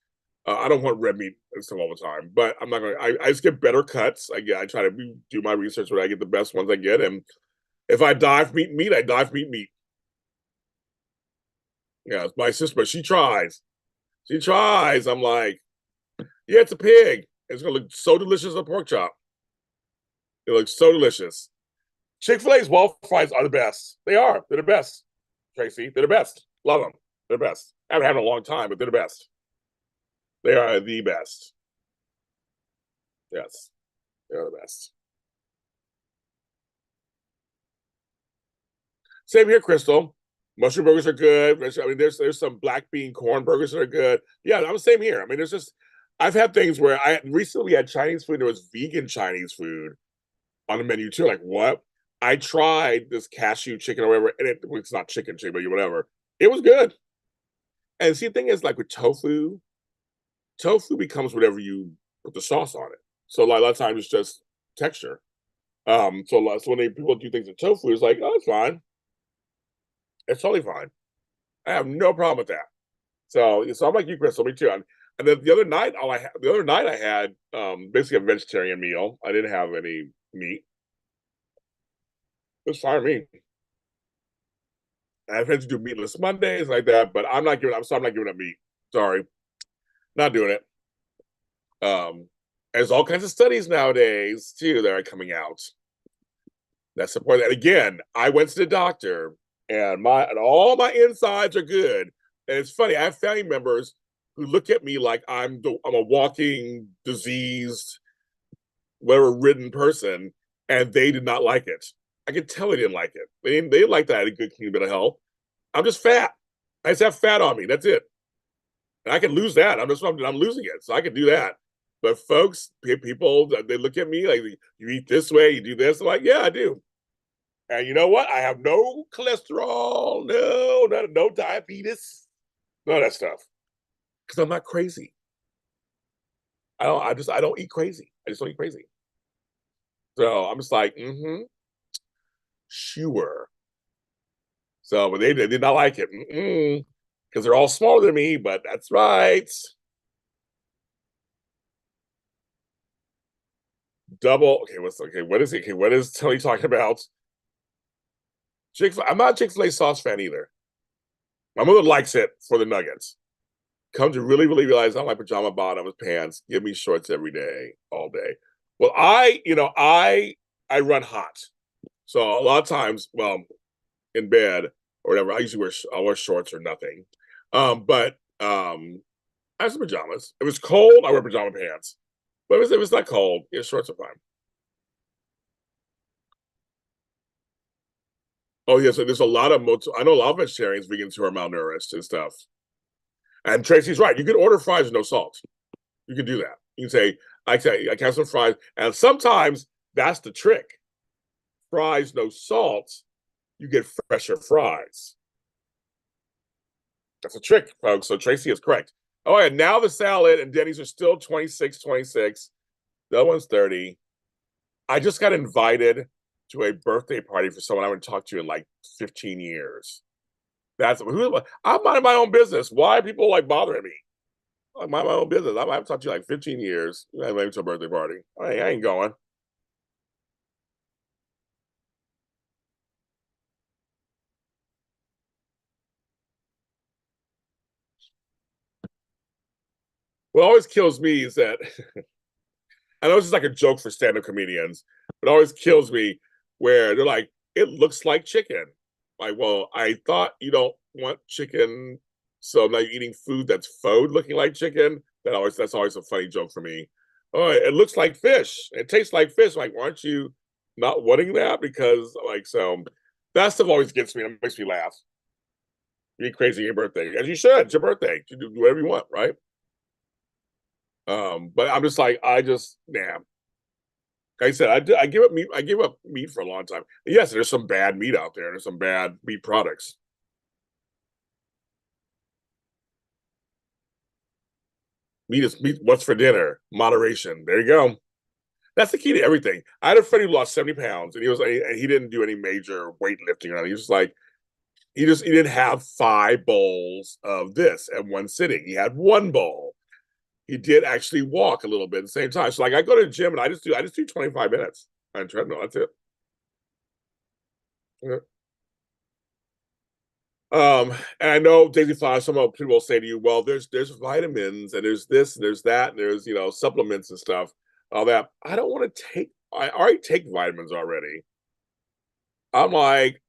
I don't want red meat and stuff all the time, but I'm not going to, I just get better cuts. I try to do my research where I get the best ones I get. And if I dive meat, I dive meat. Yeah, it's my sister, but she tries. She tries. I'm like, yeah, it's a pig. It's going to look so delicious on a pork chop. It looks so delicious. Chick-fil-A's waffle fries are the best. They are. They're the best, Tracy. They're the best. Love them. They're the best. I haven't had them in a long time, but they're the best. They are the best. Yes, they're the best. Same here, Crystal. Mushroom burgers are good. I mean, there's some black bean corn burgers that are good. Yeah, I'm the same here. I mean, there's just I've had things where I recently had Chinese food. There was vegan Chinese food on the menu too. Like what? I tried this cashew chicken or whatever, and it's not chicken, but whatever. It was good. And see, the thing is, like with tofu becomes whatever you put the sauce on it. So like, a lot of times it's just texture. So when people do things with tofu, it's like, oh, it's fine. It's totally fine. I have no problem with that. So I'm like you, Crystal. Me too. And then the other night I had basically a vegetarian meal. I didn't have any meat. It was fine with me. I have friends who do meatless Mondays like that, but I'm not giving up meat. Sorry, not doing it. There's all kinds of studies nowadays too that are coming out that support that. Again, I went to the doctor and all my insides are good. And it's funny, I have family members who look at me like I'm a walking diseased, whatever ridden person, and they did not like it. I could tell they didn't like it. They didn't like that I had a good clean bit of health. I'm just fat. I just have fat on me. That's it. And I can lose that. I'm losing it. So I can do that. But folks, people, they look at me like, you eat this way, you do this. I'm like, yeah, I do. And you know what? I have no cholesterol, no diabetes, none of that stuff. Because I'm not crazy. I don't eat crazy. I just don't eat crazy. So I'm just like, sure. So, but they did not like it. Because they're all smaller than me, but that's right. Double. What is it? Okay, what is Tony talking about? I'm not a Chick-fil-A sauce fan either. My mother likes it for the nuggets. Come to really realize I don't like pajama bottoms, pants. Give me shorts every day, all day. Well, I run hot. So a lot of times, well, in bed or whatever, I wear shorts or nothing. But I have some pajamas. If it's cold, I wear pajama pants. But if it's not cold, yeah, shorts are fine. Oh yeah, so there's a lot of I know a lot of vegetarians, vegans who are malnourished and stuff. And Tracy's right. You can order fries with no salt. You can do that. You can say, I can have some fries. And sometimes that's the trick. Fries, no salt, you get fresher fries. That's a trick, folks. So Tracy is correct. Oh, yeah. Now the salad and Denny's are still 26. The other one's 30. I just got invited to a birthday party for someone I haven't talked to in like 15 years. I'm minding my own business. Why are people like bothering me? I mind my own business. I haven't talked to you like 15 years. I went to a birthday party. I ain't going. what always kills me is that I know it's just like a joke for stand-up comedians, but it always kills me where they're like, it looks like chicken. Like, well, I thought you don't want chicken, so now you're eating food that's faux looking like chicken. That's always a funny joke for me. Oh, it looks like fish. It tastes like fish. Like, aren't you not wanting that? Because like so that stuff always gets me and it makes me laugh. Be crazy your birthday. As you should, it's your birthday. You do whatever you want, right? But I'm just like, I just nah. Like I said, I give up meat. I give up meat for a long time. Yes, there's some bad meat out there. There's some bad meat products. Meat is meat. What's for dinner? Moderation. There you go. That's the key to everything. I had a friend who lost 70 pounds, and he didn't do any major weightlifting or anything. He was just like he didn't have 5 bowls of this at one sitting. He had one bowl. He did actually walk a little bit at the same time. So like I go to the gym and I just do 25 minutes on treadmill. That's it. Yeah. And I know Daisy Fly, some people will say to you, well, there's vitamins and there's this and there's that and there's supplements and stuff, all that. I don't want to take I already take vitamins already. I'm like,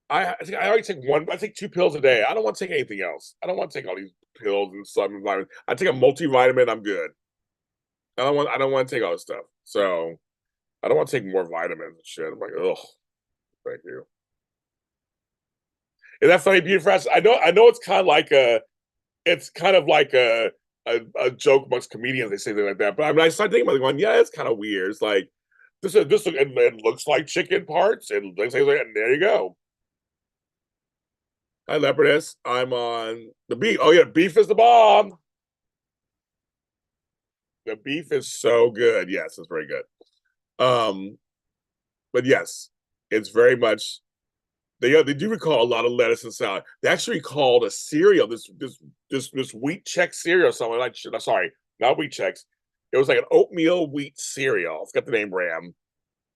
I think I already take one, I take 2 pills a day. I don't want to take anything else. I don't want to take all these pills and supplements. Vitamins. I take a multivitamin, I'm good. I don't want to take all this stuff. So I don't want to take more vitamins and shit. I'm like, oh, thank you. Is that funny, Beauty Fresh? I know it's kind of like a joke amongst comedians. They say things like that, but I mean, I started thinking about it, going, yeah, it's kind of weird. It's like it looks like chicken parts, and things like that. And there you go. Hi, Leopardess. I'm on the beef. Oh yeah, beef is the bomb. The beef is so good. Yes, it's very good. Um, but yes, it's very much they do recall a lot of lettuce and salad. They actually recalled a cereal, this wheat check cereal, something like sorry, not wheat checks. It was like an oatmeal wheat cereal. I forgot the name brand.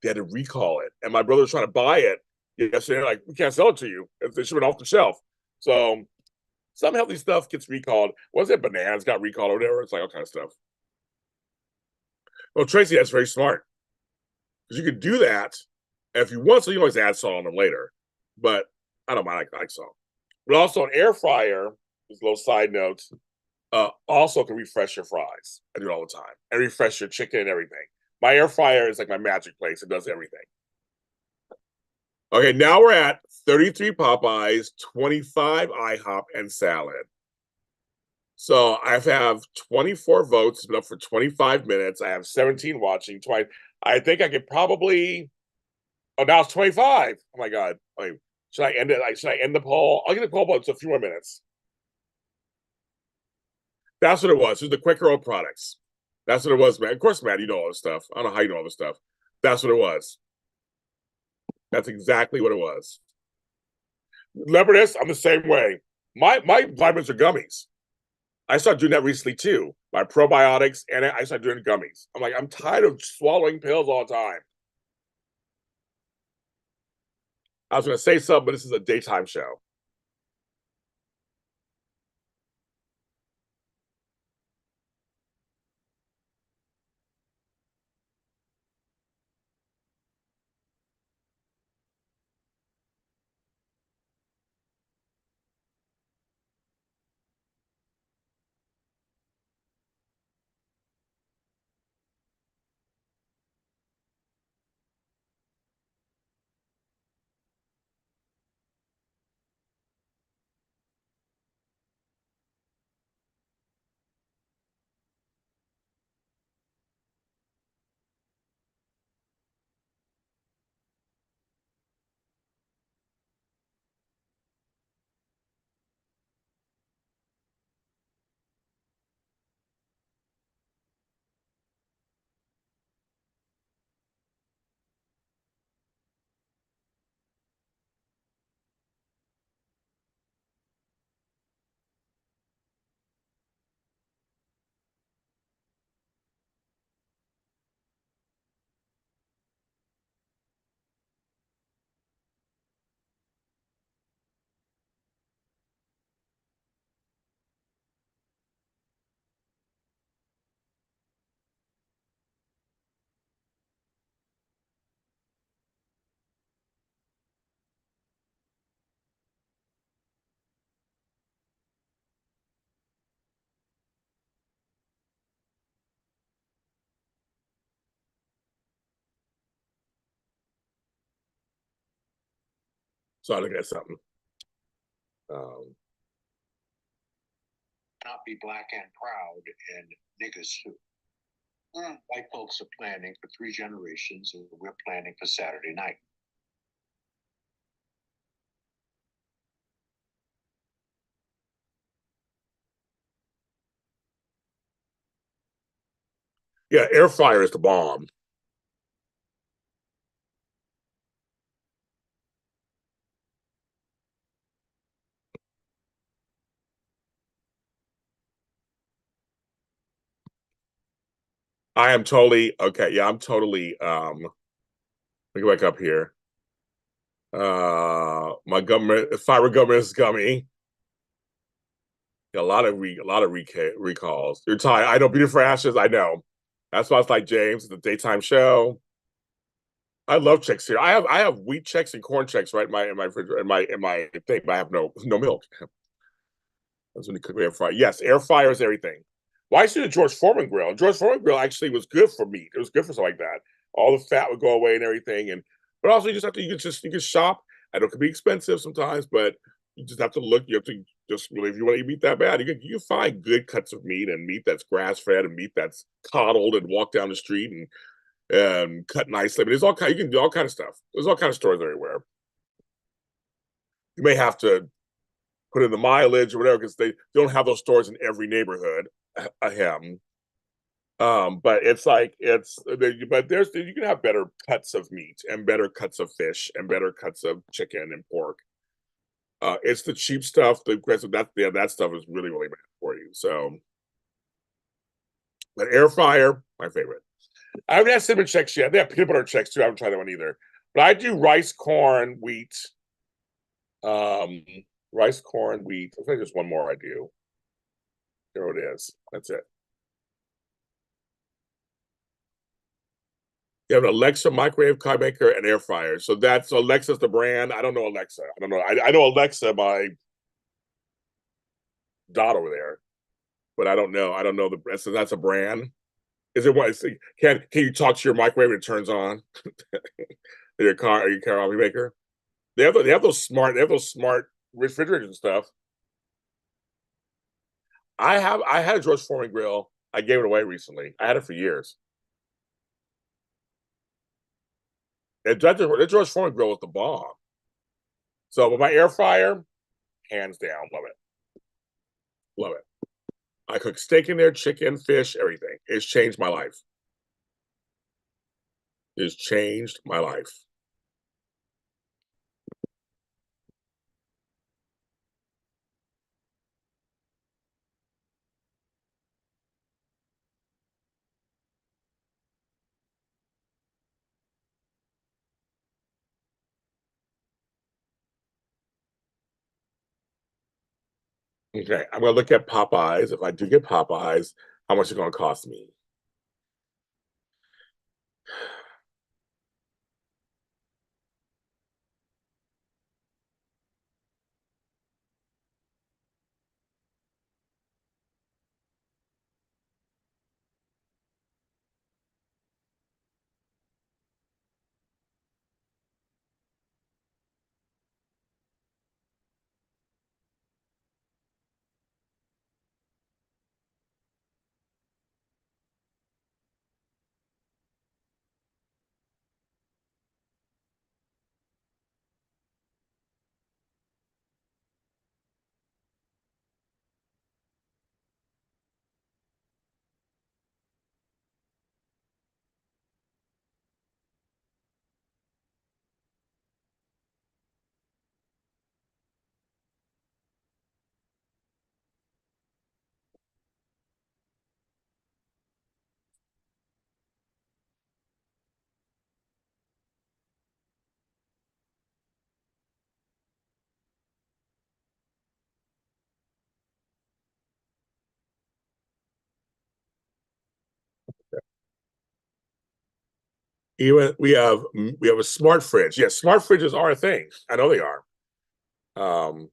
They had to recall it. And my brother was trying to buy it yesterday. Like, we can't sell it to you. It should have been off the shelf. So some healthy stuff gets recalled. Was it bananas got recalled or whatever? It's like all kind of stuff. Well, Tracy, that's very smart. Because you could do that. And if you want, so you can always add salt on them later. But I don't mind, I like salt. But also an air fryer, just a little side note, also can refresh your fries. I do it all the time. And refresh your chicken and everything. My air fryer is like my magic place. It does everything. Okay, now we're at 33 Popeyes, 25 IHOP, and salad. So I have 24 votes. It's been up for 25 minutes. I have 17 watching. I think I could probably. Oh, now it's 25. Oh my god. Wait, should I end it? Like, should I end the poll? I'll get the poll, but it's a few more minutes. That's what it was. It was the Quaker Oat products. That's what it was, man. Of course, Matt, you know all this stuff. I don't know how you know all this stuff. That's what it was. That's exactly what it was. Leopardess, I'm the same way. My vitamins are gummies. I started doing that recently too. My probiotics, and I started doing gummies. I'm like, I'm tired of swallowing pills all the time. I was going to say something, but this is a daytime show. So I look at something. Not be black and proud and niggas too. White folks are planning for 3 generations, and we're planning for Saturday night. Yeah, air fryer is the bomb. I am totally okay. Yeah, I'm totally let me go back up here. My government fiber government is gummy. A lot of recalls. You're tired. I know. Beauty for Ashes. I know. That's why it's like James, the daytime show. I love checks here. I have wheat checks and corn checks right in my refrigerator in my thing, but I have no milk. That's when you cook air fryer. Yes, air fryer is everything. Why should the George Foreman grill? George Foreman grill actually was good for meat. It was good for something like that. All the fat would go away and everything. And but also you just have to you can shop. I know it can be expensive sometimes, but you just have to look. You have to just really if you want to eat meat that bad, you can find good cuts of meat and meat that's grass fed and meat that's coddled and walk down the street and cut nicely. I mean, there's all kind. You can do all kind of stuff. There's all kind of stores everywhere. You may have to put in the mileage or whatever because they don't have those stores in every neighborhood. Ahem. But it's like but there's you can have better cuts of meat and better cuts of fish and better cuts of chicken and pork. It's the cheap stuff. The that stuff is really bad for you. So, but air fryer, my favorite. I haven't had cinnamon checks yet. They have peanut butter checks too. I haven't tried that one either. But I do rice, corn, wheat. Um, rice, corn, wheat. I think there's one more I do. There it is. That's it. You have an Alexa microwave, coffee maker, and air fryer. So that's Alexa's the brand. I don't know Alexa. I don't know. I know Alexa, my dot over there, but I don't know. I don't know the. So that's a brand. Is it what? Can you talk to your microwave and it turns on? Your coffee maker. They have those smart refrigerators and stuff. I had a George Foreman grill. I gave it away recently. I had it for years. And the George Foreman grill was the bomb. So, with my air fryer, hands down, love it, love it. I cook steak in there, chicken, fish, everything. It's changed my life. It's changed my life. Okay, I'm gonna look at Popeyes. If I do get Popeyes, how much is it gonna cost me? Even we have a smart fridge. Yes, smart fridges are a thing. I know they are. Um,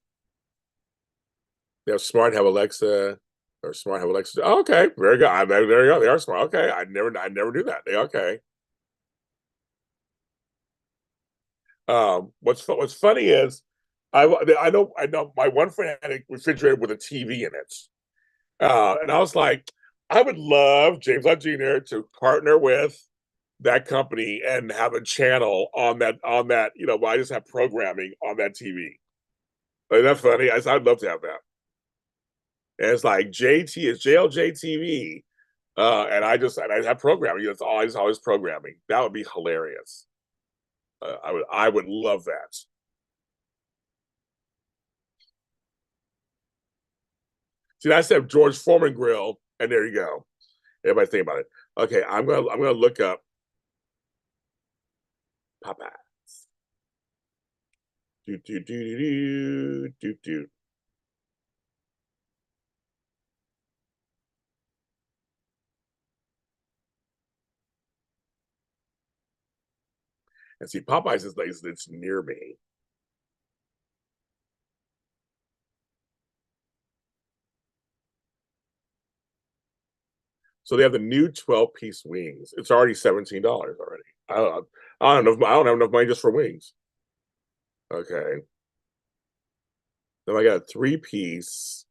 they have smart, have Alexa, or smart have Alexa. Oh, okay, very good. There you go. They are smart. Okay, I never knew that. They okay. What's funny is I know my one friend had a refrigerator with a TV in it. And I was like, I would love James Lott Jr. to partner with that company and have a channel on that, where I just have programming on that TV. Like, that's funny. I'd love to have that. And it's like JT is JLJ TV. And I have programming. It's always programming. That would be hilarious. I would love that. See, I said George Foreman grill, and there you go. Everybody think about it. Okay, I'm gonna look up Popeyes. Do do do do do do. And see, Popeyes is like it's near me. So they have the new 12-piece wings. It's already $17 already. I don't have enough money just for wings. Okay. Then I got a 3-piece.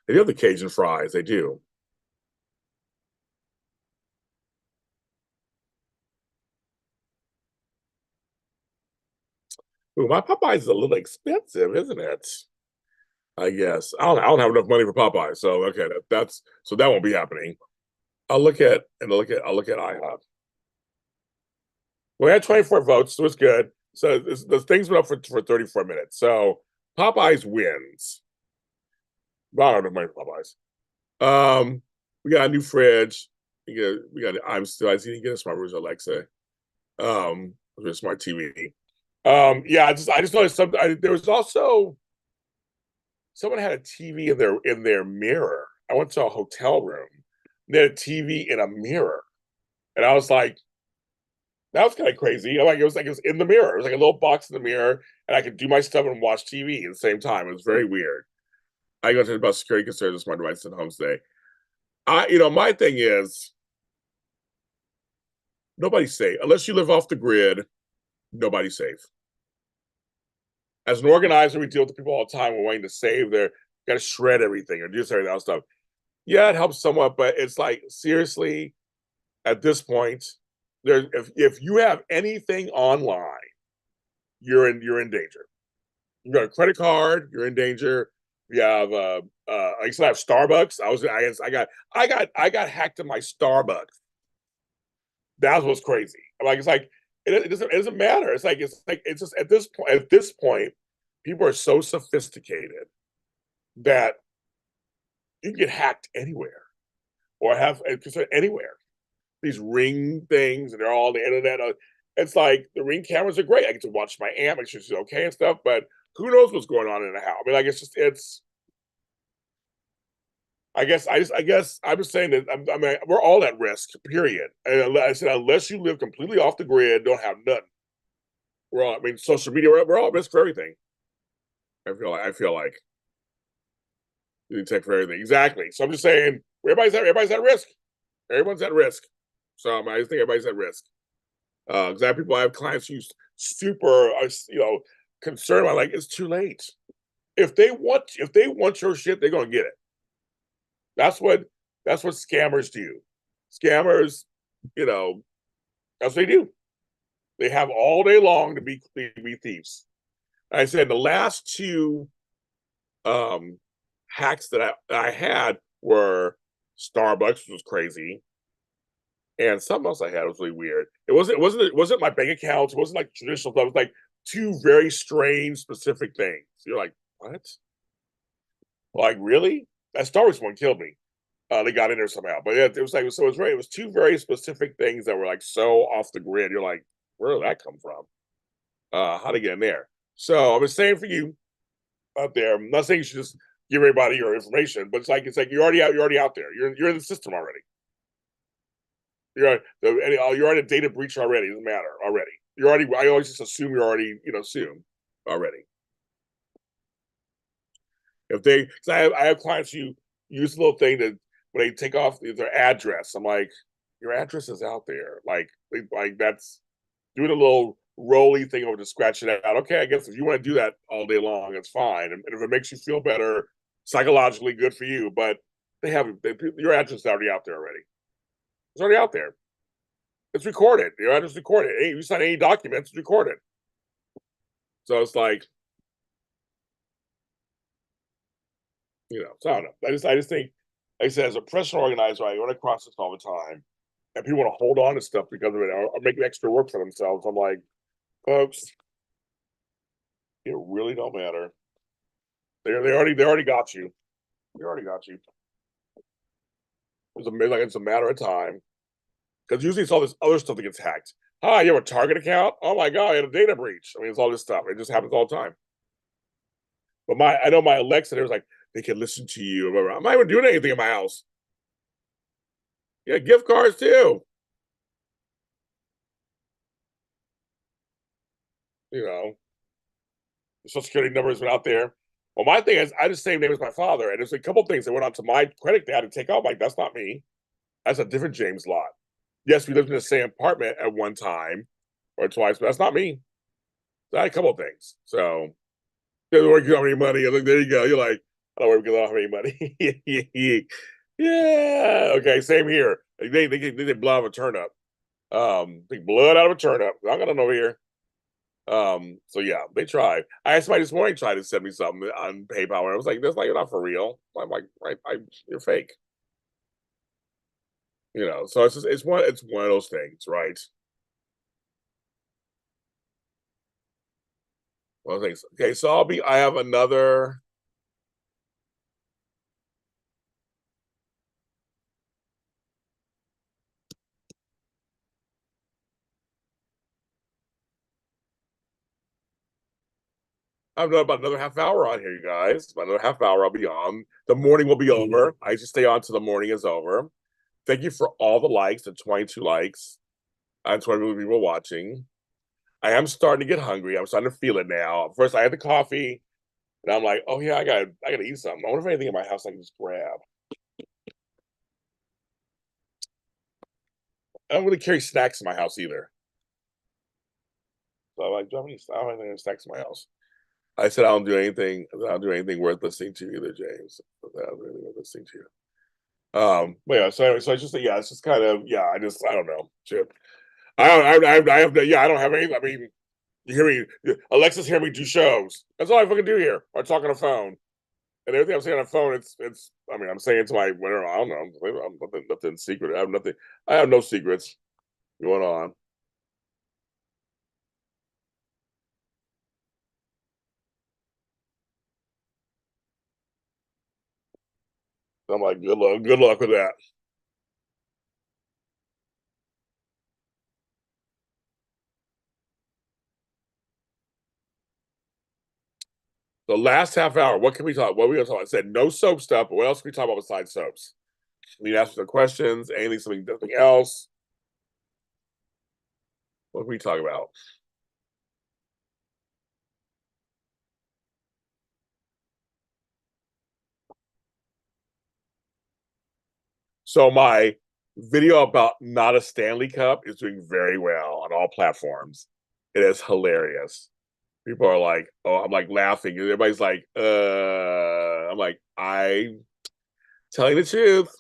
They do have the Cajun fries. They do. Ooh, my Popeyes is a little expensive, isn't it? I guess I don't have enough money for Popeyes, so okay, that won't be happening. I'll look at IHOP. We had 24 votes, so it's good. So the thing's been up for 34 minutes. So Popeyes wins. Well, I don't have money for Popeyes. We got a new fridge. We got I'm still I need to get a smart fridge, Alexa. With a smart TV. Yeah, I just noticed something. There was also someone had a TV in their mirror. I went to a hotel room. They had a TV in a mirror, and I was like, that was kind of crazy. It was in the mirror. It was like a little box in the mirror, and I could do my stuff and watch TV at the same time. It was very weird. I go to about security concerns with smart devices at home today. My thing is nobody's safe unless you live off the grid. Nobody's safe. As an organizer, we deal with the people all the time. We're wanting to save their, got to shred everything or do everything else stuff. Yeah, it helps somewhat, but it's like seriously, at this point, if you have anything online, you're in danger. You got a credit card, you're in danger. You have I still have Starbucks. I got hacked in my Starbucks. That was crazy. Like it's like it doesn't matter. It's just at this point, people are so sophisticated that you can get hacked anywhere or have anywhere. These Ring things and they're all on the internet. It's like the Ring cameras are great. I get to watch my aunt, make sure she's okay and stuff. But who knows what's going on in the house? I mean, like it's. I guess I'm just saying that I mean we're all at risk. Period. And I said unless you live completely off the grid, don't have nothing. We're all. I mean, social media. We're all at risk for everything. I feel like you take for everything exactly. So I'm just saying everybody's at risk. Everyone's at risk. So I just think everybody's at risk. Because I have clients who's super, concerned about like it's too late. If they want your shit, they're gonna get it. That's what that's what scammers do. Scammers, you know, that's what they do. They have all day long to be thieves. I said the last two um hacks that I had were Starbucks, which was crazy, and something else I had was really weird. It wasn't my bank accounts. It wasn't like traditional stuff. It was like two very strange specific things. You're like, what? Like really? That Star Wars one killed me. They got in there somehow, but yeah, it was like so. It was right. It was two very specific things that were like so off the grid. You're like, where did that come from? How to get in there? So I'm just saying for you out there. I'm not saying you should just give everybody your information, but it's like you're already out. You're already out there. You're in the system already. You're on a data breach already. It doesn't matter already. You're already. I always just assume you're already assume already. If because I have clients who use a little thing that when they take off their address, I'm like, your address is out there. Like that's doing a little roly thing over to scratch it out. Okay, I guess if you want to do that all day long, it's fine. And if it makes you feel better psychologically, good for you. But your address is already out there already. It's already out there. It's recorded. Your address is recorded. Hey, you sign any documents, it's recorded. So it's like, so I don't know. I just think, like I said, as a professional organizer, I run across this all the time, and people want to hold on to stuff because of it, or make extra work for themselves. I'm like, folks, it really don't matter. They already got you. They already got you. It's a matter of time. Because usually it's all this other stuff that gets hacked. Hi, you have a Target account? Oh my god, I had a data breach. I mean, it's all this stuff. It just happens all the time. But I know my Alexa, there's like, they can listen to you. I'm not even doing anything in my house. Yeah, gift cards too. You know, the social security number has been out there. Well, my thing is, I just same name as my father, and there's a couple things that went onto my credit card to take out. I'm like, that's not me. That's a different James Lott. Yes, we lived in the same apartment at one time or twice, but that's not me. So I had a couple of things. So doesn't work out any money. I'm like, there you go. You're like, I don't work because I don't have any money. Yeah. Okay. Same here. They blow out of a turnip. They blood out of a turnip. I got none over here. So yeah, they try. I had somebody this morning try to send me something on PayPal, and I was like, "That's like you're not for real." I'm like, "Right, you're fake." So it's one of those things, right? One of those things. Okay, so I have another. I've got about another half hour on here, you guys. About another half hour, I'll be on. The morning will be over. I just stay on till the morning is over. Thank you for all the likes, the 22 likes, and 20 people watching. I am starting to get hungry. I'm starting to feel it now. First, I had the coffee, and I'm like, oh yeah, I gotta eat something. I wonder if anything in my house I can just grab. I don't really carry snacks in my house either. So I'm like, I don't have any snacks in my house. I said I don't do anything. I don't do anything worth listening to either, James. I don't do anything worth listening to. But yeah. So anyway, so it's just yeah, it's just kind of yeah. I don't know. Shit. I have yeah. I don't have any. I mean, you hear me? Alexis hear me do shows. That's all I fucking do here. I talk on the phone, and everything I'm saying on the phone, it's. I mean, I'm saying to my whatever. I don't know. I'm nothing secret. I have nothing. I have no secrets going on. I'm like, good luck with that. The last half hour, what can we talk? What are we gonna talk about? I said no soap stuff, but what else can we talk about besides soaps? You ask the questions, anything, something else. What can we talk about? So my video about not a Stanley Cup is doing very well on all platforms. It is hilarious. People are like, oh, I'm like laughing. And everybody's like, I'm like, I'm telling the truth.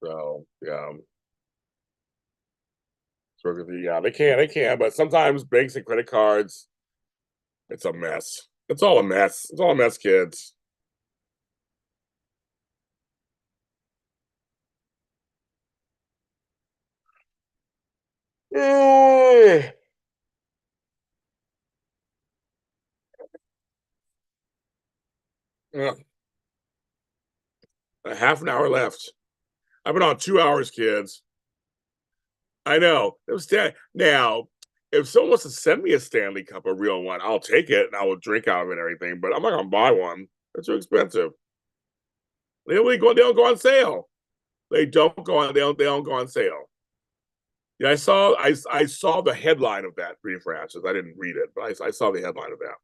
So yeah. Yeah, they can, but sometimes banks and credit cards, it's a mess. It's all a mess. It's all a mess, kids. Eh. Ugh, a half an hour left. I've been on 2 hours, kids. I know. Now, if someone wants to send me a Stanley Cup, a real one, I'll take it and I will drink out of it and everything. But I'm not gonna buy one. They're too expensive. They don't go on sale. They don't go on. They don't go on sale. Yeah, I saw the headline of that, Pretty Francis. I didn't read it, but I saw the headline of that.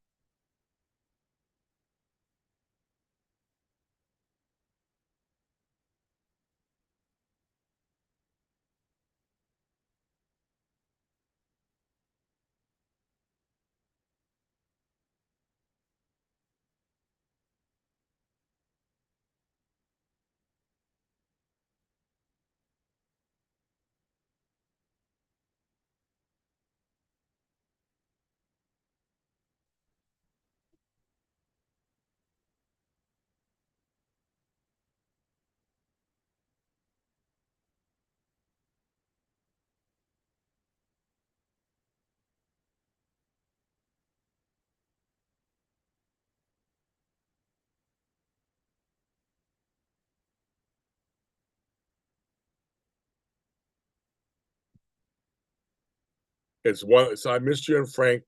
It's one. So I missed you and Frank.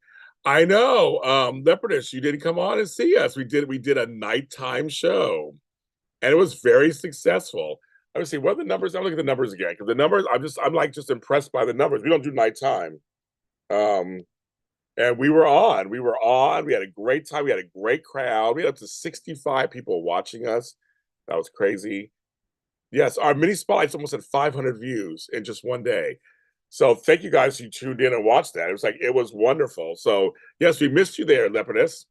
I know, Leopardess, you didn't come on and see us. We did a nighttime show, and it was very successful. Let me see what are the numbers. I'm looking at the numbers again because the numbers. I'm like just impressed by the numbers. We don't do nighttime, um, and we were on. We were on. We had a great time. We had a great crowd. We had up to 65 people watching us. That was crazy. Yes, our mini spotlights almost had 500 views in just one day. So thank you guys who tuned in and watched that. It was wonderful. So yes, we missed you there, Leopardess.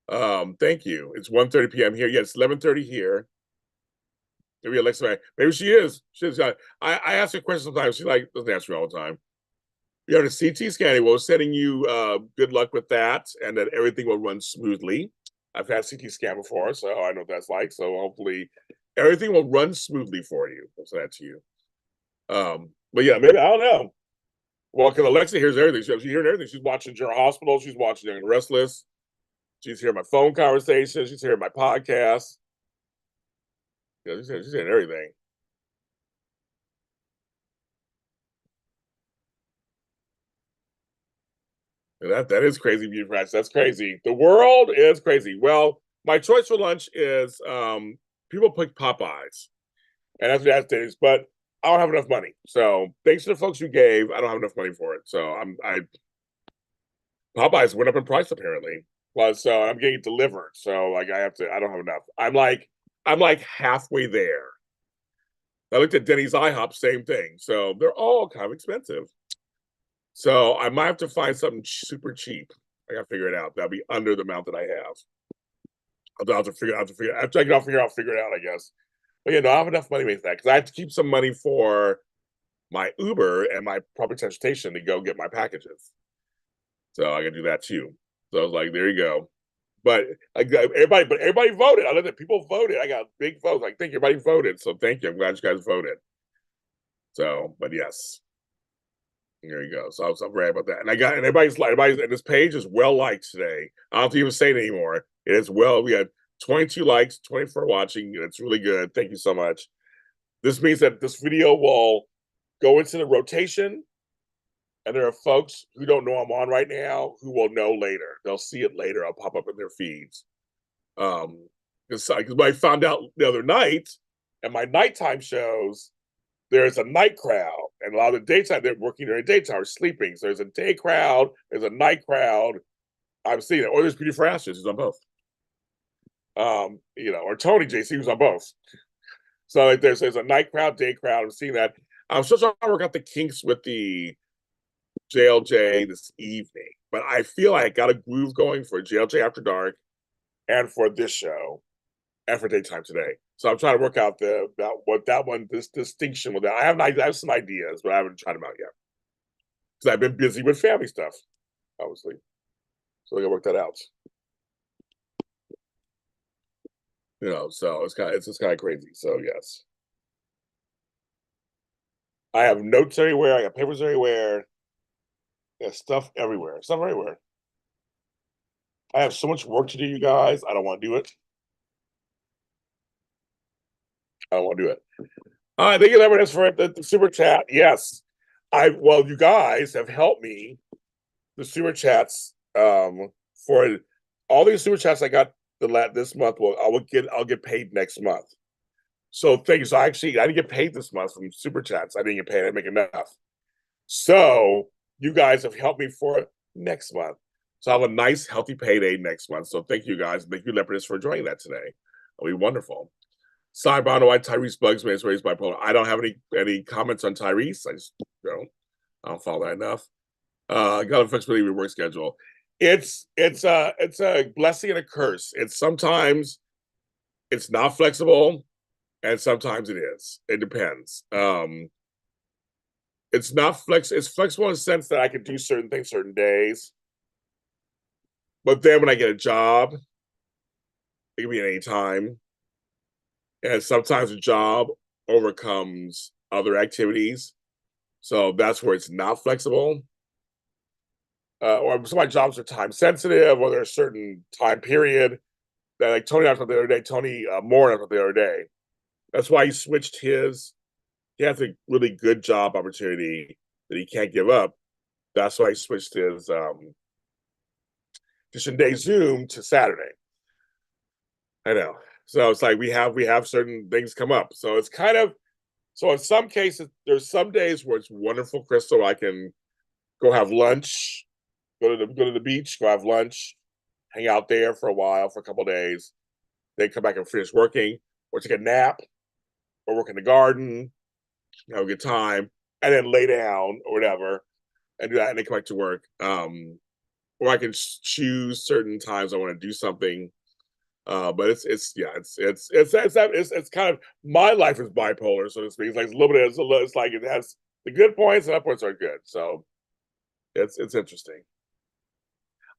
Thank you. It's 1:30 p.m. here. Yes, 11:30 here. Maybe Alexa, maybe she is. She's I ask her questions sometimes. She like doesn't answer me all the time. You have a CT scanning. Well, sending you good luck with that and that everything will run smoothly. I've had CT scan before, so I know what that's like. So hopefully everything will run smoothly for you. I'll send that to you. But yeah, maybe I don't know. Well, because Alexa hears everything. She's hearing everything. She's watching General Hospital. She's watching Young and Restless. She's hearing my phone conversation. She's hearing my podcast. Yeah, she's hearing everything. And that is crazy, Beauty Practice. That's crazy. The world is crazy. Well, my choice for lunch is people pick Popeyes, and that's it. But I don't have enough money. So thanks to the folks who gave, I don't have enough money for it. So I Popeyes went up in price apparently. Plus, so I'm getting it delivered. So like I don't have enough. I'm like halfway there. I looked at Denny's IHOP, same thing. So they're all kind of expensive. So I might have to find something super cheap. I gotta figure it out. That'll be under the amount that I have. I'll have to figure out. After I get off here, I'll figure it out. I guess. But yeah, no, I have enough money to make that because I have to keep some money for my Uber and my public transportation to go get my packages. So I can do that too. So I was like, there you go. But everybody voted. I know that people voted. I got big votes. Like, thank you, everybody voted. So thank you. I'm glad you guys voted. So, but yes, there you go. So I'm very about that. And everybody's and this page is well liked today. I don't have to even say it anymore. It is well. We had 22 likes, 24 watching. It's really good. Thank you so much. This means that this video will go into the rotation. And there are folks who don't know I'm on right now who will know later. They'll see it later. I'll pop up in their feeds. Because I found out the other night, and my nighttime shows, there's a night crowd, and a lot of the daytime they're working during the daytime or sleeping. So there's a day crowd, there's a night crowd. I'm seeing it, or there's Beauty for Ashes who's on both. Or Tony JC who's on both. So like, there's a night crowd, day crowd. I'm seeing that. I'm still trying to work out the kinks with the JLJ this evening, but I feel like I got a groove going for JLJ After Dark and for this show and for daytime today. So I'm trying to work out this distinction with that. I have some ideas, but I haven't tried them out yet because I've been busy with family stuff, obviously. So I gotta work that out. So it's just kind of crazy. So yes, I have notes everywhere. I got papers everywhere. There's stuff everywhere. Stuff everywhere. I have so much work to do, you guys. I don't want to do it. I don't want to do it. All right, thank you, Leopardess, for the super chat. Yes, you guys have helped me the super chats for all these super chats I got this month. Well, I'll get paid next month. So thank you. So actually, I didn't get paid this month from super chats. I didn't get paid. I didn't make enough. So you guys have helped me for next month. So I'll have a nice, healthy payday next month. So thank you guys. Thank you, Leopardus, for joining that today. It'll be wonderful. Sidebar, I don't know why Tyrese bugs me. It's raised bipolar. I don't have any comments on Tyrese. I don't follow that enough. Got a flexibility with work schedule. It's a blessing and a curse. It's sometimes it's not flexible, and sometimes it is. It depends. It's not it's flexible in the sense that I can do certain things certain days. But then when I get a job, it can be at any time. And sometimes a job overcomes other activities. So that's where it's not flexible. Or some of my jobs are time sensitive, or there's a certain time period that, like Tony asked about the other day, Tony Moore asked about the other day. That's why he switched his. He has a really good job opportunity that he can't give up. That's why he switched his day Zoom to Saturday. I know. So it's like we have certain things come up. So it's kind of so in some cases there's some days where it's wonderful, Crystal. I can go have lunch, go to the beach, go have lunch, hang out there for a while for a couple of days, then come back and finish working, or take a nap, or work in the garden, have a good time, and then lay down or whatever, and do that, and then come back to work. Or I can choose certain times I want to do something. But it's kind of my life is bipolar, so to speak. It's like it's like it has the good points and other points are good. So it's interesting.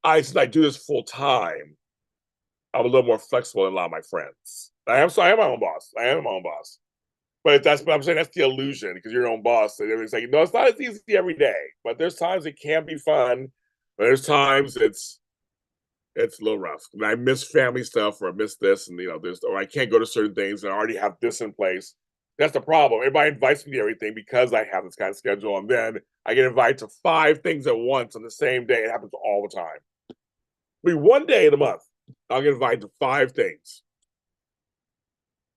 Since I do this full time, I'm a little more flexible than a lot of my friends. I am my own boss. I am my own boss. But I'm saying that's the illusion because you're your own boss. And everybody's like, no, it's not as easy every day. But there's times it can be fun. But there's times it's a little rough. And I miss family stuff, or I miss this, and there's, or I can't go to certain things, and I already have this in place. That's the problem. Everybody invites me to everything because I have this kind of schedule, and then I get invited to 5 things at once on the same day. It happens all the time. One day in a month, I'll get invited to 5 things.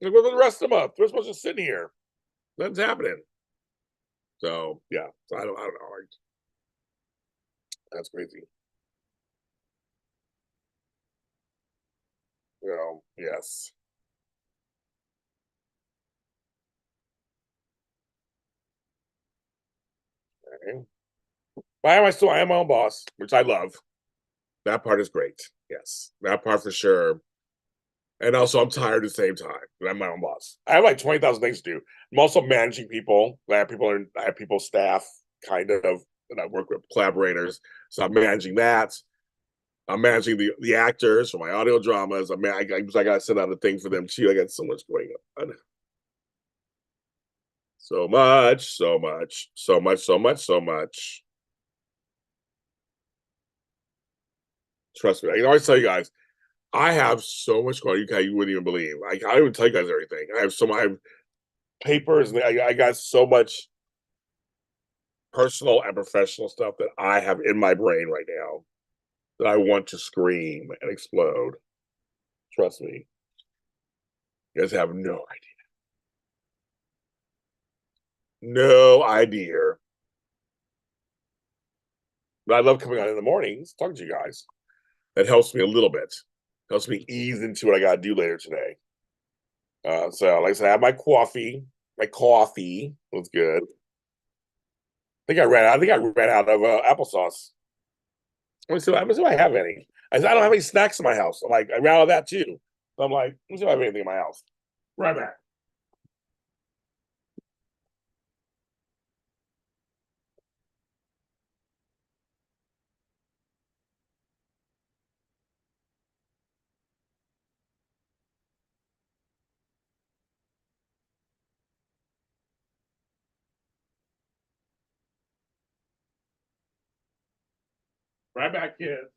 I'll go to the rest of the month. We're supposed to sit here. Nothing's happening. So yeah, so I don't know. That's crazy. Yes. Okay. But I am my own boss, which I love. That part is great. Yes, that part for sure. And also, I'm tired at the same time. I'm my own boss. I have like 20,000 things to do. I'm also managing people. I have people staff kind of, and I work with collaborators. So I'm managing that. I'm managing the actors for my audio dramas. I got to send out a thing for them too. I got so much going on. So much, so much, so much, so much, so much. Trust me. I can always tell you guys, I have so much going on. You wouldn't even believe. I don't even tell you guys everything. I have papers, and I got so much personal and professional stuff that I have in my brain right now that I want to scream and explode. Trust me. You guys have no idea. No idea. But I love coming on in the mornings, talking to you guys. That helps me a little bit. Helps me ease into what I got to do later today. So, like I said, I have my coffee. My coffee was good. I think I ran out of applesauce. Let me see if I have any. I don't have any snacks in my house. I'm like, I ran out of that too. So I'm like, let me see if I have anything in my house. Right back. Right back, kids.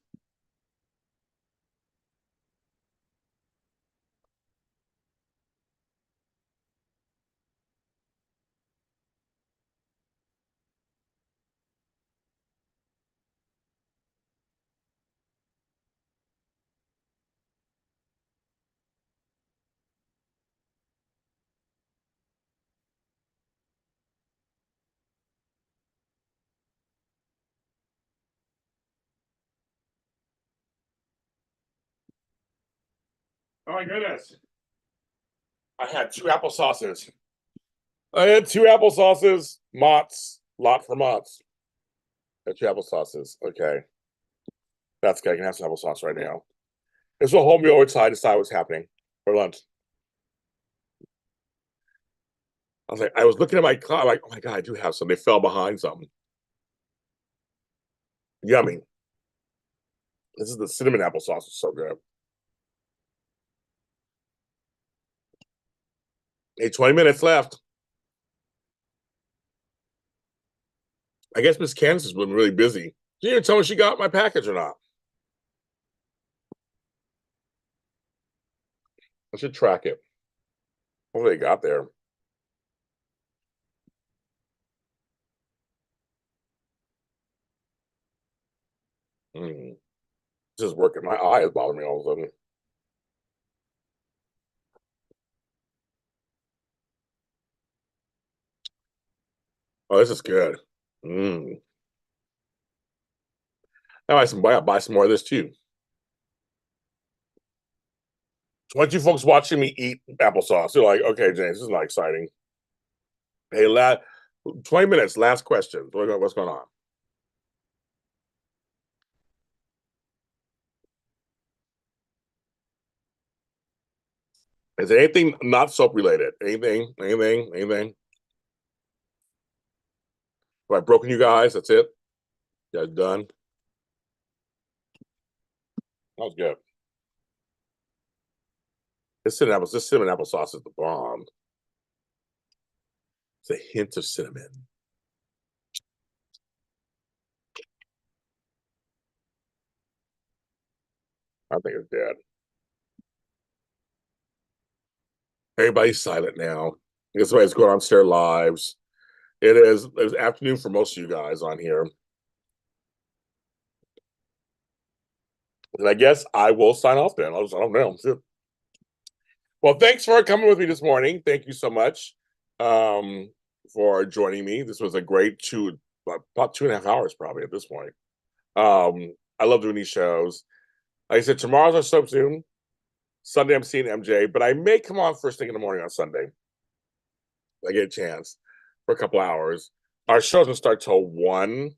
Oh my goodness. I had 2 applesauces. I had 2 applesauces. Mott's. Lot for Mott's. I had 2 applesauces. Okay. That's good. I can have some applesauce right now. This will hold me over till I decide what's happening for lunch. I was looking at my clock. I'm like, oh my God, I do have some. They fell behind something. Yummy. This is the cinnamon applesauce. It's so good. Hey, 20 minutes left. I guess Miss Candace has been really busy. She didn't tell me she got my package or not. I should track it. What they got there? This is working. My eye is bothering me all of a sudden. Oh, this is good. Now I buy some more of this too. Once you folks watching me eat applesauce, you're like, okay, James, this is not exciting. Hey, 20 minutes, last question. What's going on? Is there anything not soap related? Anything? Have I broken you guys? That's it? You guys done? That was good. This cinnamon applesauce is the bomb. It's a hint of cinnamon. I think it's dead. Everybody's silent now. I guess everybody's going on their lives. It's afternoon for most of you guys on here. And I guess I will sign off then. I don't know. Well, thanks for coming with me this morning. Thank you so much for joining me. This was a great about 2.5 hours probably at this point. I love doing these shows. Like I said, tomorrow's our soap Zoom. Sunday I'm seeing MJ, but I may come on first thing in the morning on Sunday. I get a chance for a couple hours. Our show's gonna start till 1. And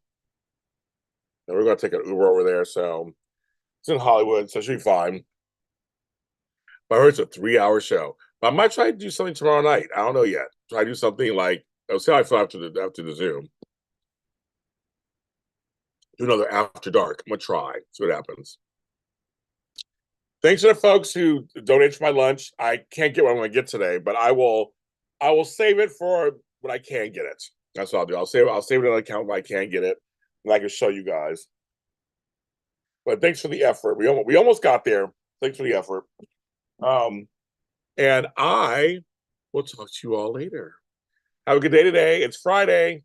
we're gonna take an Uber over there. So it's in Hollywood, so it should be fine. But I heard it's a 3-hour show. But I might try to do something tomorrow night. I don't know yet. Try to do something like I'll see how I feel after the Zoom. Do another after dark. I'm gonna try. See what happens. Thanks to the folks who donated for my lunch. I can't get what I'm gonna get today, but I will save it for when I can get it. That's what I'll do. I'll save it on an account when I can get it, and I can show you guys. But thanks for the effort. We almost got there. Thanks for the effort. And I will talk to you all later. Have a good day today. It's Friday.